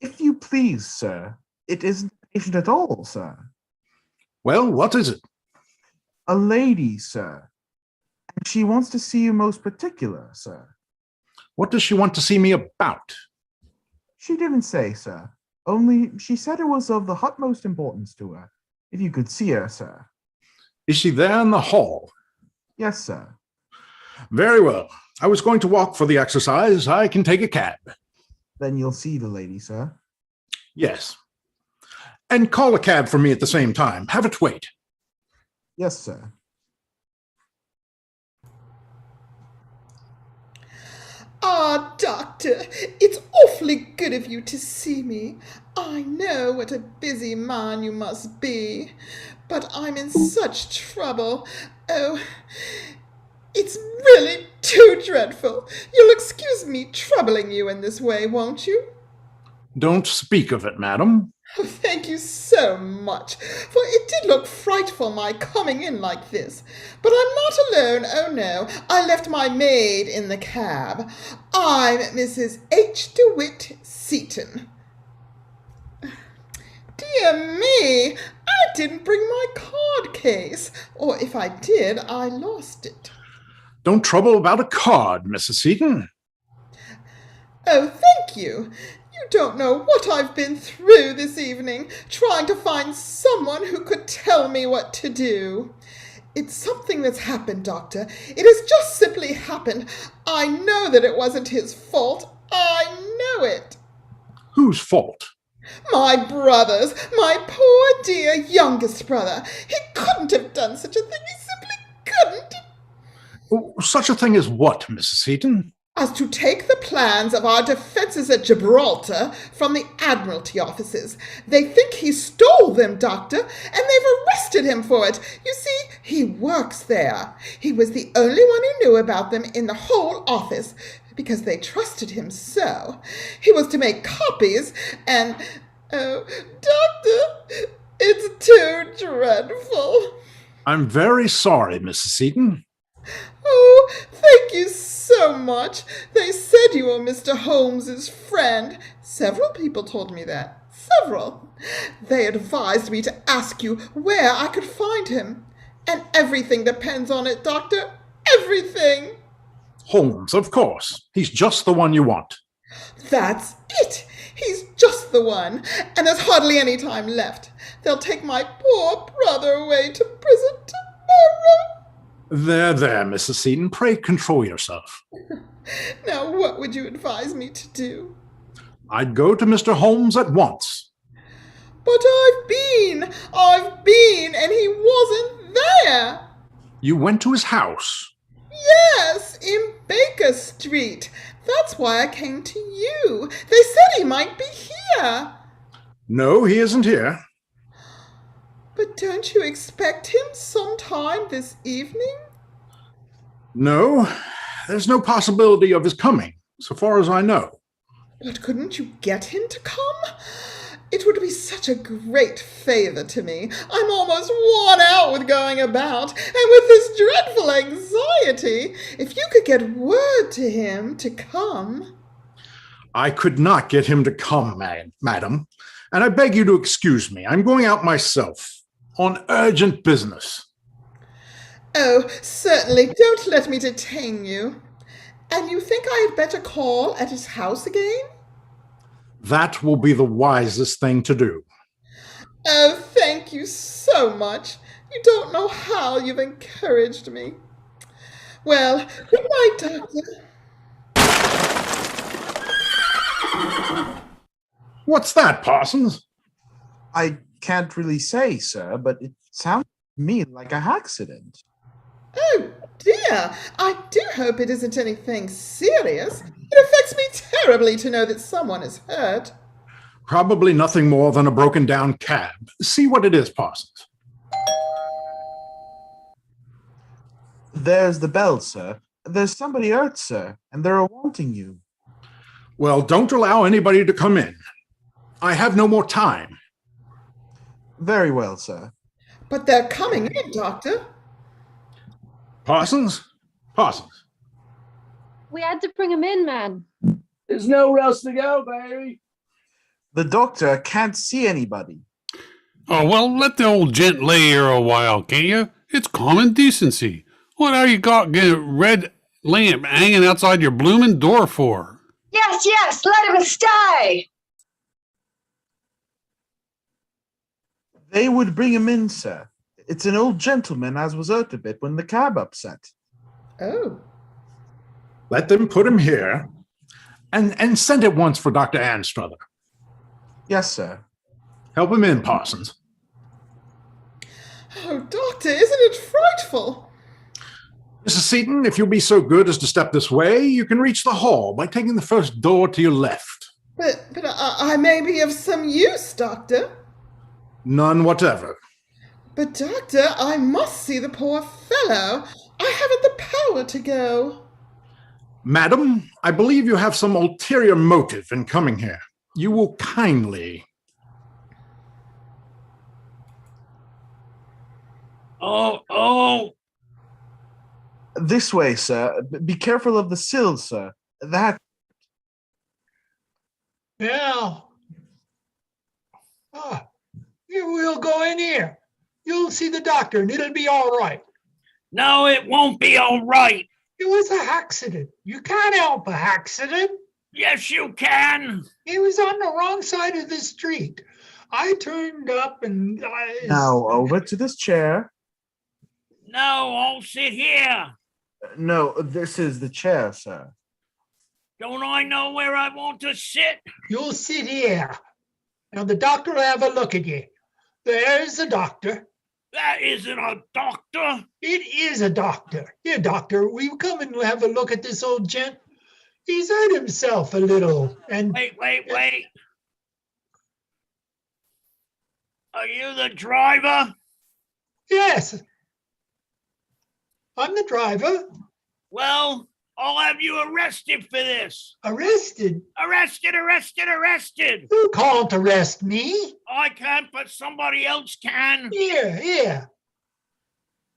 If you please, sir, it isn't a patient at all, sir. Well, what is it? A lady, sir. And she wants to see you most particular, sir. What does she want to see me about? She didn't say, sir. Only she said it was of the utmost importance to her. If you could see her, sir. Is she there in the hall? Yes, sir. Very well. I was going to walk for the exercise. I can take a cab. Then you'll see the lady, sir. Yes. And call a cab for me at the same time. Have it wait. Yes, sir. Ah, Doctor, it's awfully good of you to see me. I know what a busy man you must be, but I'm in such trouble. Oh, it's really too dreadful. You'll excuse me troubling you in this way, won't you? Don't speak of it, madam. Oh, thank you so much, for it did look frightful my coming in like this. But I'm not alone, oh no, I left my maid in the cab. I'm Mrs. H. DeWitt Seaton. Dear me, I didn't bring my card case, or if I did, I lost it. Don't trouble about a card, Mrs. Seaton. Oh, thank you. You don't know what I've been through this evening, trying to find someone who could tell me what to do. It's something that's happened, Doctor. It has just simply happened. I know that it wasn't his fault. I know it. Whose fault? My brother's. My poor dear youngest brother. He couldn't have done such a thing. He simply couldn't. Such a thing as what, Mrs. Seaton? As to take the plans of our defences at Gibraltar from the Admiralty offices. They think he stole them, Doctor, and they've arrested him for it. You see, he works there. He was the only one who knew about them in the whole office, because they trusted him so. He was to make copies, and, oh, Doctor, it's too dreadful. I'm very sorry, Mrs. Seaton. Oh, thank you so much. They said you were Mr. Holmes's friend. Several people told me that. Several. They advised me to ask you where I could find him. And everything depends on it, Doctor. Everything. Holmes, of course. He's just the one you want. That's it. He's just the one. And there's hardly any time left. They'll take my poor brother away to prison tomorrow. There, Mrs. Seaton. Pray control yourself. Now, what would you advise me to do? I'd go to Mr. Holmes at once. But I've been, and he wasn't there. You went to his house? Yes, in Baker Street. That's why I came to you. They said he might be here. No, he isn't here. But don't you expect him sometime this evening? No, there's no possibility of his coming, so far as I know. But couldn't you get him to come? It would be such a great favor to me. I'm almost worn out with going about, and with this dreadful anxiety. If you could get word to him to come. I could not get him to come, madam, and I beg you to excuse me. I'm going out myself on urgent business. Oh, certainly. Don't let me detain you. And you think I had better call at his house again? That will be the wisest thing to do. Oh, thank you so much. You don't know how you've encouraged me. Well, good night, Doctor. What's that, Parsons? I can't really say, sir, but it sounds to me like a accident. Oh, dear. I do hope it isn't anything serious. It affects me terribly to know that someone is hurt. Probably nothing more than a broken down cab. See what it is, Parsons. There's the bell, sir. There's somebody hurt, sir, and they're wanting you. Well, don't allow anybody to come in. I have no more time. Very well, sir. But they're coming in, Doctor. Parsons? Parsons. We had to bring him in, man. There's nowhere else to go, baby. The doctor can't see anybody. Oh, well, let the old gent lay here a while, can't you? It's common decency. What are you got a red lamp hanging outside your bloomin' door for? Yes, yes, let him stay. They would bring him in, sir. It's an old gentleman as was hurt a bit when the cab upset. Oh. Let them put him here and send at once for Dr. Anstruther. Yes, sir. Help him in, Parsons. Oh, Doctor, isn't it frightful? Mrs. Seaton, if you'll be so good as to step this way, you can reach the hall by taking the first door to your left. But I may be of some use, Doctor. None whatever. But, Doctor, I must see the poor fellow. I haven't the power to go. Madam, I believe you have some ulterior motive in coming here. You will kindly... Oh! This way, sir. Be careful of the sill, sir. That. Now. We'll go in here. You'll see the doctor and it'll be all right. No, it won't be all right. It was an accident. You can't help an accident. Yes, you can. He was on the wrong side of the street. I turned up and Now, over to this chair. No, I'll sit here. No, this is the chair, sir. Don't I know where I want to sit? You'll sit here. Now the doctor will have a look at you. There's the doctor. That isn't a doctor. It is a doctor. Here, doctor, will you come and have a look at this old gent? He's hurt himself a little. And Wait. Are you the driver? Yes. I'm the driver. Well, I'll have you arrested for this. Arrested? Arrested. You can't arrest me. I can't, but somebody else can. Here.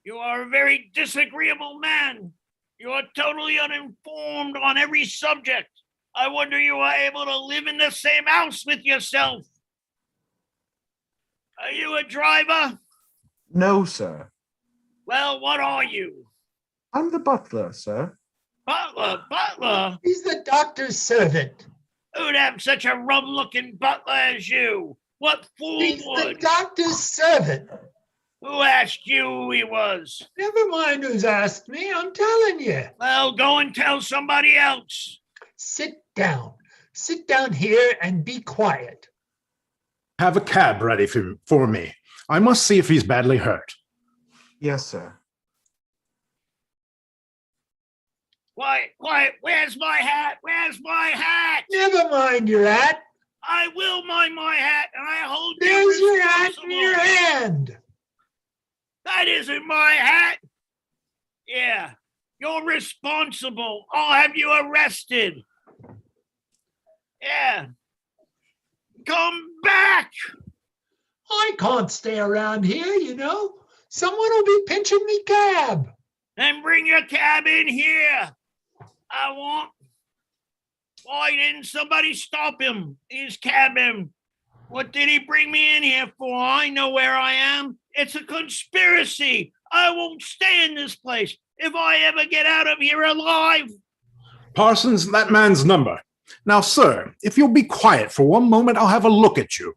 You are a very disagreeable man. You are totally uninformed on every subject. I wonder you are able to live in the same house with yourself. Are you a driver? No, sir. Well, what are you? I'm the butler, sir. Butler? He's the doctor's servant. Who'd have such a rum-looking butler as you? What fool He's would? the doctor's servant. Who asked you who he was? Never mind who's asked me, I'm telling you. Well, go and tell somebody else. Sit down. Sit down here and be quiet. Have a cab ready for me. I must see if he's badly hurt. Yes, sir. Quiet. Where's my hat? Never mind your hat. I will mind my hat, and I hold you There's your hat in responsible. your hand. That isn't my hat. Yeah, you're responsible. I'll have you arrested. Yeah. Come back. I can't stay around here, you know. Someone will be pinching me cab. And bring your cab in here. Why didn't somebody stop him? His cab him. What did he bring me in here for? I know where I am. It's a conspiracy. I won't stay in this place if I ever get out of here alive. Parsons, that man's number. Now, sir, if you'll be quiet for one moment, I'll have a look at you.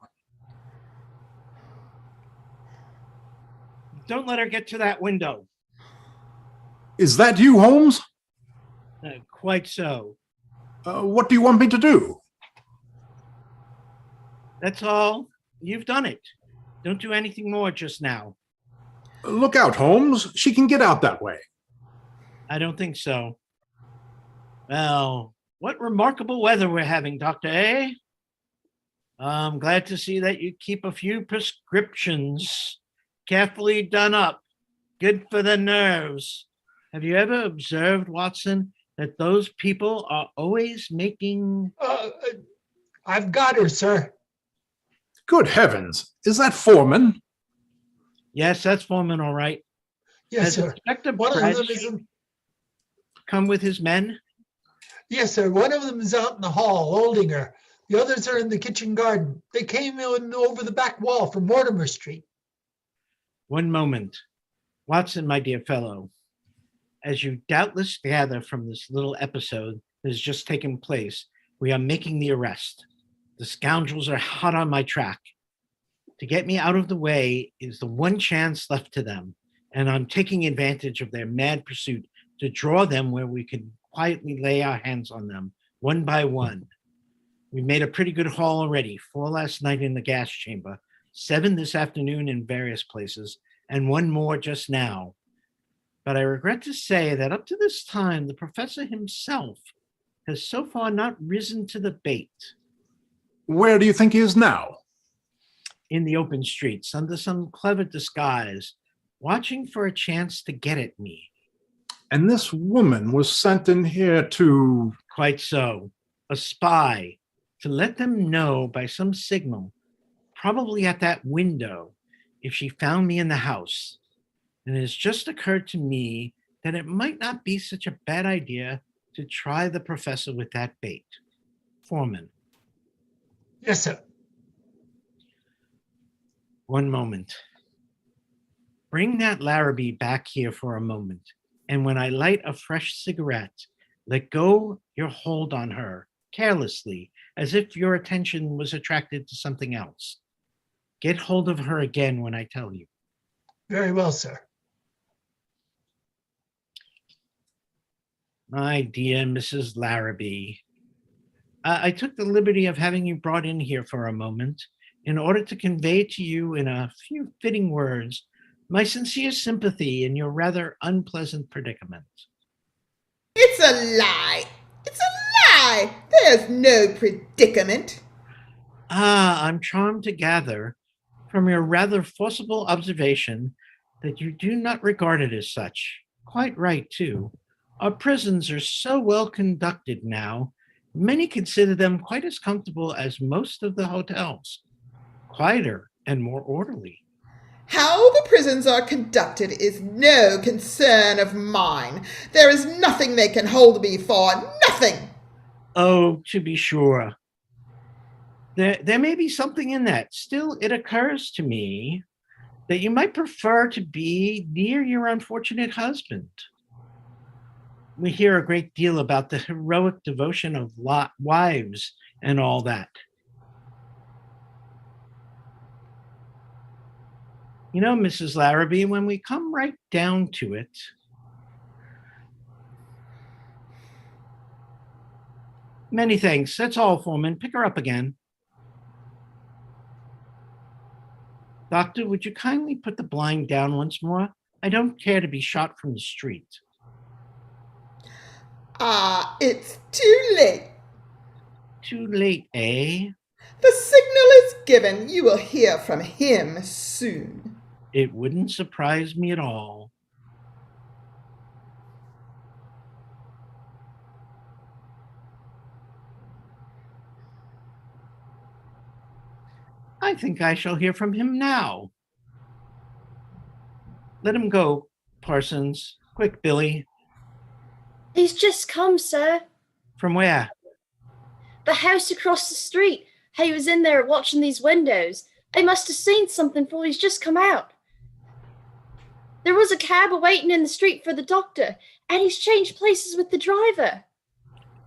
Don't let her get to that window. Is that you, Holmes? Quite so. What do you want me to do? That's all. You've done it. Don't do anything more just now. Look out, Holmes. She can get out that way. I don't think so. Well, what remarkable weather we're having, Doctor, eh? I'm glad to see that you keep a few prescriptions carefully done up. Good for the nerves. Have you ever observed, Watson, that those people are always making... I've got her, sir. Good heavens, is that Foreman? Yes, that's Foreman, all right. Yes, Has sir. Inspector One of them Bradshaw is come with his men? Yes, sir. One of them is out in the hall holding her. The others are in the kitchen garden. They came in over the back wall from Mortimer Street. One moment. Watson, my dear fellow, as you doubtless gather from this little episode that has just taken place, we are making the arrest. The scoundrels are hot on my track. To get me out of the way is the one chance left to them, and I'm taking advantage of their mad pursuit to draw them where we can quietly lay our hands on them, one by one. We've made a pretty good haul already, 4 last night in the gas chamber, 7 this afternoon in various places, and 1 more just now. But I regret to say that up to this time, the professor himself has so far not risen to the bait. Where do you think he is now? In the open streets, under some clever disguise, watching for a chance to get at me. And this woman was sent in here to... Quite so. A spy, to let them know by some signal, probably at that window, if she found me in the house. And it has just occurred to me that it might not be such a bad idea to try the professor with that bait. Foreman. Yes, sir. One moment. Bring that Larrabee back here for a moment, and when I light a fresh cigarette, let go your hold on her, carelessly, as if your attention was attracted to something else. Get hold of her again when I tell you. Very well, sir. My dear Mrs. Larrabee, I took the liberty of having you brought in here for a moment in order to convey to you in a few fitting words my sincere sympathy in your rather unpleasant predicament. It's a lie. It's a lie. There's no predicament. I'm charmed to gather from your rather forcible observation that you do not regard it as such. Quite right, too. Our prisons are so well conducted now, many consider them quite as comfortable as most of the hotels. Quieter and more orderly. How the prisons are conducted is no concern of mine. There is nothing they can hold me for. Nothing. Oh, to be sure. There may be something in that. Still, it occurs to me that you might prefer to be near your unfortunate husband. We hear a great deal about the heroic devotion of wives and all that. You know, Mrs. Larrabee, when we come right down to it, many thanks. That's all, Foreman. Pick her up again. Doctor, would you kindly put the blind down once more? I don't care to be shot from the street. It's too late. Too late, eh? The signal is given. You will hear from him soon. It wouldn't surprise me at all. I think I shall hear from him now. Let him go, Parsons. Quick, Billy. He's just come, sir. From where? The house across the street. He was in there watching these windows. He must have seen something, for he's just come out. There was a cab awaiting in the street for the doctor, and he's changed places with the driver.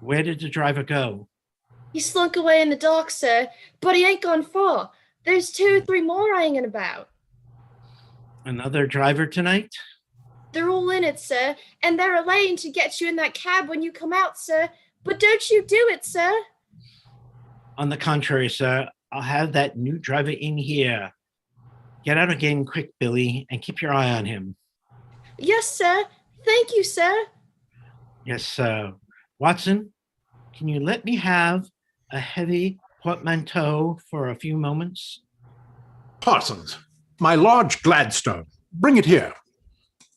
Where did the driver go? He slunk away in the dark, sir, but he ain't gone far. There's 2 or 3 more hanging about. Another driver tonight? They're all in it, sir, and they're allaying to get you in that cab when you come out, sir. But don't you do it, sir. On the contrary, sir, I'll have that new driver in here. Get out again quick, Billy, and keep your eye on him. Yes, sir. Thank you, sir. Yes, sir. Watson, can you let me have a heavy portmanteau for a few moments? Parsons, my large Gladstone. Bring it here.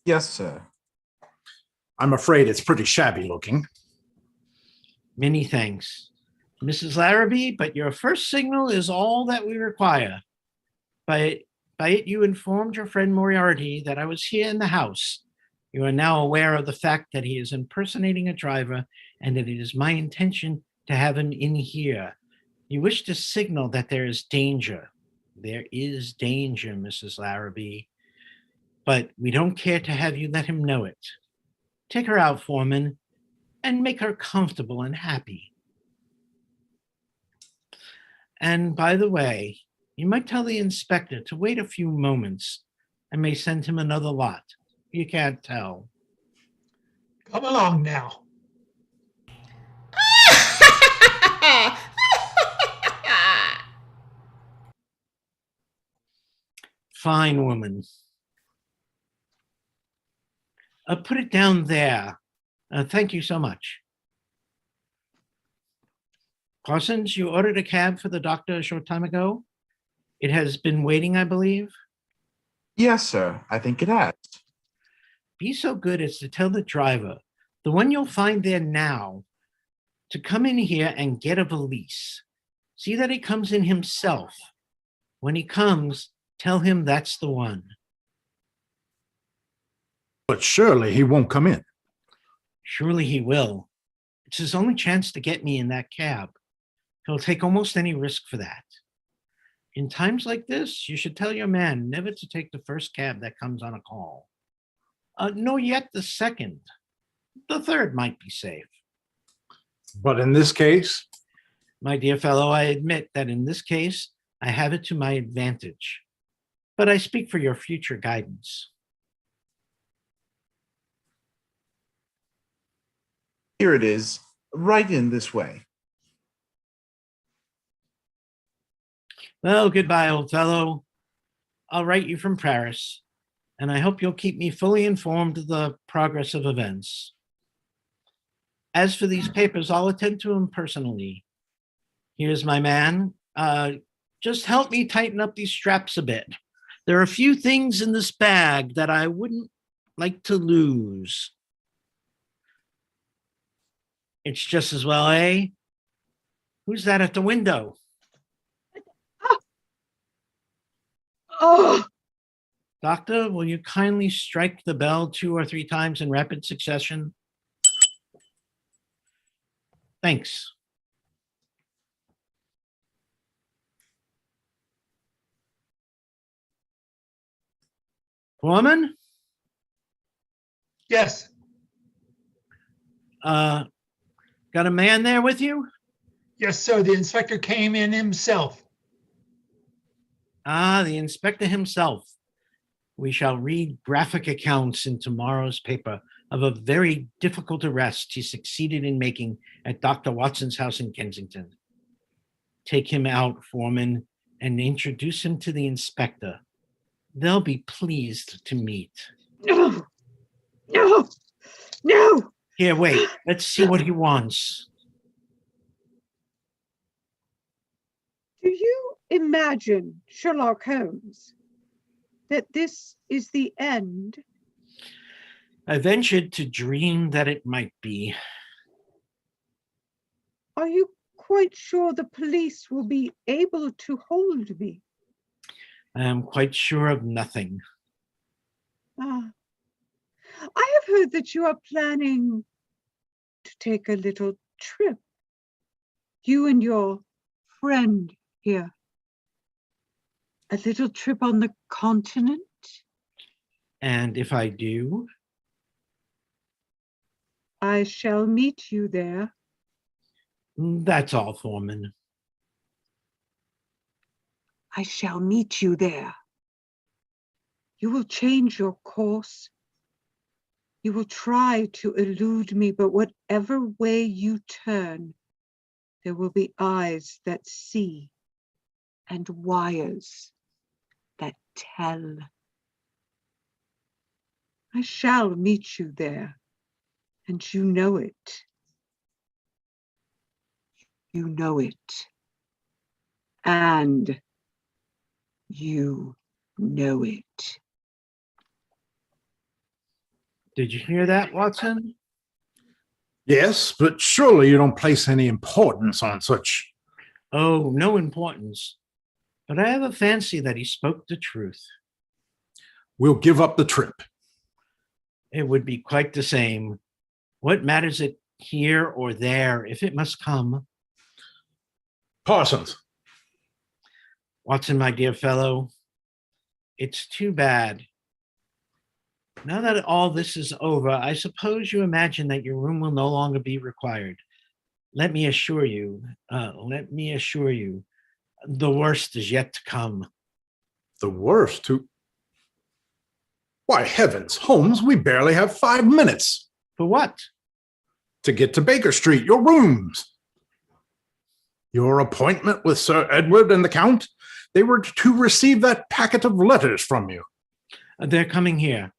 Yes, sir. I'm afraid it's pretty shabby looking. Many thanks, Mrs. Larrabee, but your first signal is all that we require. By it, you informed your friend Moriarty that I was here in the house. You are now aware of the fact that he is impersonating a driver and that it is my intention to have him in here. You wish to signal that there is danger. There is danger, Mrs. Larrabee, but we don't care to have you let him know it. Take her out, Foreman, and make her comfortable and happy. And by the way, you might tell the inspector to wait a few moments. I may send him another lot. You can't tell. Come along now. Fine woman. Put it down there. Thank you so much. Parsons, you ordered a cab for the doctor a short time ago? It has been waiting, I believe? Yes, sir. I think it has. Be so good as to tell the driver, the one you'll find there now, to come in here and get a valise. See that he comes in himself. When he comes, tell him that's the one. But surely he won't come in. Surely he will. It's his only chance to get me in that cab. He'll take almost any risk for that. In times like this, you should tell your man never to take the first cab that comes on a call. Nor yet the second. The third might be safe. But in this case? My dear fellow, I admit that in this case, I have it to my advantage. But I speak for your future guidance. Here it is, right in this way. Well, goodbye, old fellow. I'll write you from Paris, and I hope you'll keep me fully informed of the progress of events. As for these papers, I'll attend to them personally. Here's my man. Just help me tighten up these straps a bit. There are a few things in this bag that I wouldn't like to lose. It's just as well, eh? Who's that at the window? Oh, Doctor, will you kindly strike the bell 2 or 3 times in rapid succession? Thanks. Woman? Yes. Got a man there with you? Yes, sir. The inspector came in himself. Ah, the inspector himself. We shall read graphic accounts in tomorrow's paper of a very difficult arrest he succeeded in making at Dr. Watson's house in Kensington. Take him out, Foreman, and introduce him to the inspector. They'll be pleased to meet. no, no, no. Here, wait. Let's see what he wants. Do you imagine, Sherlock Holmes, that this is the end? I ventured to dream that it might be. Are you quite sure the police will be able to hold me? I am quite sure of nothing. Ah, I have heard that you are planning to take a little trip. You and your friend here. A little trip on the continent? And if I do? I shall meet you there. That's all, Foreman. I shall meet you there. You will change your course. You will try to elude me, but whatever way you turn, there will be eyes that see and wires that tell. I shall meet you there, and you know it. You know it. And you know it. Did you hear that, Watson? Yes, but surely you don't place any importance on such. Oh, no importance. But I have a fancy that he spoke the truth. We'll give up the trip. It would be quite the same. What matters it here or there if it must come? Parsons. Watson, my dear fellow, it's too bad. Now that all this is over, I suppose you imagine that your room will no longer be required. Let me assure you, the worst is yet to come. The worst? Why, heavens, Holmes, we barely have 5 minutes. For what? To get to Baker Street, your rooms. Your appointment with Sir Edward and the Count? They were to receive that packet of letters from you. They're coming here.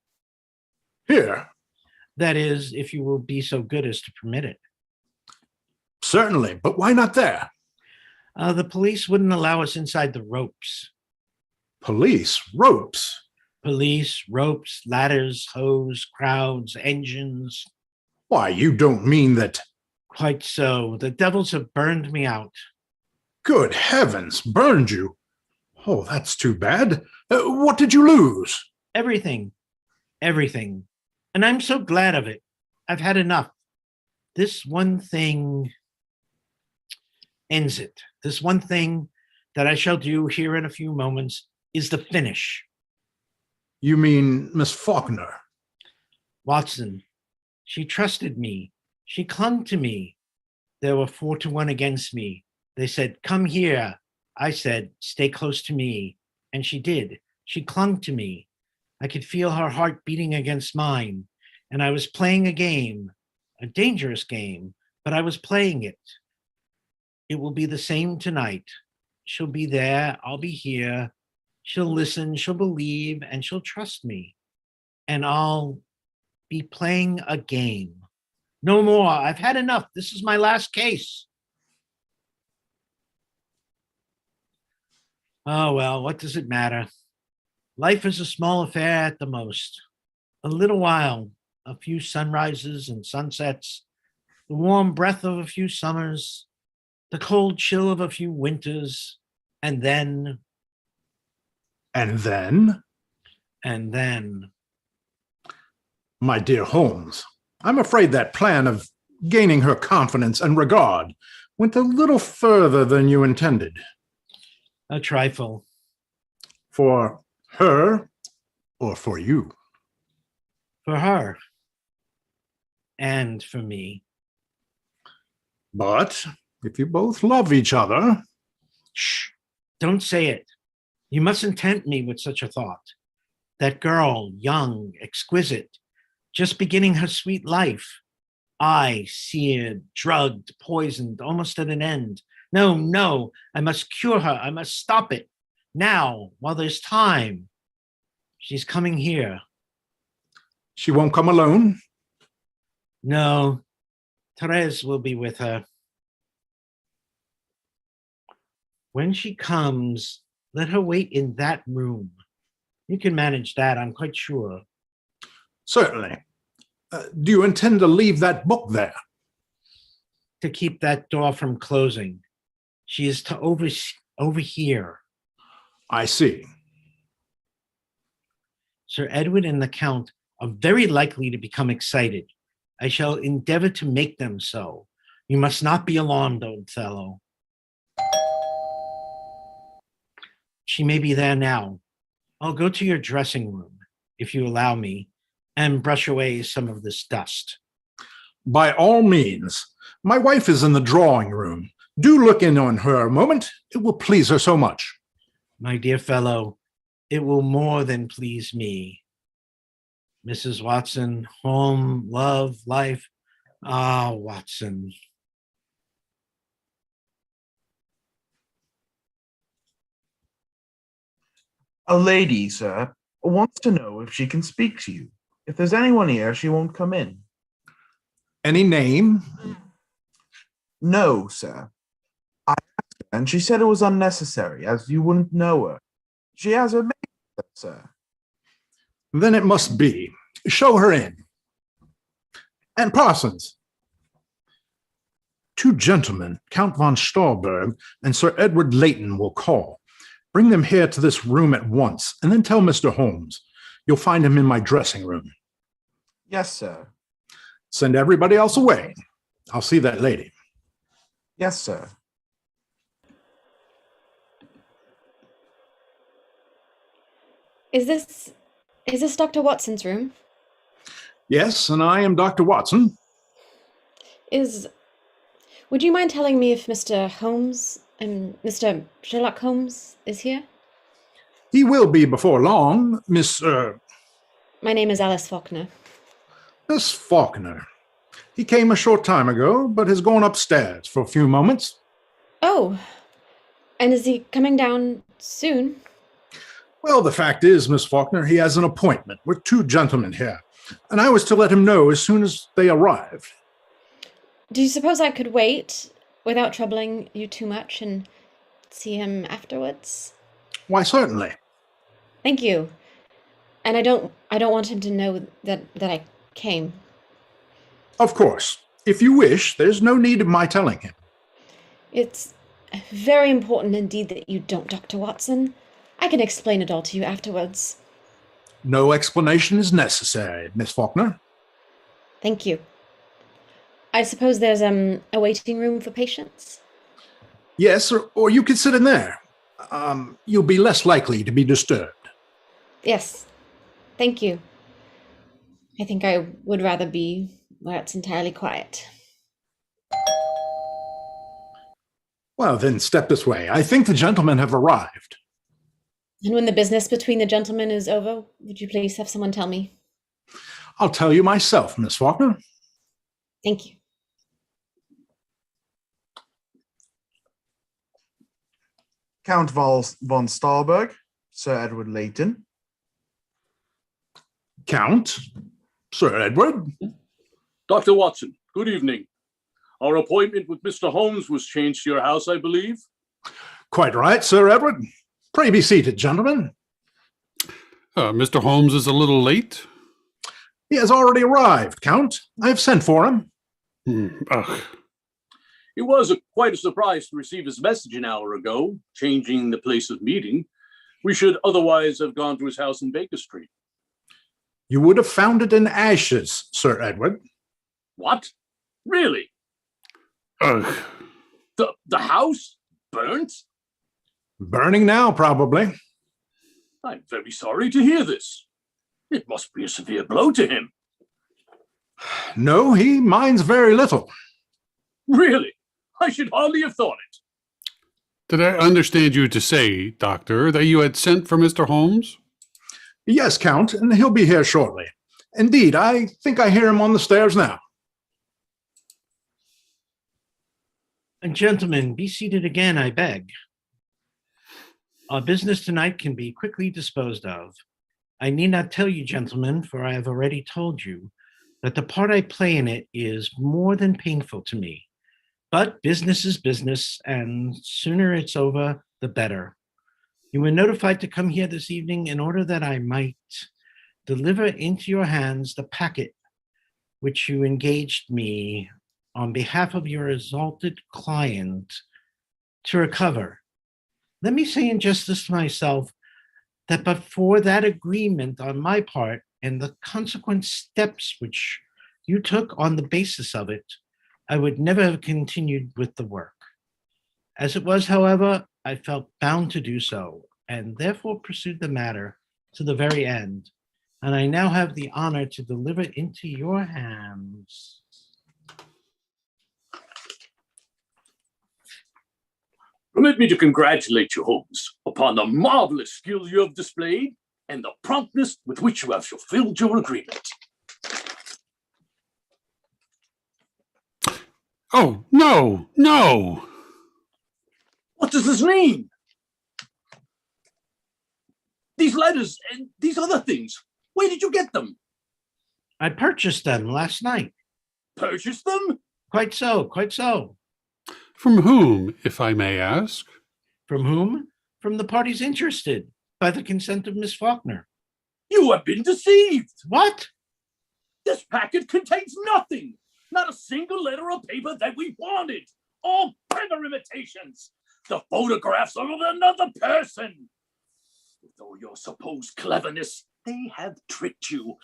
Here? That is, if you will be so good as to permit it. Certainly, but why not there? The police wouldn't allow us inside the ropes. Police? Ropes? Police, ropes, ladders, hose, crowds, engines. Why, you don't mean that... Quite so. The devils have burned me out. Good heavens, burned you? Oh, that's too bad. What did you lose? Everything. Everything. And I'm so glad of it. I've had enough. This one thing ends it. This one thing that I shall do here in a few moments is the finish. You mean Miss Faulkner? Watson, she trusted me. She clung to me. There were 4 to 1 against me. They said, come here. I said, stay close to me. And she did. She clung to me. I could feel her heart beating against mine. And I was playing a game, a dangerous game, but I was playing it. It will be the same tonight. She'll be there. I'll be here. She'll listen. She'll believe. And she'll trust me. And I'll be playing a game. No more. I've had enough. This is my last case. Oh, well, what does it matter? Life is a small affair at the most. A little while, a few sunrises and sunsets, the warm breath of a few summers, the cold chill of a few winters, and then... And then? And then... My dear Holmes, I'm afraid that plan of gaining her confidence and regard went a little further than you intended. A trifle. For her or for you? For her. And for me. But if you both love each other... Shh, don't say it. You mustn't tempt me with such a thought. That girl, young, exquisite, just beginning her sweet life. I, seared, drugged, poisoned, almost at an end. No, no, I must cure her. I must stop it. Now, while there's time. She's coming here. She won't come alone? No, Therese will be with her. When she comes, let her wait in that room. You can manage that, I'm quite sure. Certainly. Do you intend to leave that book there? To keep that door from closing. She is to overhear. I see. Sir Edward and the Count are very likely to become excited. I shall endeavor to make them so. You must not be alarmed, old fellow. She may be there now. I'll go to your dressing room, if you allow me, and brush away some of this dust. By all means. My wife is in the drawing room. Do look in on her a moment. It will please her so much. My dear fellow, it will more than please me. Mrs. Watson, home, love, life. Ah, Watson. A lady, sir, wants to know if she can speak to you. If there's anyone here, she won't come in. Any name? No, sir. I asked her and she said it was unnecessary, as you wouldn't know her. She has her maid, sir. Then it must be. Show her in. And Parsons. 2 gentlemen, Count von Stauberg and Sir Edward Leighton, will call. Bring them here to this room at once, and then tell Mr. Holmes. You'll find him in my dressing room. Yes, sir. Send everybody else away. I'll see that lady. Yes, sir. Is this Dr. Watson's room? Yes, and I am Dr. Watson. Would you mind telling me if Mr. Holmes Mr. Sherlock Holmes is here? He will be before long, Miss, My name is Alice Faulkner. Miss Faulkner. He came a short time ago, but has gone upstairs for a few moments. Oh, and is he coming down soon? Well, the fact is, Miss Faulkner, he has an appointment with 2 gentlemen here, and I was to let him know as soon as they arrived. Do you suppose I could wait without troubling you too much and see him afterwards? Why, certainly. Thank you. And I don't want him to know that I came. Of course. If you wish, there's no need of my telling him. It's very important indeed that you don't, Dr. Watson. I can explain it all to you afterwards. No explanation is necessary, Miss Faulkner. Thank you. I suppose there's a waiting room for patients? Yes, or you could sit in there. You'll be less likely to be disturbed. Yes. Thank you. I think I would rather be where it's entirely quiet. Well, then step this way. I think the gentlemen have arrived. And when the business between the gentlemen is over, would you please have someone tell me? I'll tell you myself, Miss Faulkner. Thank you. Count von Stauberg, Sir Edward Leighton. Count, Sir Edward. Dr. Watson, good evening. Our appointment with Mr. Holmes was changed to your house, I believe. Quite right, Sir Edward. Pray be seated, gentlemen. Mr. Holmes is a little late. He has already arrived, Count. I have sent for him. It was quite a surprise to receive his message an hour ago, changing the place of meeting. We should otherwise have gone to his house in Baker Street. You would have found it in ashes, Sir Edward. What? Really? Ugh. The house burnt? Burning now, probably. I'm very sorry to hear this. It must be a severe blow to him. No, he minds very little. Really? I should hardly have thought it. Did I understand you to say, Doctor, that you had sent for Mr. Holmes? Yes, Count, and he'll be here shortly. Indeed, I think I hear him on the stairs now. And gentlemen, be seated again, I beg. Our business tonight can be quickly disposed of. I need not tell you, gentlemen, for I have already told you, that the part I play in it is more than painful to me. But business is business, and sooner it's over, the better. You were notified to come here this evening in order that I might deliver into your hands the packet which you engaged me on behalf of your exalted client to recover. Let me say in justice to myself that but for that agreement on my part and the consequent steps which you took on the basis of it, I would never have continued with the work. As it was, however, I felt bound to do so, and therefore pursued the matter to the very end. And I now have the honor to deliver into your hands. Permit me to congratulate you, Holmes, upon the marvelous skill you have displayed and the promptness with which you have fulfilled your agreement. Oh, no, no. What does this mean? These letters and these other things, where did you get them? I purchased them last night. Purchased them? Quite so, quite so. From whom, if I may ask? From whom? From the parties interested, by the consent of Miss Faulkner. You have been deceived. What? This packet contains nothing. Not a single letter or paper that we wanted. All clever imitations. The photographs are of another person. With all your supposed cleverness, they have tricked you.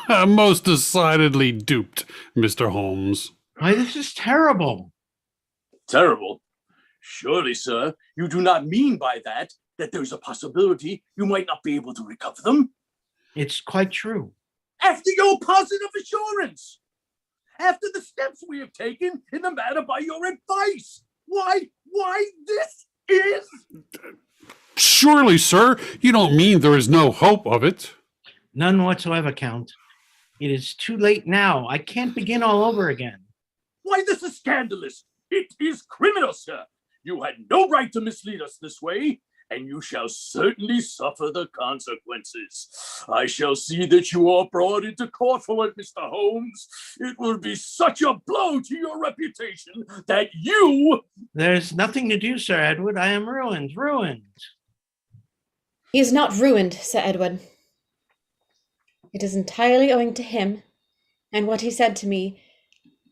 Most decidedly duped, Mr. Holmes. Why, this is terrible. Terrible? Surely, sir, you do not mean by that there's a possibility you might not be able to recover them? It's quite true. After your positive assurance, after the steps we have taken in the matter by your advice, why this is... Surely, sir, you don't mean there is no hope of it? None whatsoever, Count. It is too late now. I can't begin all over again. Why, this is scandalous. It is criminal, sir. You had no right to mislead us this way, and you shall certainly suffer the consequences. I shall see that you are brought into court for it, Mr. Holmes. It will be such a blow to your reputation that you... There's nothing to do, Sir Edward. I am ruined. He is not ruined, Sir Edward. It is entirely owing to him and what he said to me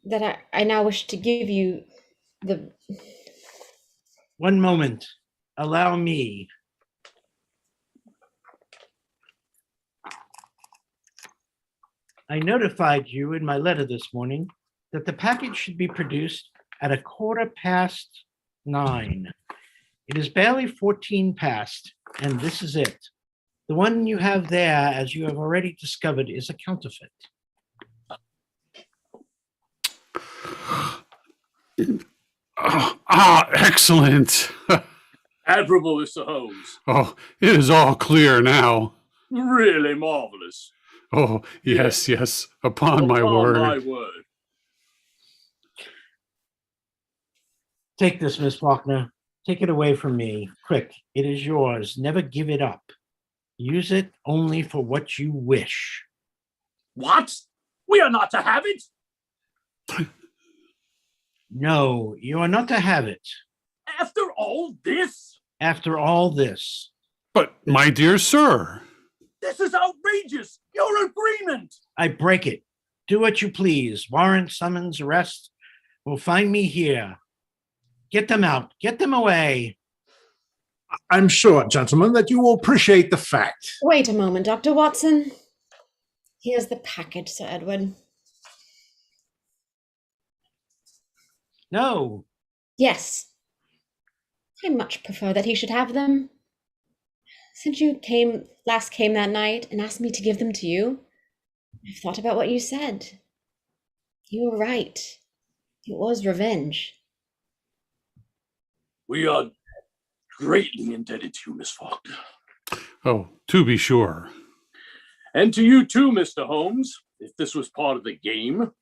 that I now wish to give you the... One moment. Allow me. I notified you in my letter this morning that the package should be produced at 9:15. It is barely 14 past, and this is it. The one you have there, as you have already discovered, is a counterfeit. Excellent. Admirable, Mr. Holmes. Oh, it is all clear now. Really marvelous. Oh, yes, upon my word. My word. Take this, Miss Faulkner. Take it away from me. Quick, it is yours. Never give it up. Use it only for what you wish. What? We are not to have it? No, you are not to have it. After all this? After all this. But, my dear sir. This is outrageous. Your agreement. I break it. Do what you please. Warrant, summons, arrest will find me here. Get them out. Get them away. I'm sure, gentlemen, that you will appreciate the fact. Wait a moment, Dr. Watson. Here's the package, Sir Edward. No. Yes. I much prefer that he should have them. Since you last came that night and asked me to give them to you, I've thought about what you said. You were right. It was revenge. We are greatly indebted to you, Miss Faulkner. Oh, to be sure. And to you too, Mr. Holmes, if this was part of the game.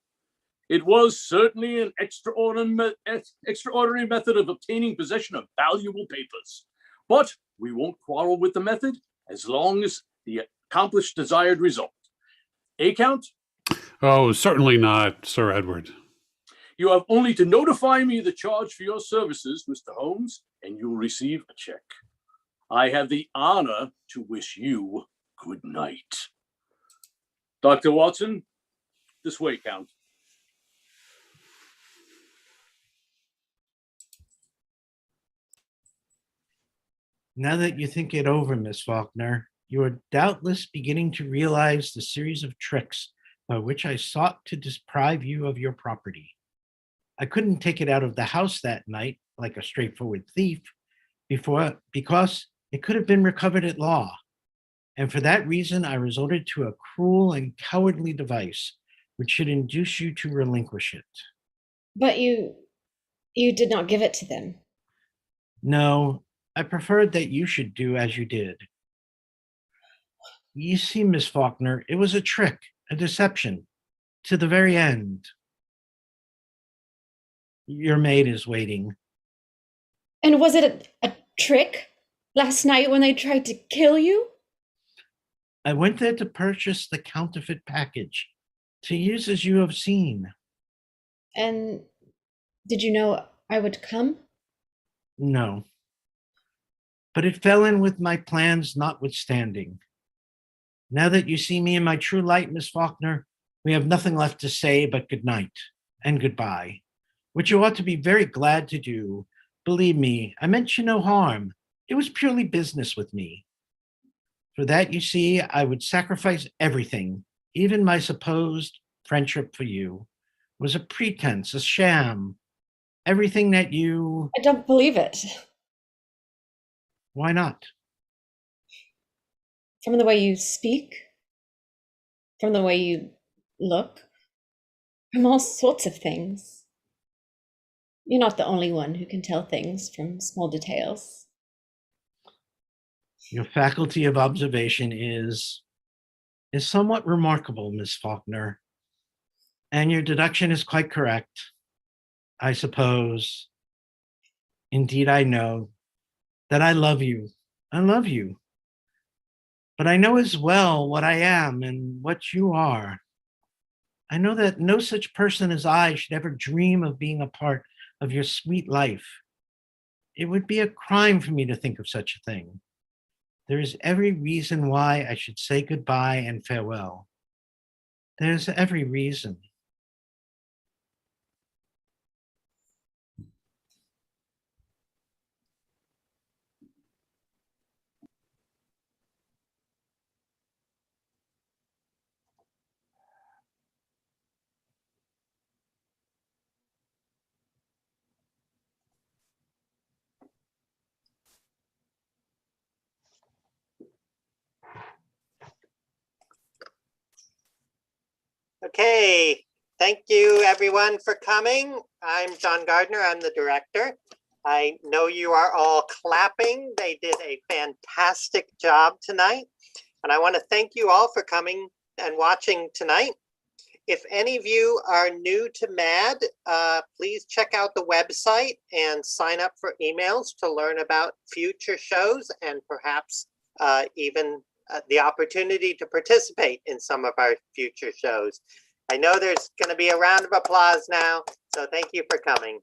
It was certainly an extraordinary method of obtaining possession of valuable papers. But we won't quarrel with the method as long as the accomplished desired result. Count? Oh, certainly not, Sir Edward. You have only to notify me the charge for your services, Mr. Holmes, and you'll receive a check. I have the honor to wish you good night. Dr. Watson, this way, Count. Now that you think it over, Miss Faulkner, you are doubtless beginning to realize the series of tricks by which I sought to deprive you of your property. I couldn't take it out of the house that night like a straightforward thief because it could have been recovered at law. And for that reason, I resorted to a cruel and cowardly device which should induce you to relinquish it. But you did not give it to them. No, I preferred that you should do as you did. You see, Miss Faulkner, it was a trick, a deception, to the very end. Your maid is waiting. And was it a trick last night when they tried to kill you? I went there to purchase the counterfeit package, to use as you have seen. And Did you know I would come? No. But it fell in with my plans notwithstanding. Now that you see me in my true light, Miss Faulkner, we have nothing left to say but good night and goodbye, which you ought to be very glad to do. Believe me, I meant you no harm. It was purely business with me. For that, you see, I would sacrifice everything, even my supposed friendship for you. It was a pretense, a sham. Everything that you... I don't believe it. Why not? From the way you speak, from the way you look, from all sorts of things. You're not the only one who can tell things from small details. Your faculty of observation is somewhat remarkable, Miss Faulkner. And your deduction is quite correct. I suppose, indeed I know, that I love you. I love you. But I know as well what I am and what you are. I know that no such person as I should ever dream of being a part of your sweet life. It would be a crime for me to think of such a thing. There is every reason why I should say goodbye and farewell. There's every reason. Okay, thank you everyone for coming. I'm John Gardner, I'm the director. I know you are all clapping. They did a fantastic job tonight. And I want to thank you all for coming and watching tonight. If any of you are new to MAD, please check out the website and sign up for emails to learn about future shows and perhaps even the opportunity to participate in some of our future shows. I know there's going to be a round of applause now, so thank you for coming.